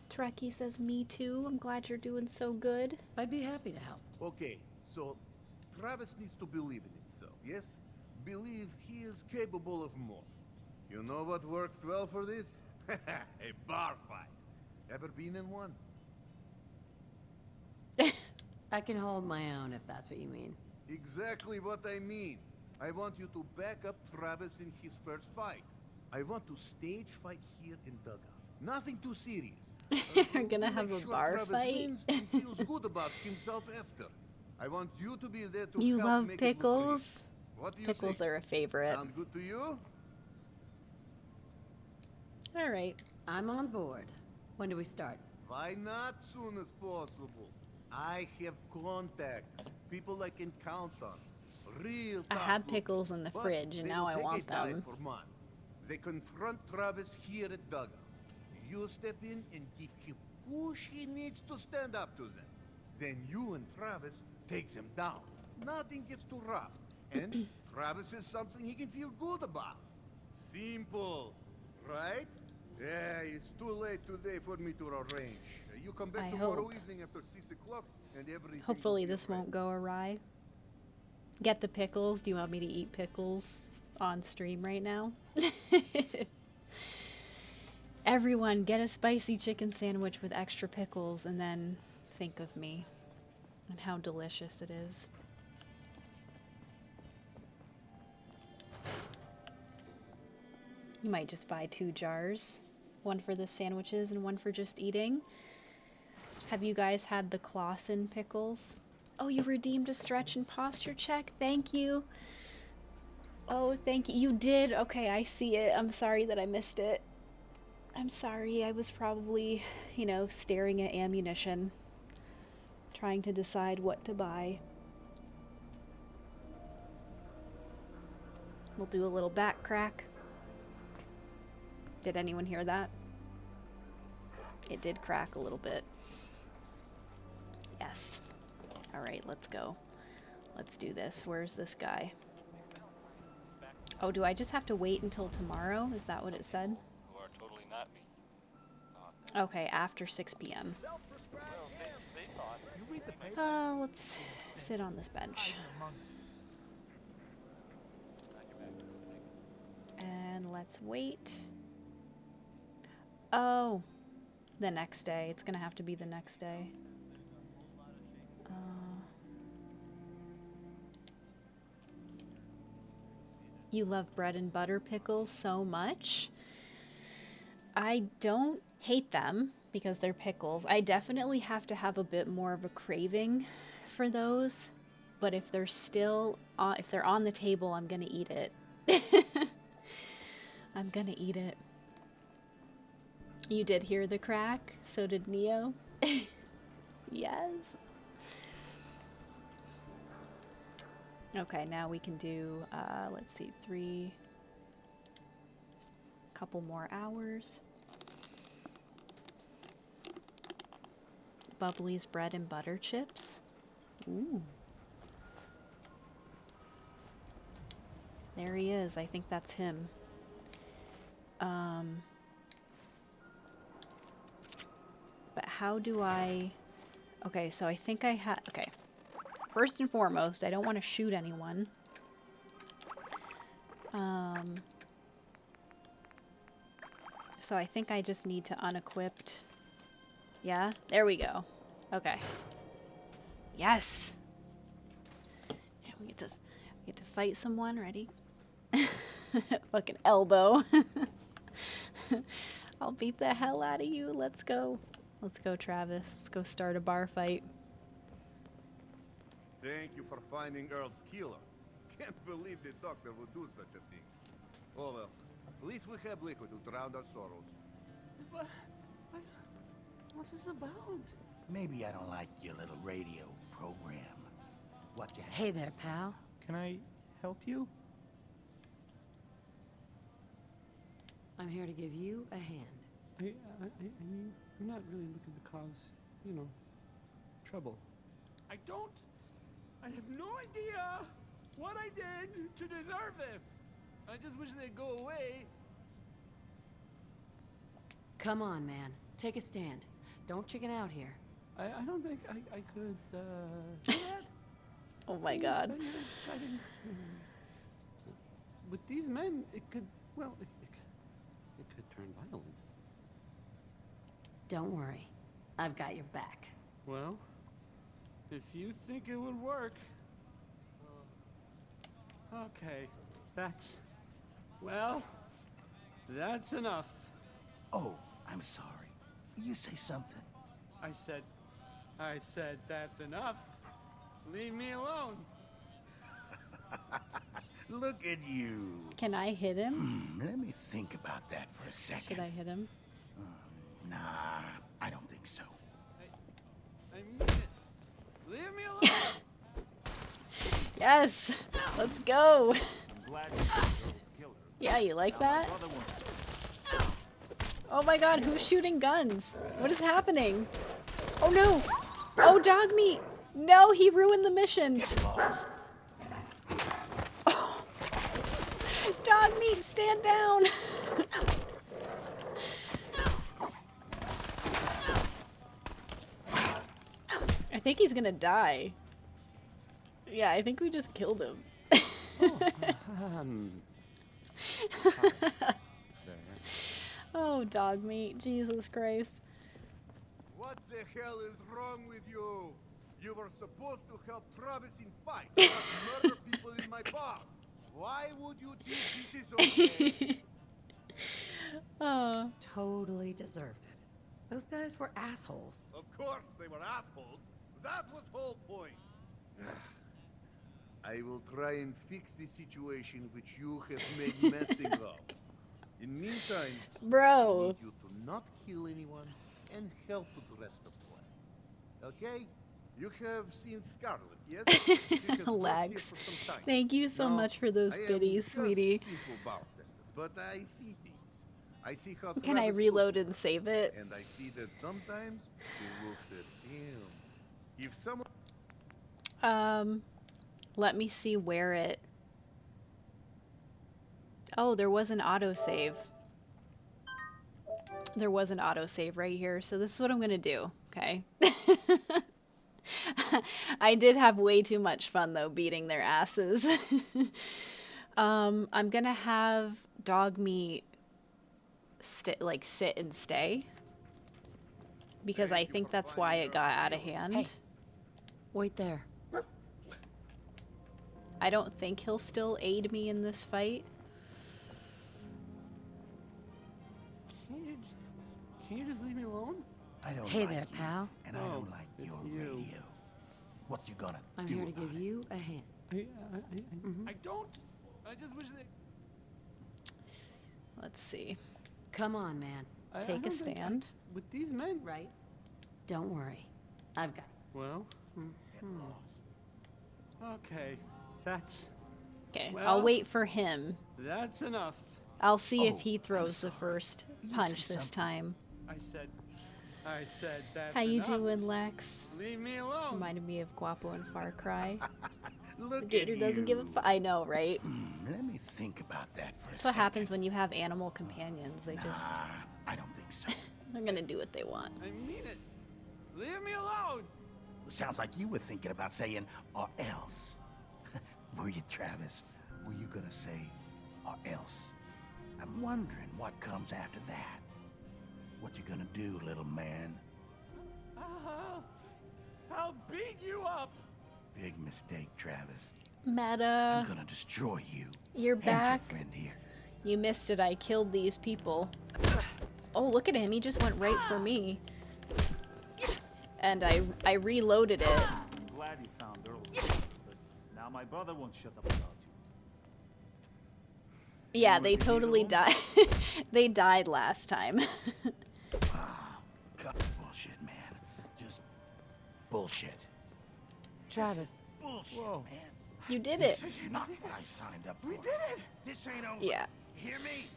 Trekkie says, me too. I'm glad you're doing so good. I'd be happy to help. Okay, so Travis needs to believe in himself, yes? Believe he is capable of more. You know what works well for this? A bar fight. Ever been in one? I can hold my own if that's what you mean. Exactly what I mean. I want you to back up Travis in his first fight. I want to stage fight here in Dugout. Nothing too serious. You're gonna have a bar Travis fight? wins and feels good about himself after. I want you to be there to You help love make it look pickles? real. What do you Pickles think? are a favorite. Sound good to you? All right. I'm on board. When do we start? Why not soon as possible? I have contacts, people I can count on. Real I tough had looking. pickles in the But fridge, and they now will I take want a dive them. for mine. They confront Travis here at Dugout. You step in and give him push he needs to stand up to them. Then you and Travis take them down. Nothing gets too rough. And Travis is something he can feel good about. Simple, right? Yeah, it's too late today for me to arrange. You come back I tomorrow hope. evening after 6 o'clock and everything Hopefully will be this ready. won't go awry. Get the pickles. Do you want me to eat pickles on stream right now? Everyone, get a spicy chicken sandwich with extra pickles and then think of me and how delicious it is. You might just buy 2 jars. One for the sandwiches and one for just eating. Have you guys had the Clausen pickles? Oh, you redeemed a stretch and posture check? Thank you. Oh, thank you. You did? Okay, I see it. I'm sorry that I missed it. I'm sorry. I was probably, you know, staring at ammunition, trying to decide what to buy. We'll do a little back crack. Did anyone hear that? It did crack a little bit. Yes. Alright, let's go. Let's do this. Where's this guy? Oh, do I just have to wait until tomorrow? Is that what it said? You are totally not me. Okay, after 6 p.m. You read the paper? Let's sit on this bench. And let's wait. Oh, the next day. It's gonna have to be the next day. You love bread and butter pickles so much? I don't hate them because they're pickles. I definitely have to have a bit more of a craving for those, but if they're still if they're on the table, I'm gonna eat it. I'm gonna eat it. You did hear the crack, so did Neo. Yes. Okay, now we can do, let's see, couple more hours. Bubbly's bread and butter chips. Ooh. There he is. I think that's him. But how do I... Okay, so I think I had... Okay. First and foremost, I don't want to shoot anyone. So I think I just need to unequipped. Yeah, there we go. Okay. Yes. Yeah, we get to fight someone. Ready? Fucking elbow. I'll beat the hell out of you. Let's go. Let's go, Travis. Let's go start a bar fight. Thank you for finding Earl's killer. Can't believe the doctor would do such a thing. Oh well, at least we have liquid to drown our sorrows. What's this about? Maybe I don't like your little radio program. What you have Hey there, pal. Can I help you? I'm here to give you a hand. I mean, I'm not really looking to cause, you know, trouble. I have no idea what I did to deserve this. I just wish they'd go away. Come on, man. Take a stand. Don't chicken out here. I don't think I could, do that. Oh my god. With these men, it could, well, it could turn violent. Don't worry. I've got your back. Well, if you think it would work... Okay, that's enough. Oh, I'm sorry. You say something. I said that's enough. Leave me alone. Look at you. Can I hit him? Let me think about that for a second. Should I hit him? Nah, I don't think so. I mean it. Leave me alone. Yes! Let's go! I'm glad you killed her. Yeah, you like that? Oh my god, who's shooting guns? What is happening? Oh no! Oh, dog meat! No, he ruined the mission! Oh. Dog meat, stand down! I think he's gonna die. Yeah, I think we just killed him. Oh, dog meat. Jesus Christ. What the hell is wrong with you? You were supposed to help Travis in fight, not murder people in my bar. Why would you think this is okay? Oh. Totally deserved it. Those guys were assholes. Of course they were assholes. That was the whole point. I will try and fix the situation which you have made messing up. In the meantime, I Bro. need you to not kill anyone and help with the rest of the plan. Okay? You have seen Scarlet, yes? She has worked here Lex. for some time. Thank you so Now, much for those I am biddies, just sweetie. simple bartender, but I see things. I see how Can I Travis reload looks and save it? and I see that sometimes she looks at him. If someone Let me see where it... Oh, there was an autosave. There was an autosave right here, so this is what I'm gonna do, okay? I did have way too much fun, though, beating their asses. I'm gonna have dog meat sit and stay. Because I think that's why it got out of hand. Hey, wait there. I don't think he'll still aid me in this fight. Can you just leave me alone? I don't Hey like there, you, pal. and I Oh, don't like it's your you. radio. What you gonna I'm do here to about give it? you a hand. I don't. I just wish that. Let's see. Come on, man. I Take a don't think stand. with these men. Right? Don't worry. I've got Well. Get lost. Okay. That's Okay, Well- I'll wait for him. that's enough. I'll see if Oh, he I'm throws the sorry. first You say punch this something. time. I said that's How you enough. doing, Lex? Leave me alone. Reminded me of Guapo and Far Cry. Look The gator at doesn't give a you. I know, right? Let me think about that for a That's what second. happens when you have animal companions. They just, Nah, I don't think so. they're gonna do what they want. I mean it. Leave me alone. Sounds like you were thinking about saying or else. Were you, Travis? Were you gonna say or else? I'm wondering what comes after that. What you gonna do, little man? I'll beat you up. Big mistake, Travis. Meta, I'm gonna destroy you. you're And your back. friend here. You missed it. I killed these people. Oh, look at him. He just went right for me. And I reloaded it. I'm glad you found Earl's house, but now my brother won't shut up about you. Yeah, You they let me totally alone? died. They died last time. God, bullshit, man. Just bullshit. Travis. Bullshit, Whoa. man. You did This it. is not what I signed up for. We did it. This ain't over. Yeah. Hear me?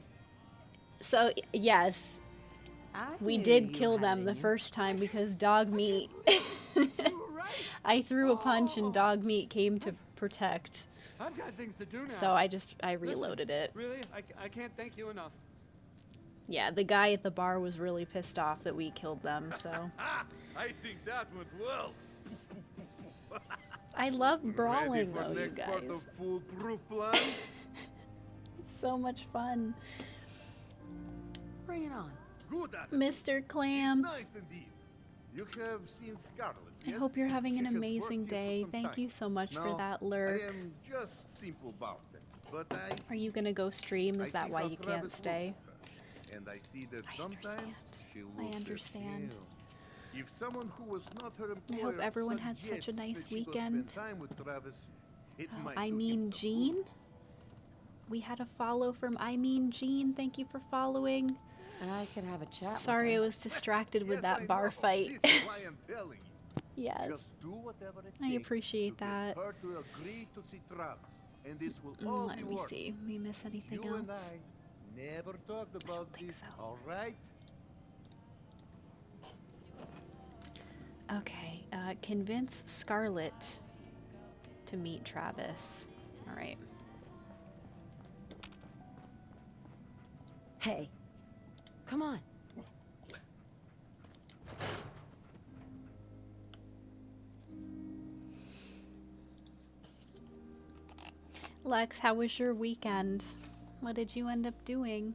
So, yes, we knew did you kill had them it the in you. first time because dog meat. You were right. I threw a punch and dog meat came to protect. I've got things to do now. So I reloaded it. Really? I can't thank you enough. Yeah, the guy at the bar was really pissed off that we killed them, so. I think that went well. I love Ready brawling for though, you next part of guys. foolproof plan? It's so much fun. Bring it on. Good at it. Mr. It's Clams. nice and easy. You have seen Scarlet, I yes? hope you're having She an has amazing worked here for day. some Thank time. you so much for Now, that lurk. I am just simple bartender, but I Are see, you gonna go stream? Is I that see why how you Travis can't looks stay? at her, and I see that I sometimes understand. she I looks at understand. him. If someone who was not her I employer hope everyone had such a suggests nice that she go weekend. spend time with Travis, it Oh, might I do him mean some Jean? good. We had a follow from I mean Jean. Thank you for following. And I could have a chat Sorry I with was distracted with Yes, that I bar know. fight. This is why I'm telling you. Yes. Just do whatever it I takes appreciate to get that. her to agree to see Travis, and this will all Let be me worth see. We miss anything You else? and I never talked about think this, so. all right? Okay. Convince Scarlet to meet Travis. All right. Hey, come on. Lex, how was your weekend? What did you end up doing?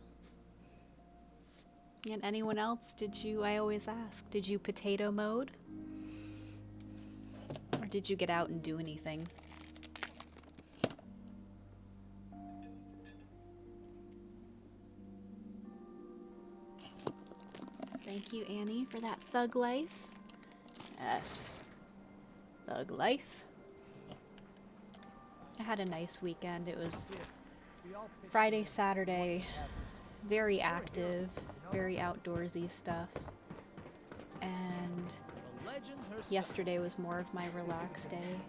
And anyone else? I always ask, did you potato mode? Or did you get out and do anything? Thank you, Annie, for that thug life. Yes. Thug life. I had a nice weekend. It was We all pitched Friday, in. Saturday, very active, very outdoorsy stuff. And The legend herself. yesterday was more of my relaxed day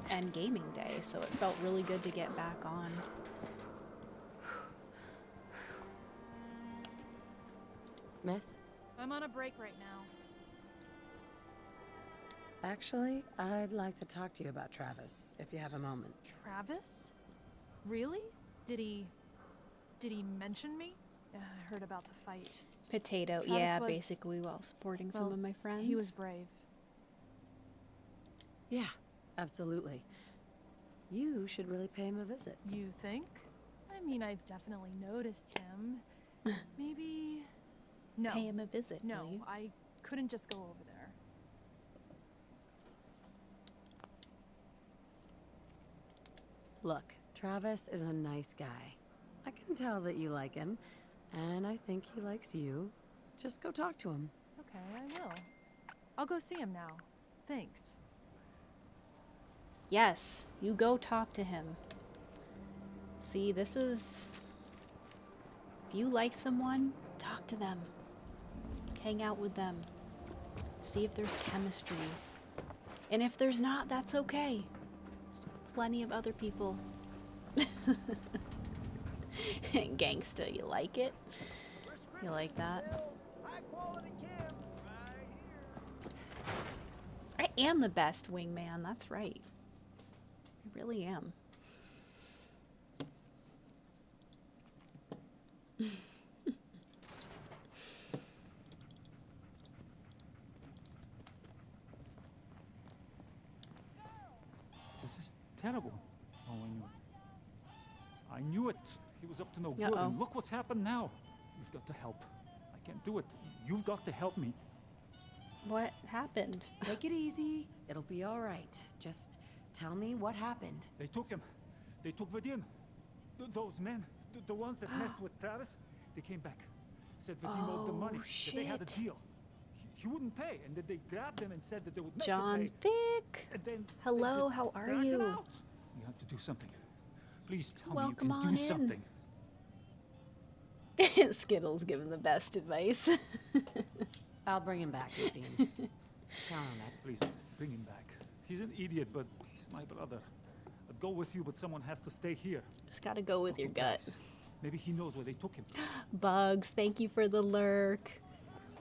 and gaming day, so it felt really good to get back on. Miss? I'm on a break right now. Actually, I'd like to talk to you about Travis, if you have a moment. Travis? Really? Did he mention me? I heard about the fight. Potato, Travis yeah, was- basically while supporting some well, of my friends. He was brave. Yeah, absolutely. You should really pay him a visit. You think? I mean, I've definitely noticed him. Maybe... No. Pay him a visit, will No, you? I couldn't just go over there. Look, Travis is a nice guy. I can tell that you like him, and I think he likes you. Just go talk to him. Okay, I will. I'll go see him now. Thanks. Yes, you go talk to him. See, this is... If you like someone, talk to them. Hang out with them. See if there's chemistry. And if there's not, that's okay. There's plenty of other people. Gangsta, you like it? You like that? I am the best wingman, that's right. I really am. This is terrible. Oh, I knew it. I knew it. He was up to no good. Uh-oh. And look what's happened now. You've got to help. I can't do it. You've got to help me. What happened? Take it easy. It'll be all right. Just tell me what happened. They took him. They took Vadim. Those men, the ones that messed with Travis, they came back. Said Vadim owed them money. That they had a shit. deal. He wouldn't pay, and then they grabbed him and said that they would make John him pay. Vic. And then Hello, they just how are dragged him you? out. You have to do something. Please tell Welcome me you on can do in. something. Skittles giving the best advice. I'll bring him back, Nadine. Count on that. Please, just bring him back. He's an idiot, but he's my brother. I'd go with you, but someone has to stay here. Just gotta go with your gut. Maybe he knows where they took him. Bugs, thank you for the lurk.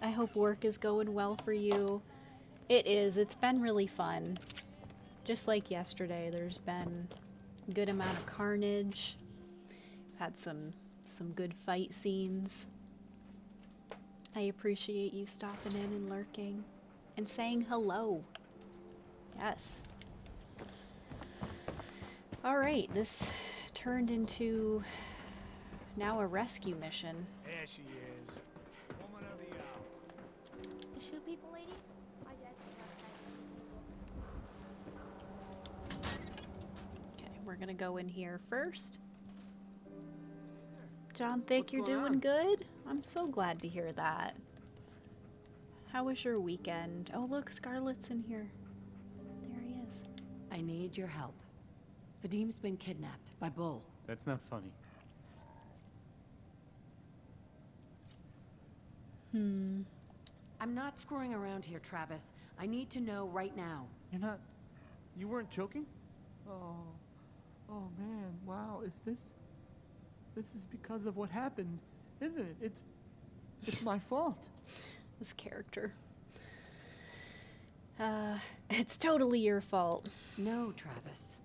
I hope work is going well for you. It is. It's been really fun. Just like yesterday, there's been a good amount of carnage. Had some good fight scenes. I appreciate you stopping in and lurking and saying hello. Yes. All right, this turned into now a rescue mission. There she is. Woman of the hour. The shoe people lady? My dad's outside. Okay, we're gonna go in here first. John Thick, What's you're going doing on? good? I'm so glad to hear that. How was your weekend? Oh, look, Scarlett's in here. There he is. I need your help. Vadim's been kidnapped by Bull. That's not funny. I'm not screwing around here, Travis. I need to know right now. You're not... You weren't joking? Oh... Oh, man. Wow. Is this... This is because of what happened, isn't it? It's my fault. This character. It's totally your fault. No, Travis.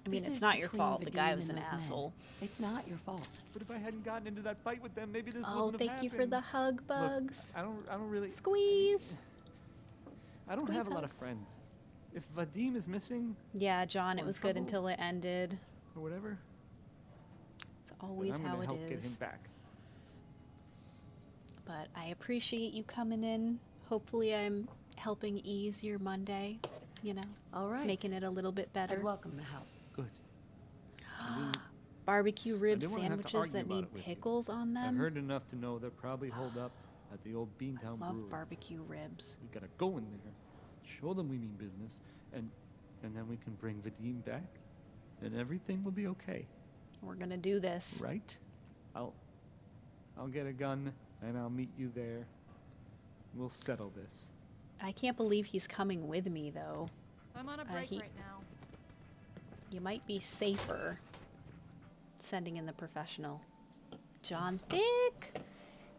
I mean, This it's is not your between fault. The guy Vadim was and an those men. asshole. It's not your fault. But if I hadn't gotten into that fight with them, maybe this Oh, wouldn't have thank you happened. for the hug, Bugs. Look, I don't really... Squeeze. I don't Squeeze have a lot of hugs. friends. If Vadim is missing, Yeah, John, Or it in was good trouble. until it ended. or whatever, It's then always I'm how gonna it help get him is. back. But I appreciate you coming in. Hopefully I'm helping ease your Monday, you know, All right. making it a little bit better. I'd welcome the help. Good. Barbecue rib didn't wanna have to sandwiches argue that about need it with you. pickles on I've them. heard enough to know they're probably holed up at the old Beantown Love Brewery. barbecue ribs. We gotta go in there, show them we mean business, and and then we can bring Vadim back, and everything will be okay. We're gonna do this. Right? I'll get a gun, and I'll meet you there. We'll settle this. I can't believe he's coming with me, though. I'm on a break right now. You might be safer sending in the professional. John Thick!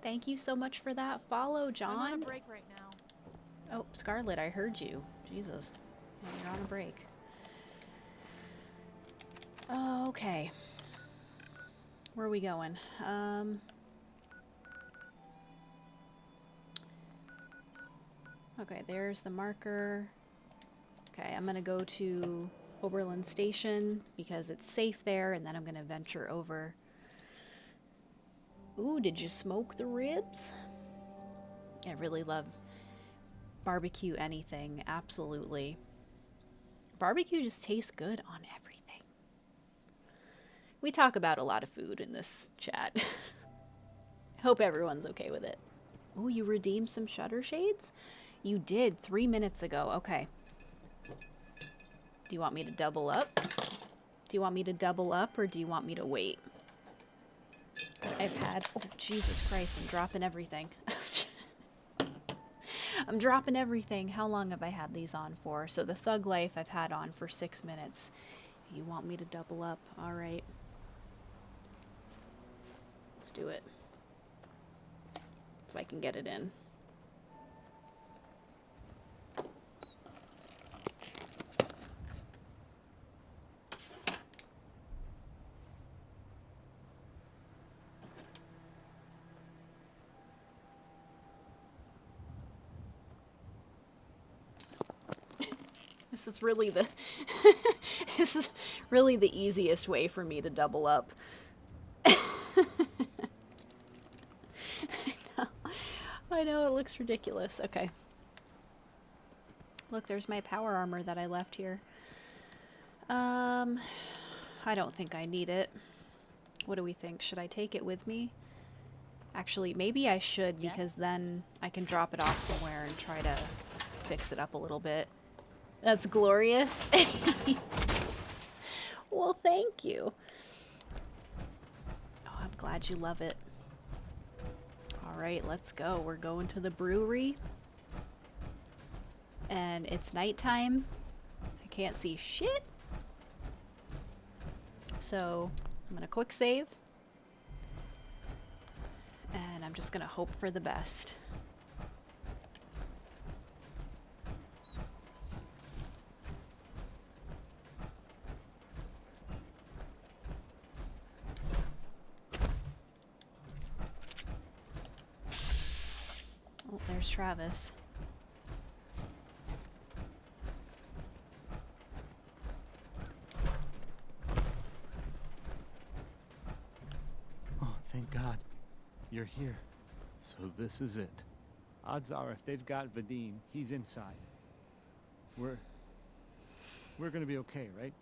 Thank you so much for that follow, John. I'm on a break right now. Oh, Scarlet, I heard you. Jesus. Yeah, you're on a break. Oh, okay. Where are we going? Okay, there's the marker. Okay, I'm gonna go to Oberlin Station because it's safe there, and then I'm gonna venture over. Ooh, did you smoke the ribs? I really love barbecue anything, absolutely. Barbecue just tastes good on everything. We talk about a lot of food in this chat. Hope everyone's okay with it. Ooh, you redeemed some shutter shades? You did 3 minutes ago. Okay. Do you want me to double up? Do you want me to double up, or do you want me to wait? I've had... Oh, Jesus Christ, I'm dropping everything. I'm dropping everything. How long have I had these on for? So the Thug Life I've had on for 6 minutes. You want me to double up? All right. Let's do it. If I can get it in. This is really the this is really the easiest way for me to double up. I know it looks ridiculous. Okay. Look, there's my power armor that I left here. I don't think I need it. What do we think? Should I take it with me? Actually, maybe I should, because then I can drop it off somewhere and try to fix it up a little bit. That's glorious. Well, thank you. Oh, I'm glad you love it. All right, let's go. We're going to the brewery. And it's nighttime. I can't see shit. So I'm gonna quick save. And I'm just gonna hope for the best. Oh, there's Travis. Oh, thank God. You're here. So this is it. Odds are if they've got Vadim, he's inside. We're gonna be okay, right?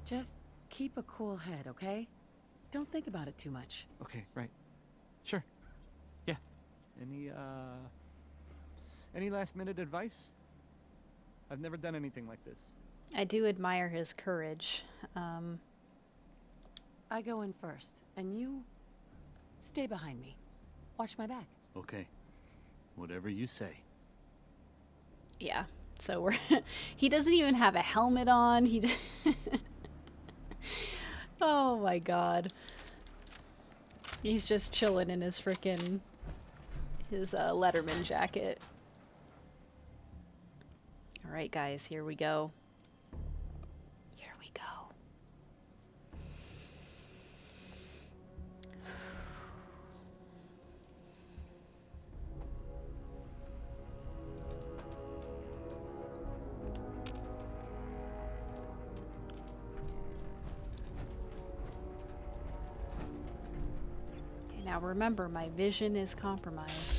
Just keep a cool head, okay? Don't think about it too much. Okay, right. Sure. Yeah. Any last minute advice? I've never done anything like this. I do admire his courage. I go in first, and you stay behind me. Watch my back. Okay. Whatever you say. Yeah. So we're he doesn't even have a helmet on. Oh my God. He's just chilling in his frickin' Letterman jacket. All right, guys, here we go. Here we go. Now remember, my vision is compromised.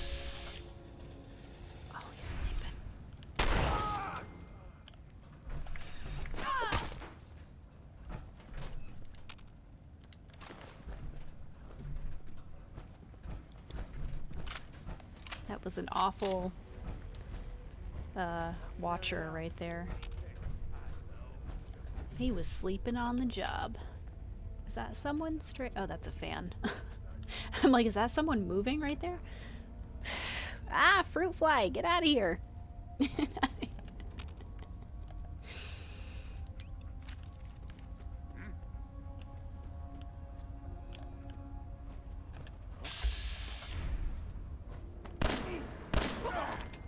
Oh, he's sleeping. That was an awful watcher right there. He was sleeping on the job. Is that someone straight? Oh, that's a fan. I'm like, is that someone moving right there? Ah, fruit fly, get out of here.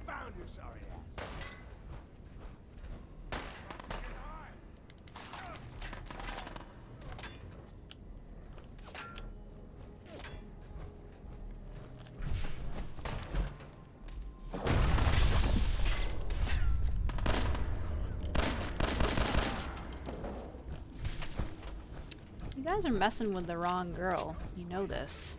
Found your sorry ass. You guys are messing with the wrong girl. You know this.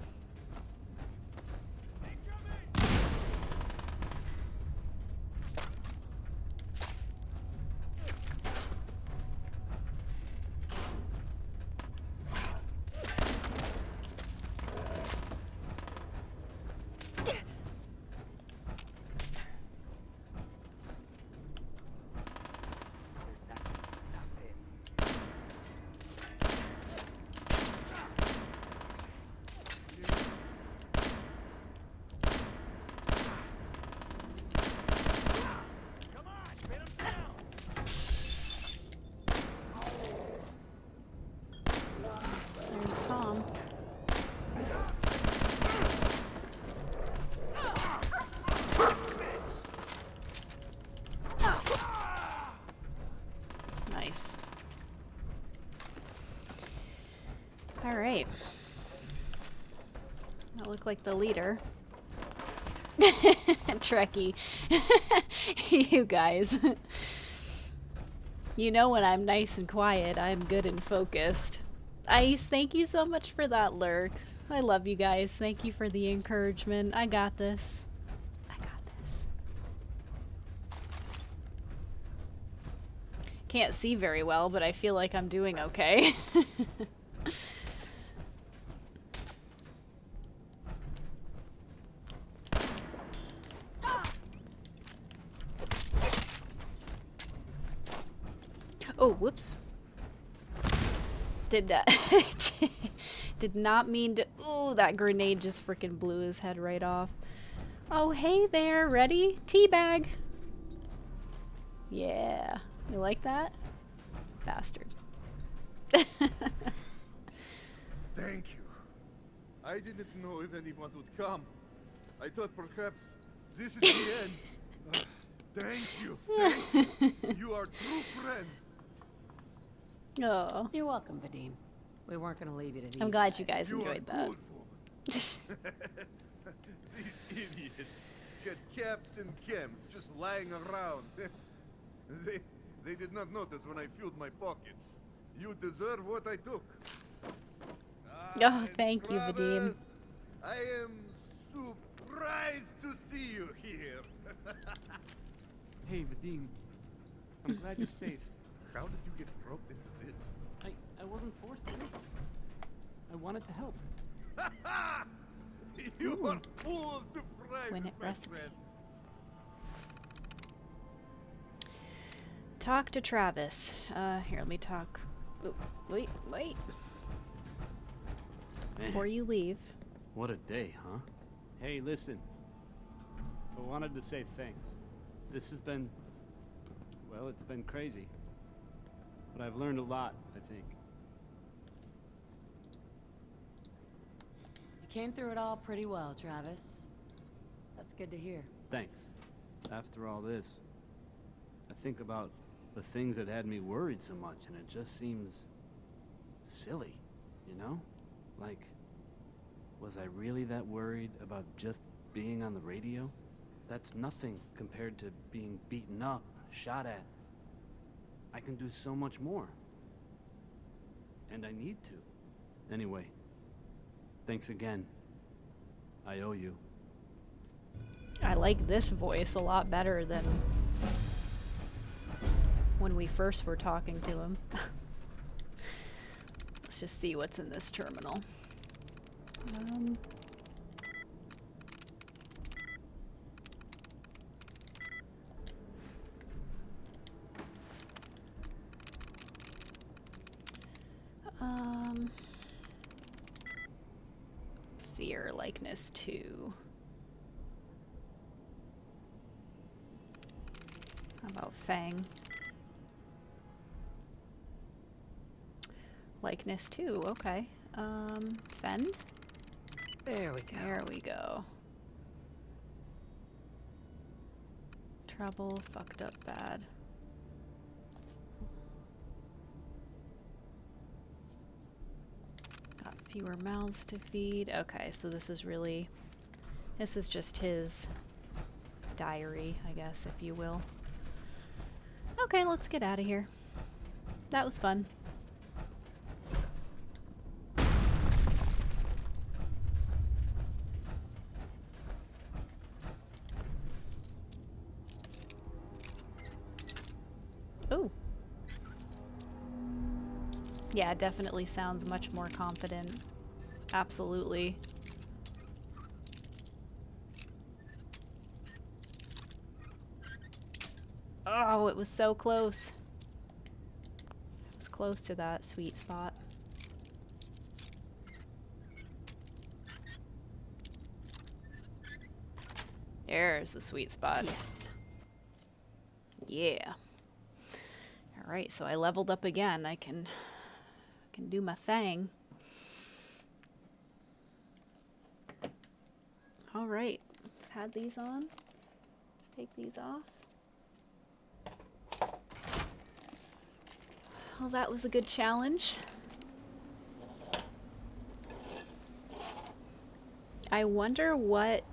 There's Tom. Nice. All right. That looked like the leader. Trekkie. You guys. You know when I'm nice and quiet, I'm good and focused. Ice, thank you so much for that lurk. I love you guys. Thank you for the encouragement. I got this. I got this. Can't see very well, but I feel like I'm doing okay. Oh, whoops. Did not mean to. Ooh, that grenade just freaking blew his head right off. Oh, hey there. Ready? Teabag. Yeah. You like that? Bastard. Thank you. I didn't know if anyone would come. I thought perhaps this is the end. Thank you. Thank you. You are a true friend. Oh. You're welcome, Vadim. We weren't gonna leave you to these I'm glad guys. you guys enjoyed that. These idiots had caps and chems just lying around. They did not notice when I filled my pockets. You deserve what I took. Oh, thank you, Vadim. I am surprised to see you here. Hey, Vadim. I'm glad you're safe. How did you get roped into this? I wasn't forced to. I wanted to help. You are full of surprises, Win it my recipe. friend. Talk to Travis. Here, let me talk. Oh, wait. Man, Before you leave. what a day, huh? Hey, listen. I wanted to say thanks. This has been... well, it's been crazy. But I've learned a lot, I think. You came through it all pretty well, Travis. That's good to hear. Thanks. After all this, I think about the things that had me worried so much, and it just seems silly, you know? Like, was I really that worried about just being on the radio? That's nothing compared to being beaten up, shot at. I can do so much more. And I need to. Anyway, thanks again. I owe you. I like this voice a lot better than when we first were talking to him. Let's just see what's in this terminal. Fear likeness 2. How about Fang? Likeness 2, okay. Fend? There we go. There we go. Trouble, fucked up bad. Got fewer mouths to feed. Okay, so this is just his diary, I guess, if you will. Okay, let's get out of here. That was fun. Ooh. Yeah, it definitely sounds much more confident. Absolutely. Oh, it was so close. It was close to that sweet spot. There's the sweet spot. Yes. Yeah. Alright, so I leveled up again. I can do my thing. Alright. I've had these on. Let's take these off. Well, that was a good challenge. I wonder what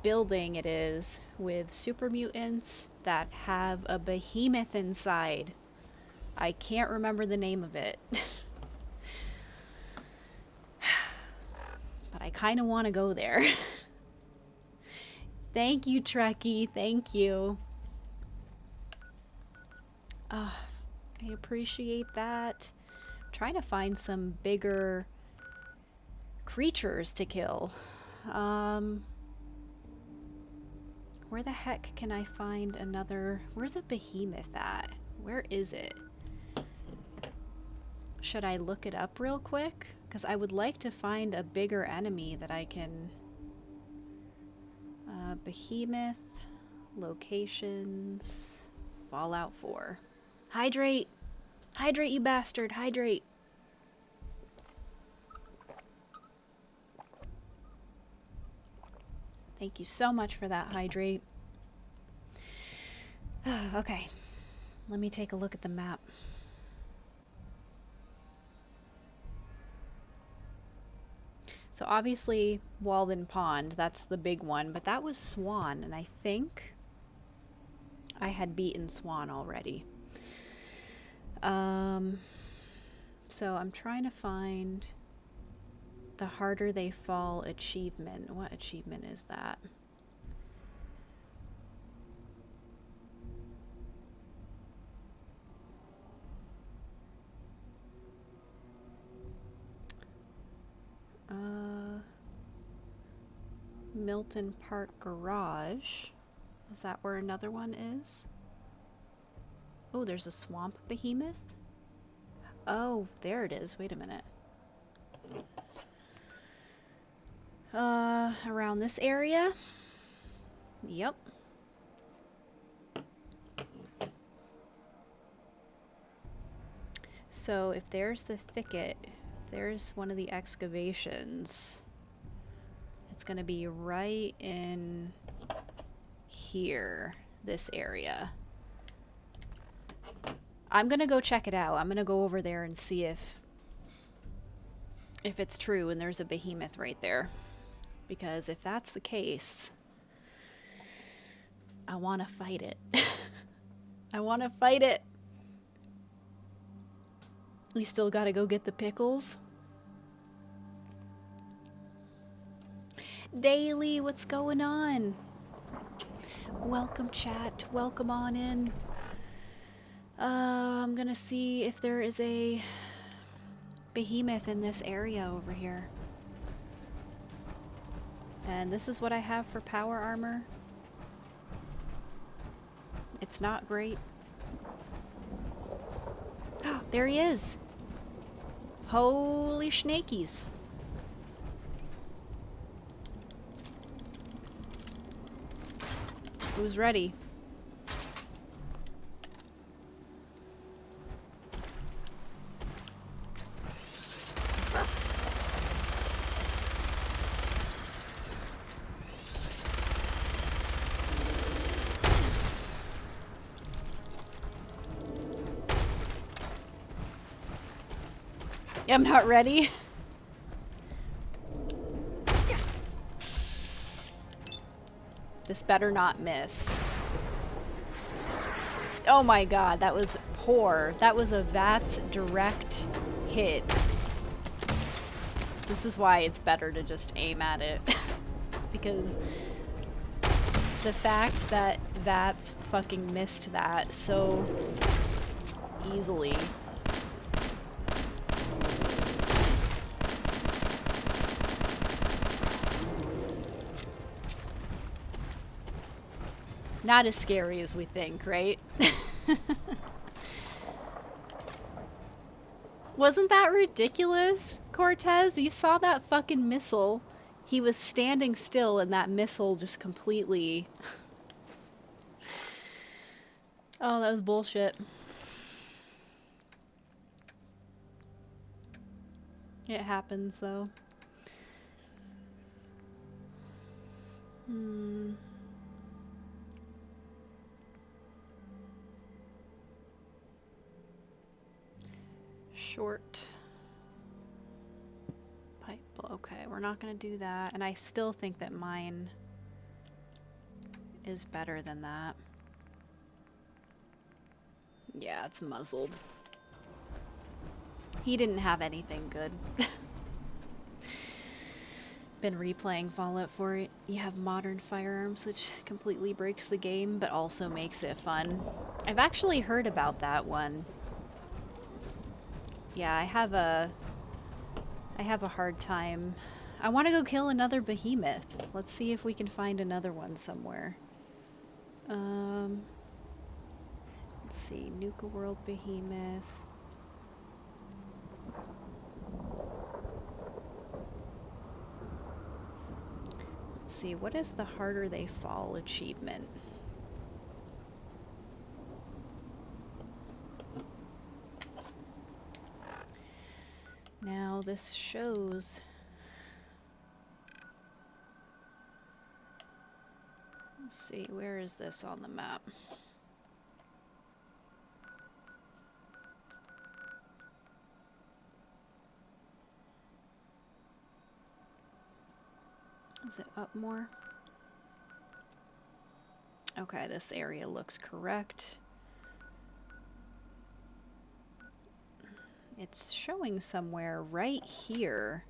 building it is with super mutants that have a behemoth inside. I can't remember the name of it. But I kind of want to go there. Thank you, Trekkie. Thank you. I appreciate that. I'm trying to find some bigger creatures to kill. Where the heck can I find another... Where's a behemoth at? Where is it? Should I look it up real quick? Because I would like to find a bigger enemy that I can... behemoth, locations, Fallout 4. Hydrate! Hydrate, you bastard! Hydrate! Thank you so much for that, Hydrate. Okay, let me take a look at the map. So obviously, Walden Pond, that's the big one, but that was Swan, and I think I had beaten Swan already. So I'm trying to find the Harder They Fall achievement. What achievement is that? Milton Park Garage. Is that where another one is? Oh, there's a swamp behemoth? Oh, there it is. Wait a minute. Around this area? Yep. So if there's the thicket, if there's one of the excavations, it's gonna be right in here, this area. I'm gonna go check it out. I'm gonna go over there and see if it's true and there's a behemoth right there. Because if that's the case, I want to fight it. I want to fight it. We still got to go get the pickles. Daily, what's going on? Welcome, chat. Welcome on in. I'm gonna see if there is a behemoth in this area over here. And this is what I have for power armor. It's not great. Oh, there he is. Holy schnakies. Who's ready? I'm not ready. This better not miss. Oh my god, that was poor. That was a VATS direct hit. This is why it's better to just aim at it. Because the fact that VATS fucking missed that so easily. Not as scary as we think, right? Wasn't that ridiculous, Cortez? You saw that fucking missile. He was standing still and that missile just completely... Oh, that was bullshit. It happens, though. Short pipe. Okay, we're not gonna do that. And I still think that mine is better than that. Yeah, it's muzzled. He didn't have anything good. Been replaying Fallout 4. You have modern firearms, which completely breaks the game, but also makes it fun. I've actually heard about that one. Yeah, I have a hard time. I want to go kill another behemoth. Let's see if we can find another one somewhere. Let's see, Nuka World behemoth. Let's see, what is the harder they fall achievement? Now this shows... Let's see, where is this on the map? Is it up more? Okay, this area looks correct. It's showing somewhere right here,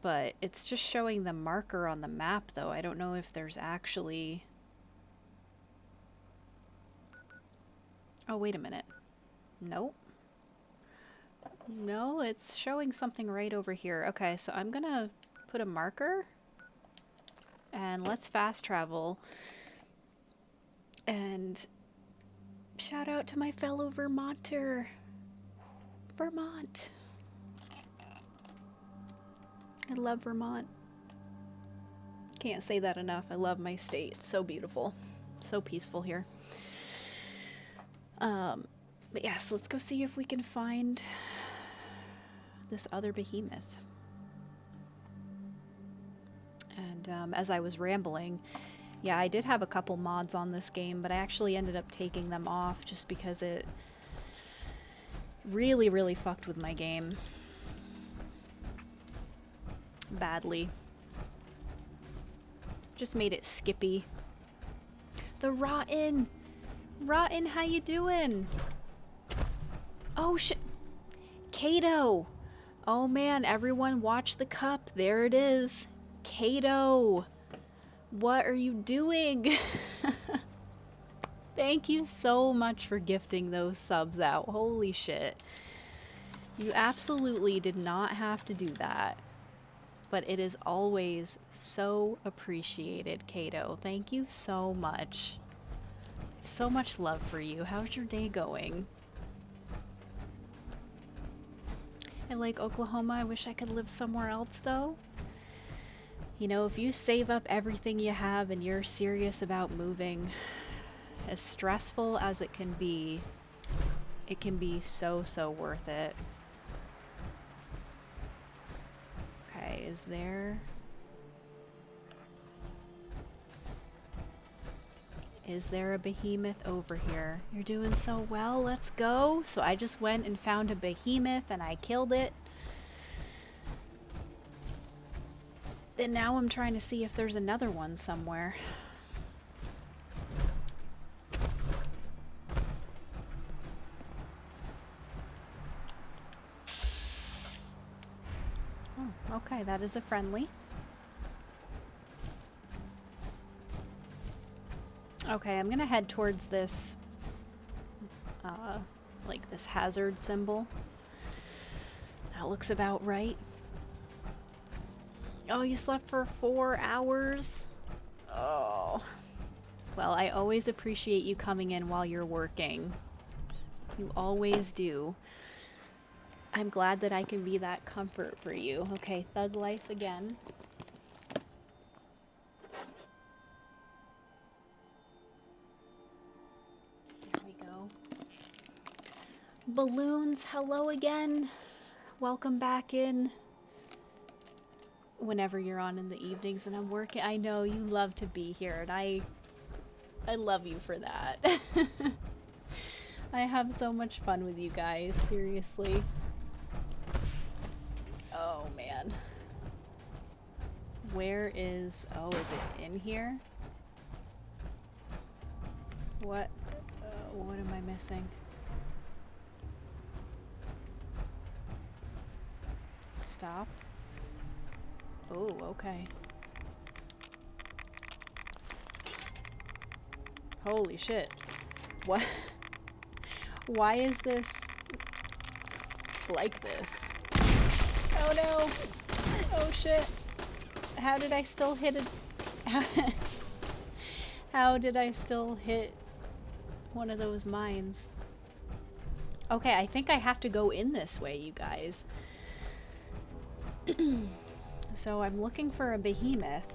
but it's just showing the marker on the map, though. I don't know if there's actually... Oh, wait a minute. Nope. No, it's showing something right over here. Okay, so I'm gonna put a marker, and let's fast travel. And shout out to my fellow Vermonter. Vermont. I love Vermont. Can't say that enough. I love my state. It's so beautiful. So peaceful here. But yeah, so let's go see if we can find this other behemoth. And as I was rambling, yeah, I did have a couple mods on this game, but I actually ended up taking them off just because it really, really fucked with my game. Badly. Just made it skippy. The Rotten! Rotten, how you doing? Oh shit! Kato! Oh man, everyone watch the cup. There it is. Kato! What are you doing? Thank you so much for gifting those subs out. Holy shit. You absolutely did not have to do that. But it is always so appreciated, Kato. Thank you so much. I have so much love for you. How's your day going? I like Oklahoma. I wish I could live somewhere else, though. You know, if you save up everything you have and you're serious about moving, as stressful as it can be so, so worth it. Okay, is there a behemoth over here? You're doing so well, let's go. So I just went and found a behemoth and I killed it. Then now I'm trying to see if there's another one somewhere. Oh, okay, that is a friendly. Okay, I'm gonna head towards this, like this hazard symbol. That looks about right. Oh, you slept for 4 hours? Oh. Well, I always appreciate you coming in while you're working. You always do. I'm glad that I can be that comfort for you. Okay, thug life again. There we go. Balloons, hello again. Welcome back in. Whenever you're on in the evenings and I'm working, I know you love to be here, and I love you for that. I have so much fun with you guys, seriously. Oh man. Where is, oh, is it in here? What am I missing? Stop. Oh, okay. Holy shit. What? Why is this like this? Oh no! Oh shit! How did I still hit it? How did I still hit one of those mines? Okay, I think I have to go in this way, you guys. So I'm looking for a behemoth.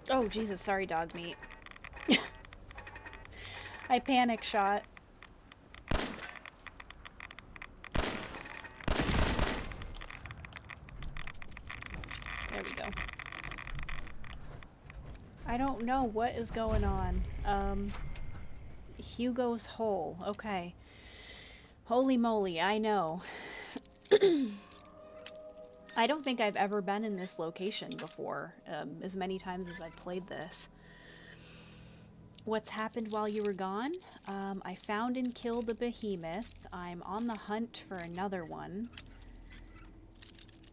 Oh Jesus, sorry dog meat. I panic shot. There we go. I don't know what is going on. Hugo's hole. Okay. Holy moly, I know. I don't think I've ever been in this location before, as many times as I've played this. What's happened while you were gone? I found and killed a behemoth. I'm on the hunt for another one.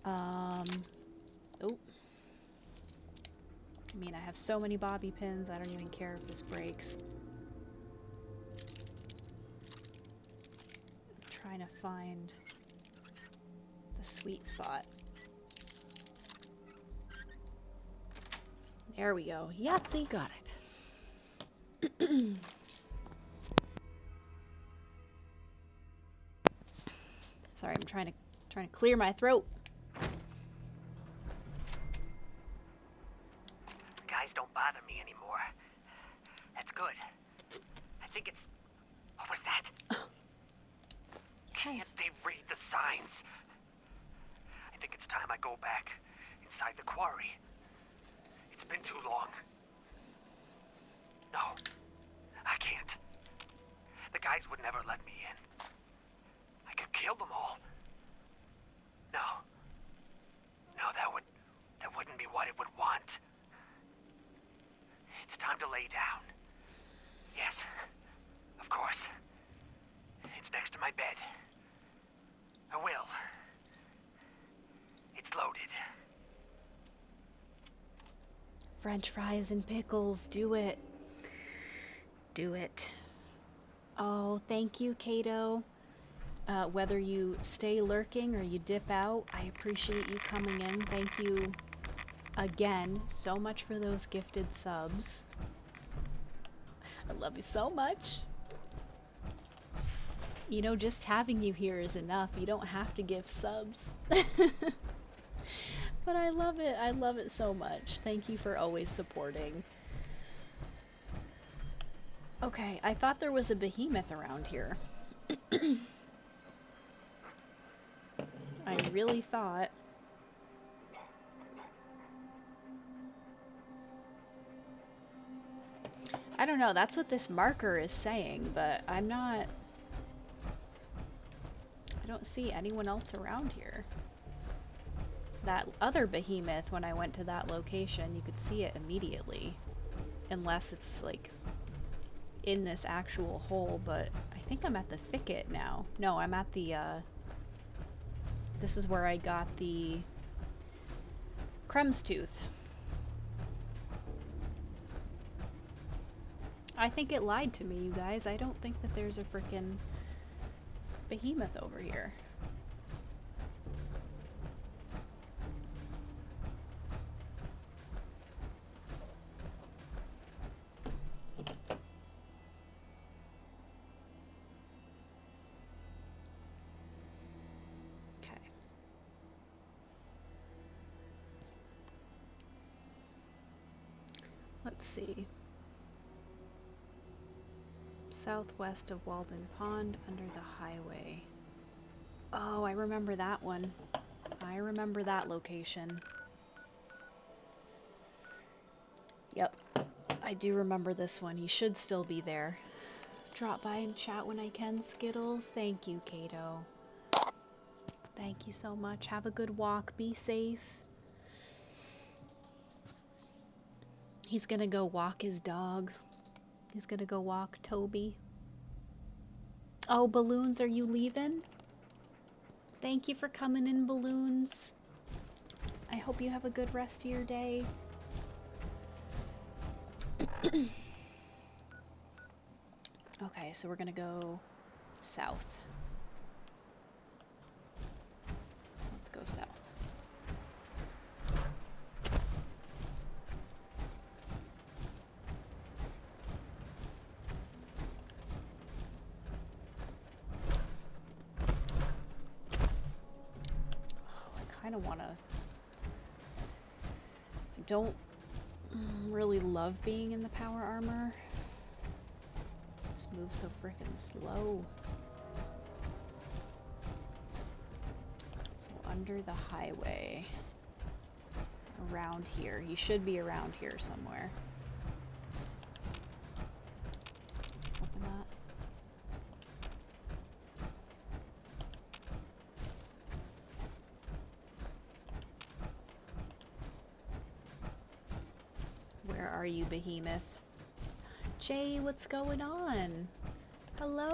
Oh. I mean, I have so many bobby pins, I don't even care if this breaks. I'm trying to find the sweet spot. There we go. Yahtzee! Got it. Sorry, I'm trying to clear my throat. Guys don't bother me anymore. That's good. I think it's... What was that? Can't they read the signs? I think it's time I go back inside the quarry. It's been too long. No, I can't. The guys would never let me in. I could kill them all. No. No, that wouldn't be what it would want. It's time to lay down. Yes, of course. It's next to my bed. I will. It's loaded. French fries and pickles, do it. Do it. Oh, thank you, Kato. Whether you stay lurking or you dip out, I appreciate you coming in. Thank you again so much for those gifted subs. I love you so much. You know, just having you here is enough. You don't have to give subs. But I love it. I love it so much. Thank you for always supporting. Okay, I thought there was a behemoth around here. I really thought. I don't know, that's what this marker is saying, but I'm not... I don't see anyone else around here. That other behemoth, when I went to that location, you could see it immediately. Unless it's, like, in this actual hole, but I think I'm at the thicket now. No, I'm at the, this is where I got the Krem's tooth. I think it lied to me, you guys. I don't think that there's a frickin' behemoth over here. Okay. Let's see. Southwest of Walden Pond, under the highway. Oh, I remember that one. I remember that location. Yep, I do remember this one. You should still be there. Drop by and chat when I can, Skittles. Thank you, Kato. Thank you so much. Have a good walk. Be safe. He's gonna go walk his dog. He's gonna go walk Toby. Oh, Balloons, are you leaving? Thank you for coming in, Balloons. I hope you have a good rest of your day. Okay, so we're gonna go south. Let's go south. I don't want to... I don't really love being in the power armor. Just move so freaking slow. So under the highway. Around here. You should be around here somewhere. Open that. Where are you, Behemoth? Jay, what's going on? Hello.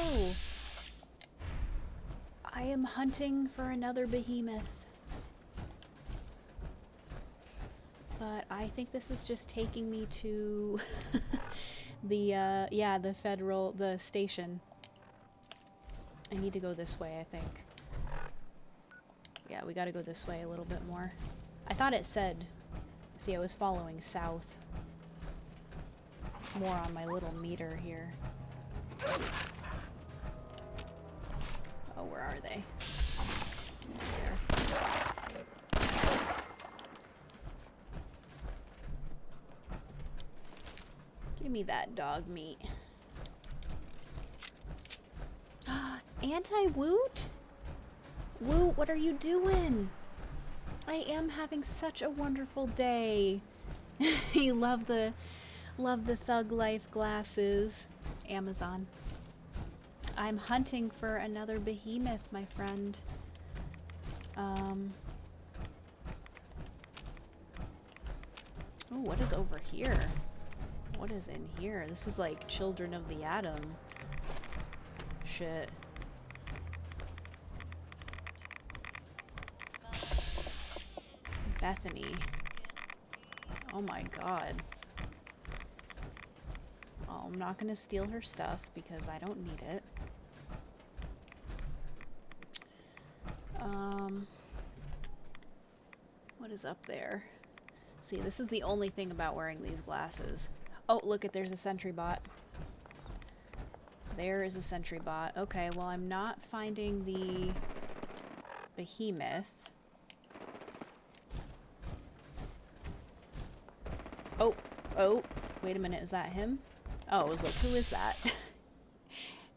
I am hunting for another Behemoth. But I think this is just taking me to the, yeah, the station. I need to go this way, I think. Yeah, we gotta go this way a little bit more. I thought it said, see, I was following south. More on my little meter here. Oh, where are they? There. Give me that dog meat. Anti-Woot? Woot, what are you doing? I am having such a wonderful day. You love the Thug Life glasses. Amazon. I'm hunting for another Behemoth, my friend. Oh, what is over here? What is in here? This is like Children of the Atom shit. Bethany. Oh my god. Oh, I'm not gonna steal her stuff because I don't need it. What is up there? See, this is the only thing about wearing these glasses. Oh, look, there's a sentry bot. There is a sentry bot. Okay, well, I'm not finding the Behemoth. Oh, wait a minute, is that him? Oh, I was like, who is that?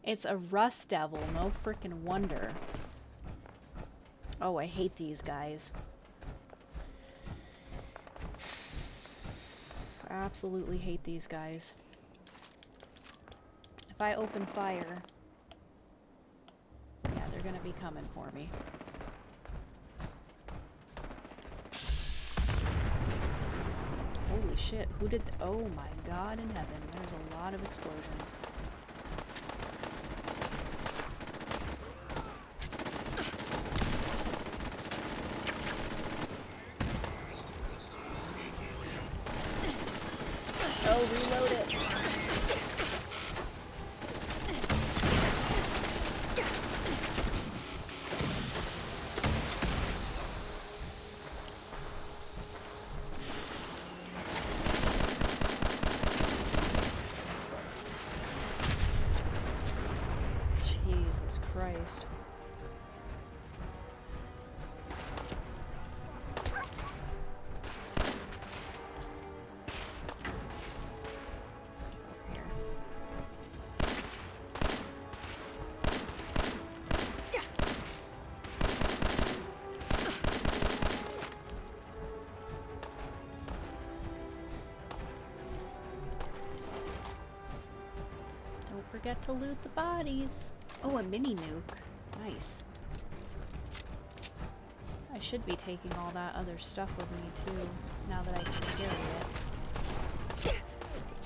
It's a rust devil, no frickin' wonder. Oh, I hate these guys. I absolutely hate these guys. If I open fire, yeah, they're gonna be coming for me. Holy shit, who did oh my god in heaven, there's a lot of explosions. Oh, reload it. Jesus Christ. Forget to loot the bodies. Oh, a mini nuke. Nice. I should be taking all that other stuff with me too, now that I can carry it.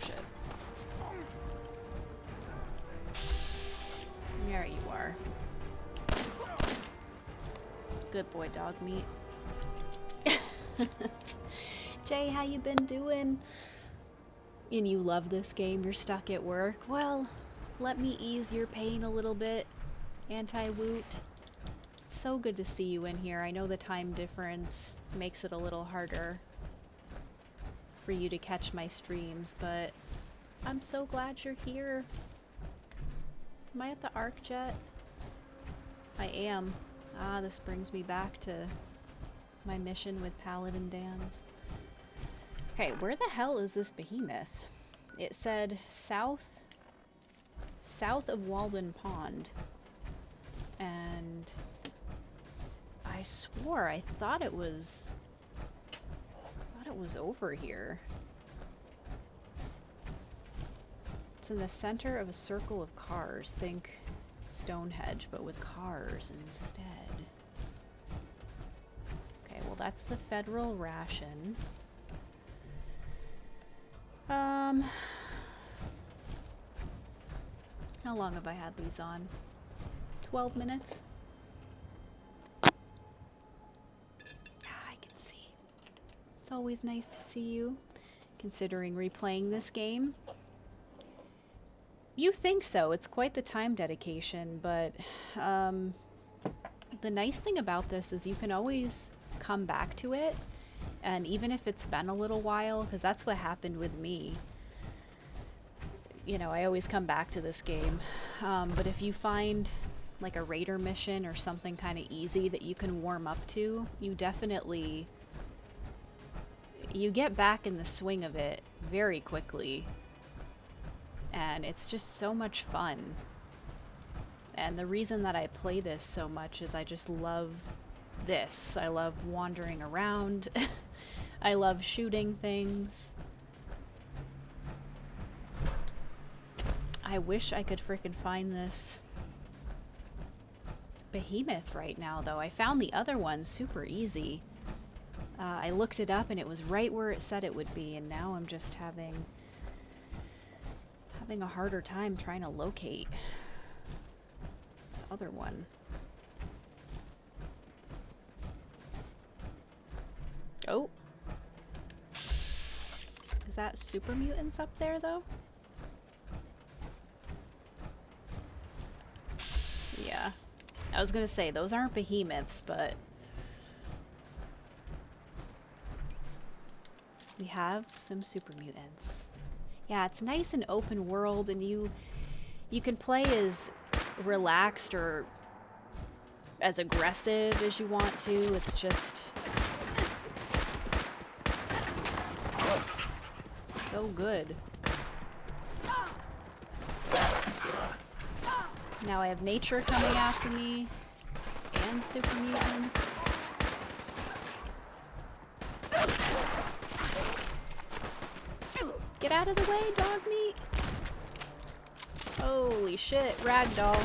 Shit. There you are. Good boy, dog meat. Jay, how you been doing? And you love this game, you're stuck at work. Well, let me ease your pain a little bit, Anti-Woot. It's so good to see you in here. I know the time difference makes it a little harder for you to catch my streams, but I'm so glad you're here. Am I at the Arc Jet? I am. Ah, this brings me back to my mission with Paladin Dan's. Okay, where the hell is this behemoth? It said south of Walden Pond. And I swore I thought it was over here. It's in the center of a circle of cars. Think Stonehenge, but with cars instead. Okay, well that's the federal ration. How long have I had these on? 12 minutes? I can see. It's always nice to see you, considering replaying this game. You think so, it's quite the time dedication, but the nice thing about this is you can always come back to it, and even if it's been a little while, because that's what happened with me. You know, I always come back to this game, but if you find like a raider mission or something kind of easy that you can warm up to, you get back in the swing of it very quickly, and it's just so much fun. And the reason that I play this so much is I just love this. I love wandering around. I love shooting things. I wish I could frickin' find this behemoth right now, though. I found the other one super easy. I looked it up and it was right where it said it would be, and now I'm just having a harder time trying to locate this other one. Oh. Is that super mutants up there, though? Yeah. I was gonna say, those aren't behemoths, but we have some super mutants. Yeah, it's nice and open world, and you can play as relaxed or as aggressive as you want to. It's just... So good. Now I have nature coming after me. And super mutants. Get out of the way, dog meat! Holy shit, ragdoll.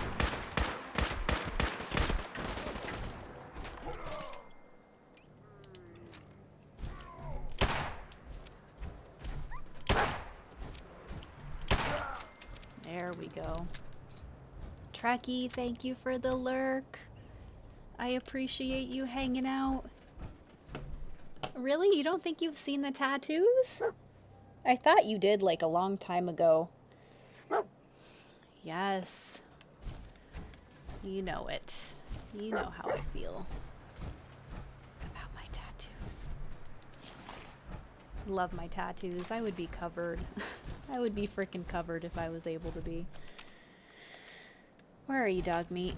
There we go. Trekkie, thank you for the lurk. I appreciate you hanging out. Really? You don't think you've seen the tattoos? I thought you did like a long time ago. Yes. You know it. You know how I feel about my tattoos. Love my tattoos. I would be covered. I would be freaking covered if I was able to be. Where are you, dog meat?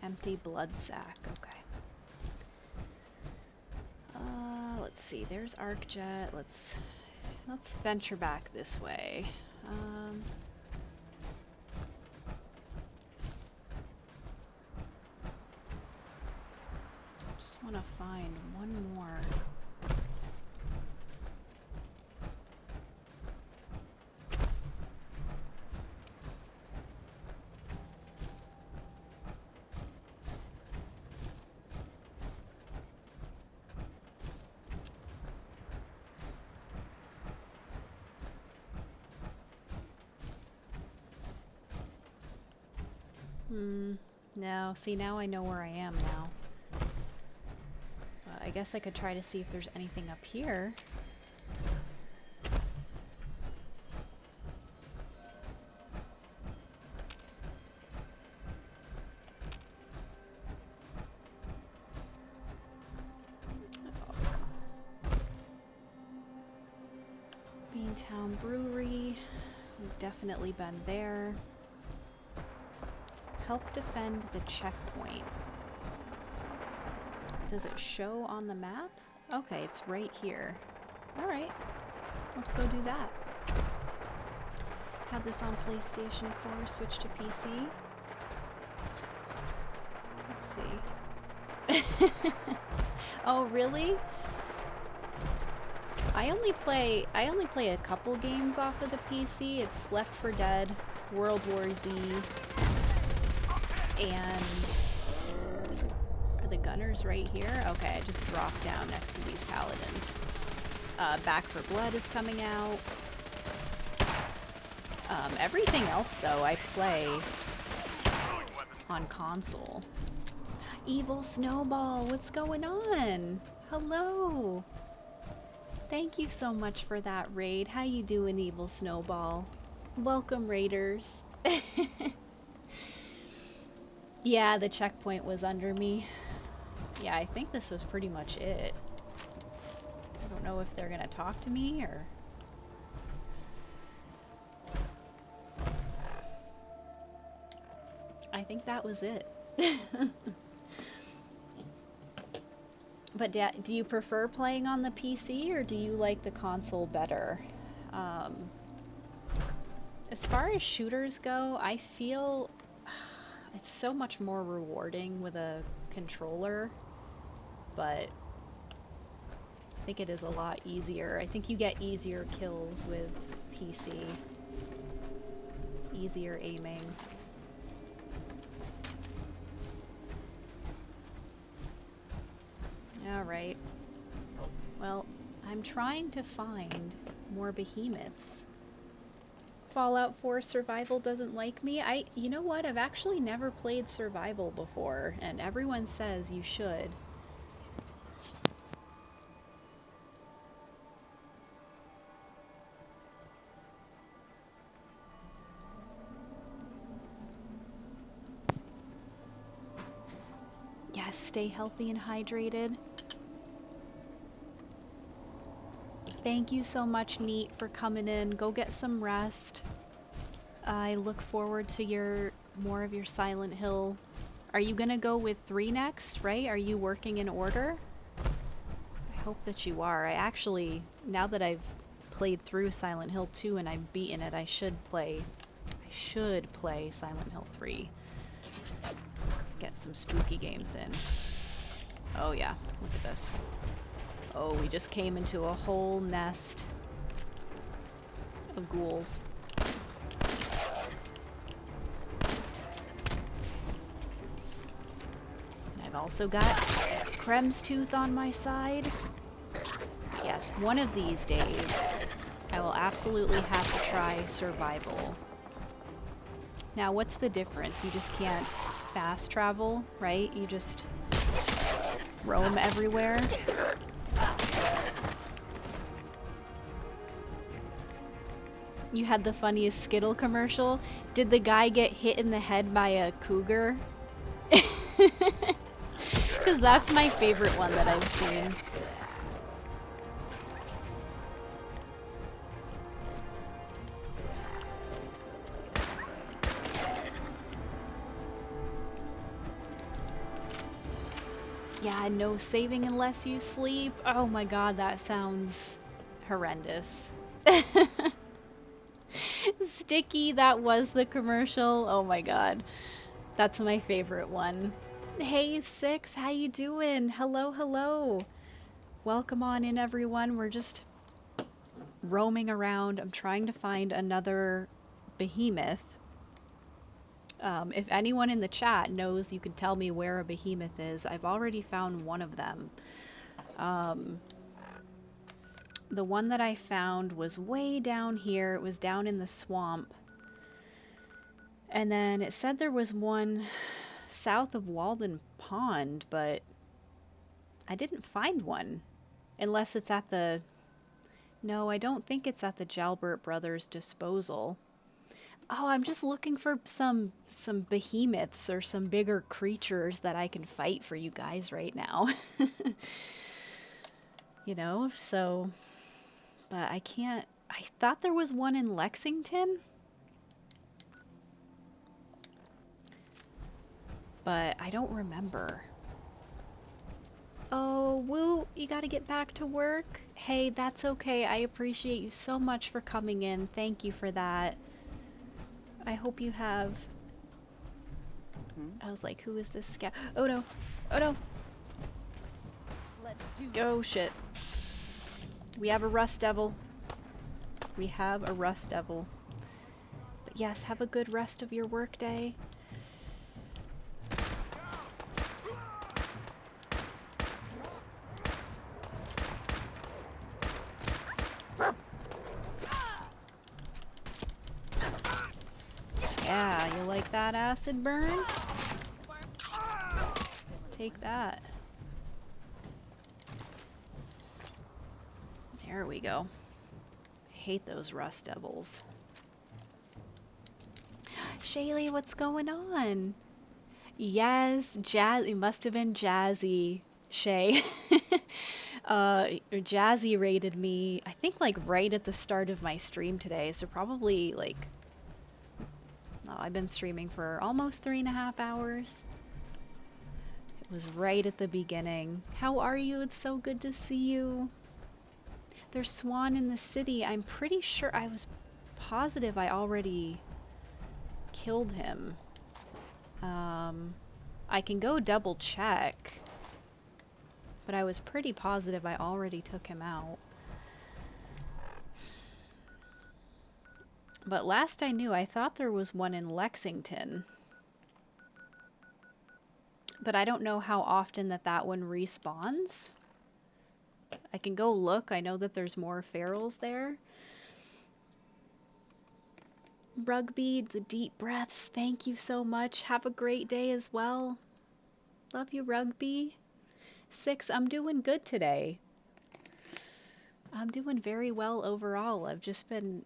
Empty blood sack. Okay. Let's see. There's ArcJet. Let's venture back this way. Just want to find one more. No, see, now I know where I am now. I guess I could try to see if there's anything up here. Beantown Brewery. We've definitely been there. Help defend the checkpoint. Does it show on the map? Okay, it's right here. Alright, let's go do that. Have this on PlayStation 4, switch to PC. Let's see. Oh, really? I only play a couple games off of the PC. It's Left 4 Dead, World War Z, and are the gunners right here? Okay, I just dropped down next to these paladins. Back 4 Blood is coming out. Everything else though I play on console. Evil Snowball, what's going on? Hello. Thank you so much for that raid. How you doing, Evil Snowball? Welcome, raiders. Yeah, the checkpoint was under me. Yeah, I think this was pretty much it. I don't know if they're gonna talk to me or... I think that was it. But do you prefer playing on the PC or do you like the console better? As far as shooters go, I feel it's so much more rewarding with a controller, but I think it is a lot easier. I think you get easier kills with PC. Easier aiming. Alright. Well, I'm trying to find more behemoths. Fallout 4 Survival doesn't like me. You know what? I've actually never played Survival before, and everyone says you should. Yes, stay healthy and hydrated. Thank you so much, Neat, for coming in. Go get some rest. I look forward to more of your Silent Hill. Are you gonna go with 3 next, right? Are you working in order? I hope that you are. I actually, now that I've played through Silent Hill 2 and I've beaten it, I should play Silent Hill 3. Get some spooky games in. Oh yeah, look at this. Oh, we just came into a whole nest of ghouls. I've also got Krem's Tooth on my side. Yes, one of these days, I will absolutely have to try survival. Now, what's the difference? You just can't fast travel, right? You just roam everywhere. You had the funniest Skittle commercial. Did the guy get hit in the head by a cougar? Because that's my favorite one that I've seen. Yeah, no saving unless you sleep. Oh my god, that sounds horrendous. Sticky, that was the commercial. Oh my god. That's my favorite one. Hey, Six, how you doing? Hello, hello. Welcome on in, everyone. We're just roaming around. I'm trying to find another behemoth. If anyone in the chat knows, you can tell me where a behemoth is. I've already found one of them. The one that I found was way down here. It was down in the swamp. And then it said there was one south of Walden Pond, but I didn't find one. Unless it's at the... No, I don't think it's at the Jalbert Brothers disposal. Oh, I'm just looking for some behemoths or some bigger creatures that I can fight for you guys right now. You know, so... But I can't... I thought there was one in Lexington. But I don't remember. Oh, Woo, you gotta get back to work? Hey, that's okay. I appreciate you so much for coming in. Thank you for that. I hope you have... I was like, who is this scout? Oh no. Oh no. Let's do Oh shit. We have a Rust Devil. We have a Rust Devil. But yes, have a good rest of your work day. Yeah, you like that acid burn? Take that. There we go. I hate those Rust Devils. Shaylee, what's going on? Yes, it must have been Jazzy, Shay. Jazzy raided me, I think like right at the start of my stream today, so probably like... Oh, I've been streaming for almost 3.5 hours. It was right at the beginning. How are you? It's so good to see you. There's Swan in the city. I'm pretty sure, I was positive I already killed him. I can go double check, but I was pretty positive I already took him out. But last I knew, I thought there was one in Lexington. But I don't know how often that one respawns. I can go look. I know that there's more ferals there. Rugby, the deep breaths. Thank you so much. Have a great day as well. Love you, Rugby. 6, I'm doing good today. I'm doing very well overall. I've just been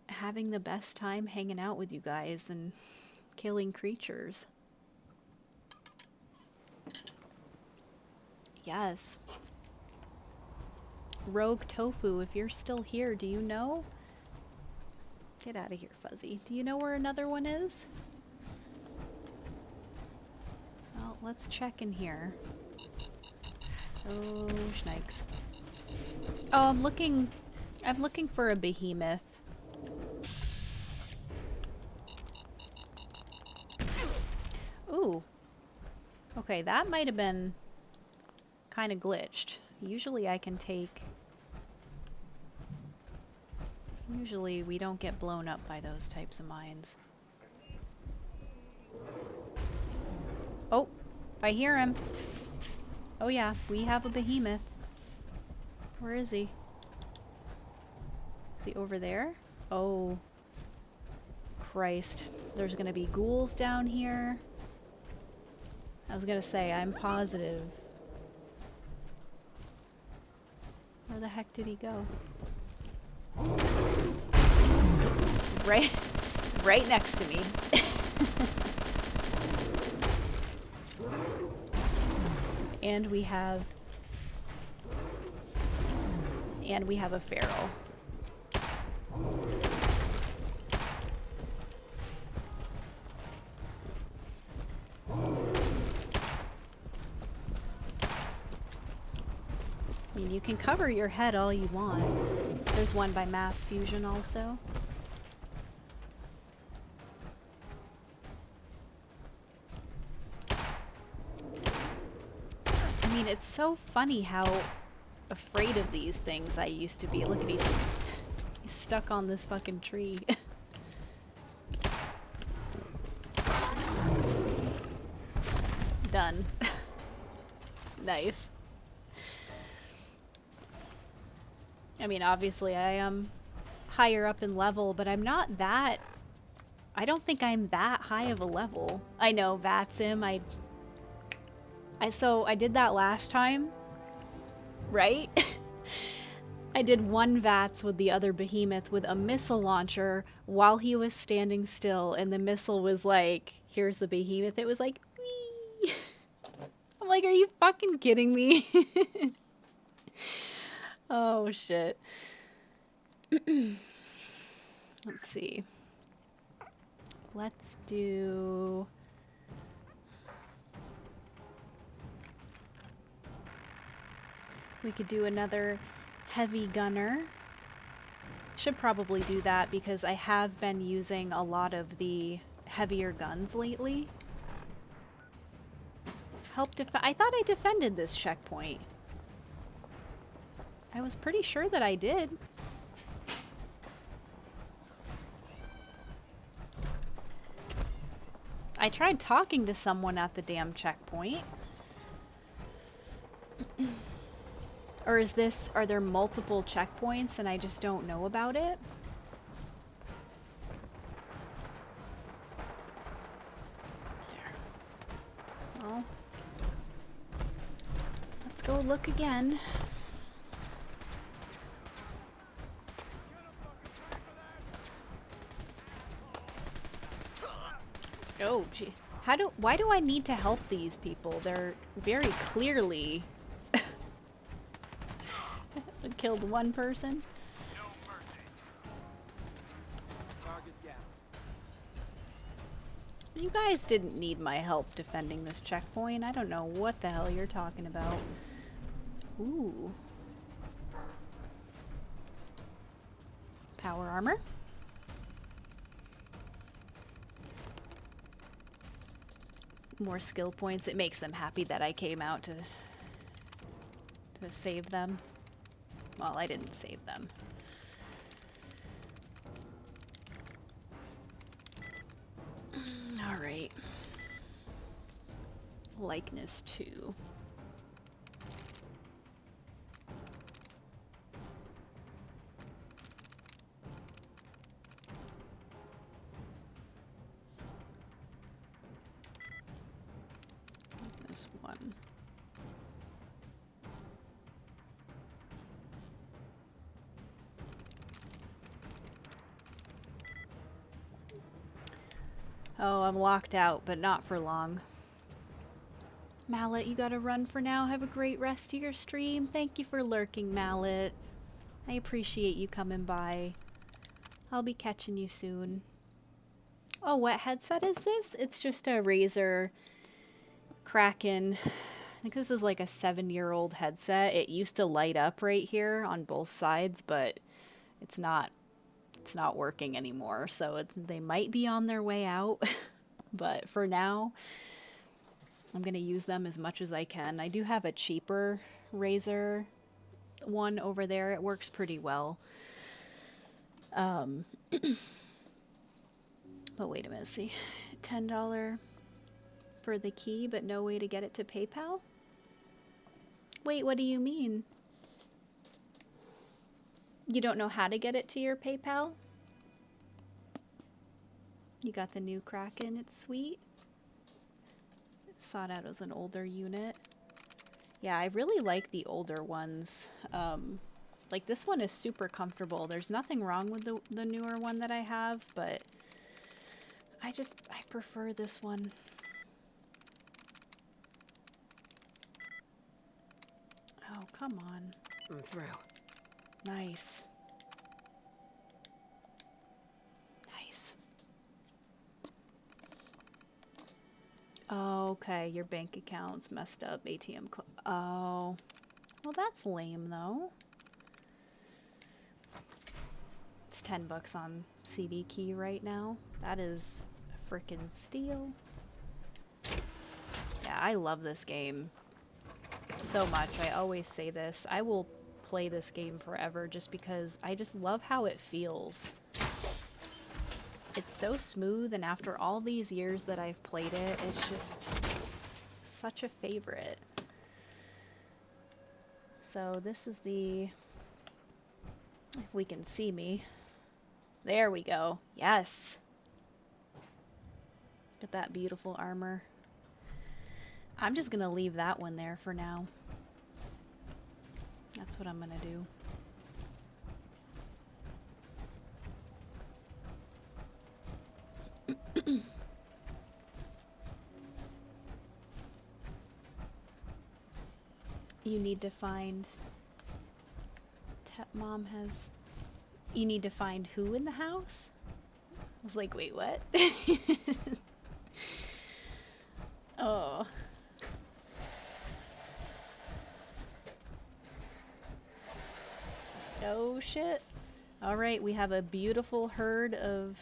having the best time hanging out with you guys and killing creatures. Yes. Rogue Tofu, if you're still here, do you know? Get out of here, Fuzzy. Do you know where another one is? Well, let's check in here. Oh, schnikes. Oh, I'm looking for a behemoth. Ooh. Okay, that might have been kind of glitched. Usually I can take... Usually we don't get blown up by those types of mines. Oh, I hear him. Oh yeah, we have a behemoth. Where is he? Is he over there? Oh. Christ. There's gonna be ghouls down here. I was gonna say, I'm positive. Where the heck did he go? Right next to me. And we have a feral. I mean, you can cover your head all you want. There's one by mass fusion also. I mean, it's so funny how afraid of these things I used to be. Look at he's stuck on this fucking tree. Done. Nice. I mean, obviously I am higher up in level, but I'm not that... I don't think I'm that high of a level. I know, Vatsim, so I did that last time, right? I did one VATS with the other behemoth with a missile launcher while he was standing still, and the missile was like, here's the behemoth. It was like, whee! I'm like, are you fucking kidding me? Oh, shit. Let's see. Let's do... We could do another heavy gunner. Should probably do that because I have been using a lot of the heavier guns lately. I thought I defended this checkpoint. I was pretty sure that I did. I tried talking to someone at the damn checkpoint. Or are there multiple checkpoints and I just don't know about it? There. Well, let's go look again. Oh, gee. Why do I need to help these people? They're very clearly killed one person. No mercy. Target down. You guys didn't need my help defending this checkpoint. I don't know what the hell you're talking about. Ooh. Power armor. More skill points. It makes them happy that I came out to save them. Well, I didn't save them. All right. Likeness 2. This one. Oh, I'm locked out, but not for long. Mallet, you gotta run for now. Have a great rest of your stream. Thank you for lurking, Mallet. I appreciate you coming by. I'll be catching you soon. Oh, what headset is this? It's just a Razer Kraken think this is like a 7-year-old headset. It used to light up right here on both sides, but it's not working anymore. So they might be on their way out, but for now, I'm going to use them as much as I can. I do have a cheaper Razer one over there. It works pretty well. But wait a minute, see. $10 for the key, but no way to get it to PayPal? Wait, what do you mean? You don't know how to get it to your PayPal? You got the new Kraken, it's sweet. Saw it out as an older unit. Yeah, I really like the older ones. Like this one is super comfortable. There's nothing wrong with the newer one that I have, but I prefer this one. Oh, come on. I'm through. Nice. Nice. Oh, okay, your bank account's messed up. ATM. Oh. Well, that's lame, though. It's $10 on CD key right now. That is a frickin' steal. Yeah, I love this game so much. I always say this. I will play this game forever just because I just love how it feels. It's so smooth, and after all these years that I've played it, it's just such a favorite. So this is the, if we can see me. There we go. Yes. Look at that beautiful armor. I'm just gonna leave that one there for now. That's what I'm gonna do. You need to find... Mom has... You need to find who in the house? I was like, wait, what? Oh. Oh shit. Alright, we have a beautiful herd of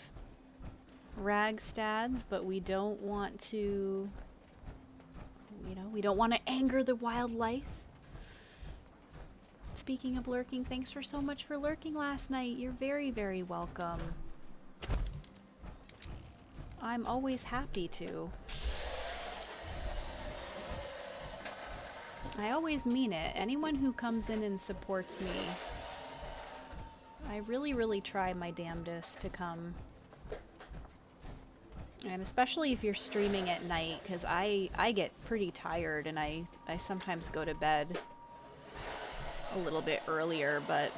ragstads, but we don't want to... You know, we don't want to anger the wildlife. Speaking of lurking, thanks for so much for lurking last night. You're very, very welcome. I'm always happy to. I always mean it. Anyone who comes in and supports me, I really, really try my damnedest to come. And especially if you're streaming at night, because I get pretty tired and I sometimes go to bed a little bit earlier, but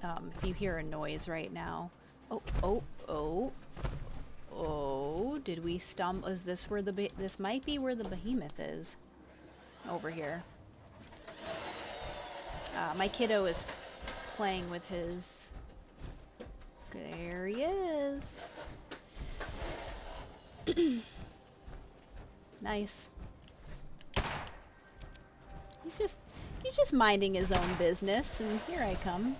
if you hear a noise right now... Oh, did we stumble? Is this where this might be where the behemoth is. Over here. My kiddo is playing with his... There he is. Nice. He's just minding his own business, and here I come.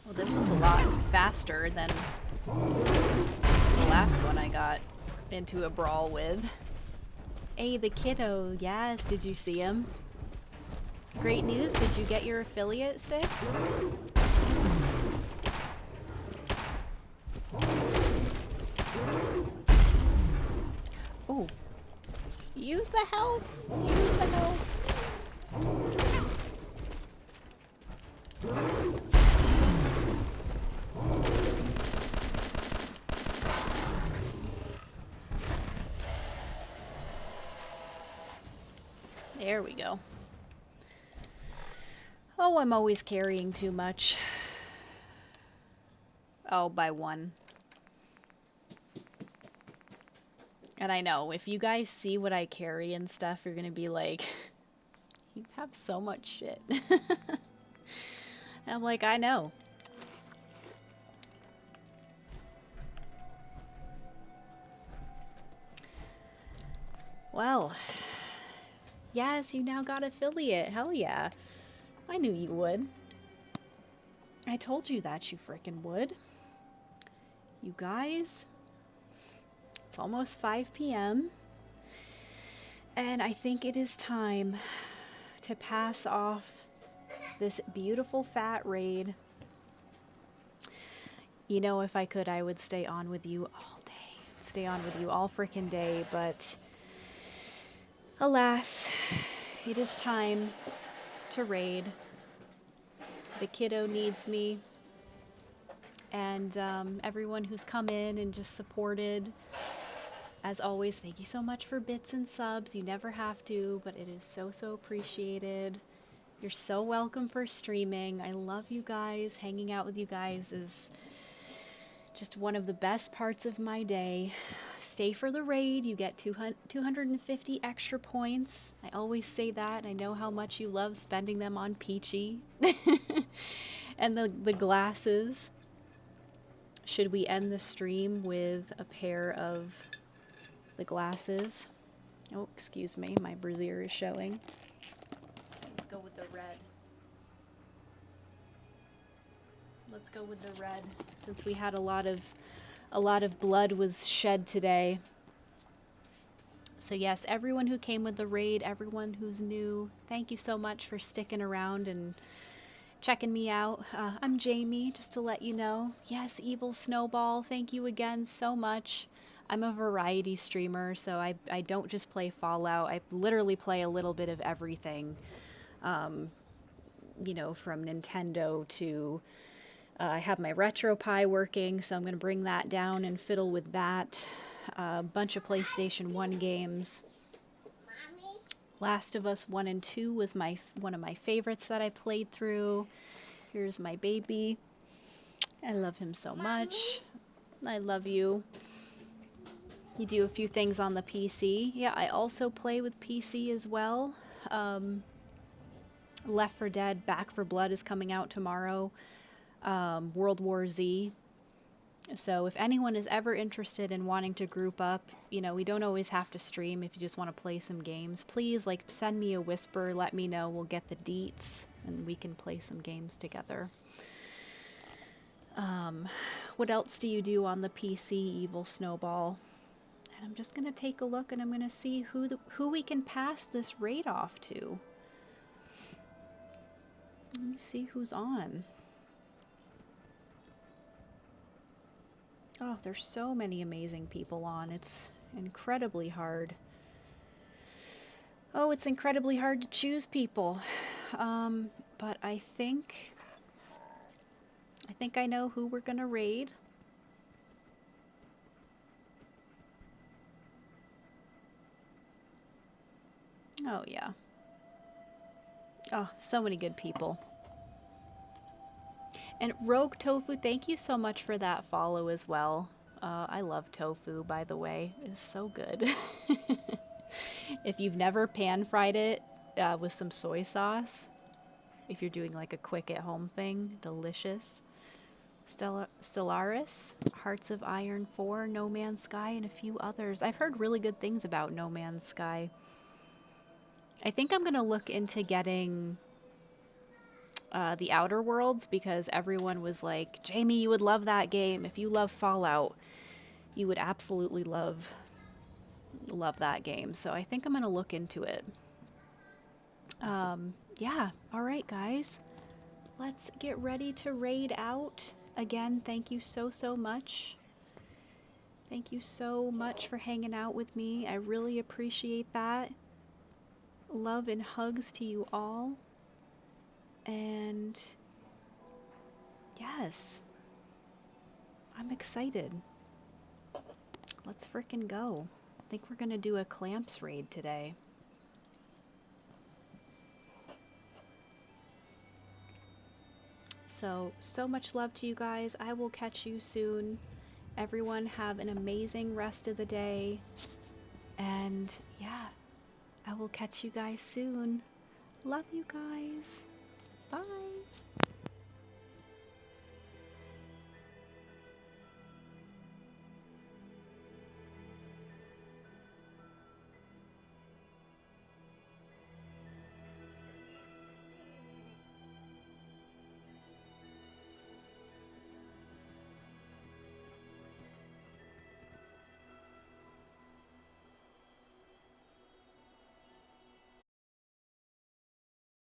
Well, this was a lot faster than the last one I got into a brawl with. Hey, the kiddo, yes, did you see him? Great news, did you get your affiliate 6? Oh. Use the health! Use the health! There we go. Oh, I'm always carrying too much. Oh, by 1. And I know, if you guys see what I carry and stuff, you're gonna be like, you have so much shit. And I'm like, I know. Well, yes, you now got affiliate. Hell yeah. I knew you would. I told you that you frickin' would. You guys, it's almost 5 p.m. and I think it is time to pass off this beautiful fat raid. You know, if I could, I would stay on with you all day. Stay on with you all frickin' day, but alas, it is time to raid. The kiddo needs me. And everyone who's come in and just supported. As always, thank you so much for bits and subs. You never have to, but it is so, so appreciated. You're so welcome for streaming. I love you guys. Hanging out with you guys is just one of the best parts of my day. Stay for the raid. You get 250 extra points. I always say that. I know how much you love spending them on Peachy. And the glasses. Should we end the stream with a pair of the glasses? Oh, excuse me, my brassiere is showing. Let's go with the red. Let's go with the red, since we had a lot of blood was shed today. So yes, everyone who came with the raid, everyone who's new, thank you so much for sticking around and checking me out. I'm Jamie, just to let you know. Yes, Evil Snowball, thank you again so much. I'm a variety streamer, so I don't just play Fallout. I literally play a little bit of everything. You know, from Nintendo to... I have my RetroPie working, so I'm going to bring that down and fiddle with that. A bunch of PlayStation 1 games. Last of Us 1 and 2 was one of my favorites that I played through. Here's my baby. I love him so much. I love you. You do a few things on the PC. Yeah, I also play with PC as well. Left 4 Dead Back 4 Blood is coming out tomorrow. World War Z. So if anyone is ever interested in wanting to group up, you know, we don't always have to stream if you just want to play some games. Please, like, send me a whisper, let me know, we'll get the deets, and we can play some games together. What else do you do on the PC, Evil Snowball? And I'm just going to take a look and I'm going to see who we can pass this raid off to. Let me see who's on. Oh, there's so many amazing people on. It's incredibly hard. Oh, it's incredibly hard to choose people. But I think I know who we're gonna raid. Oh, yeah. Oh, so many good people. And Rogue Tofu, thank you so much for that follow as well. I love tofu, by the way. It's so good. If you've never pan-fried it with some soy sauce, if you're doing like a quick at-home thing, delicious. Stellaris, Hearts of Iron 4, No Man's Sky, and a few others. I've heard really good things about No Man's Sky. I think I'm going to look into getting... The Outer Worlds, because everyone was like, Jamie, you would love that game. If you love Fallout, you would absolutely love that game. So I think I'm going to look into it. Yeah, all right, guys. Let's get ready to raid out. Again, thank you so, so much. Thank you so much for hanging out with me. I really appreciate that. Love and hugs to you all. And yes, I'm excited. Let's frickin' go. I think we're gonna do a Clamps raid today. So much love to you guys. I will catch you soon. Everyone have an amazing rest of the day. And yeah, I will catch you guys soon. Love you guys. Bye.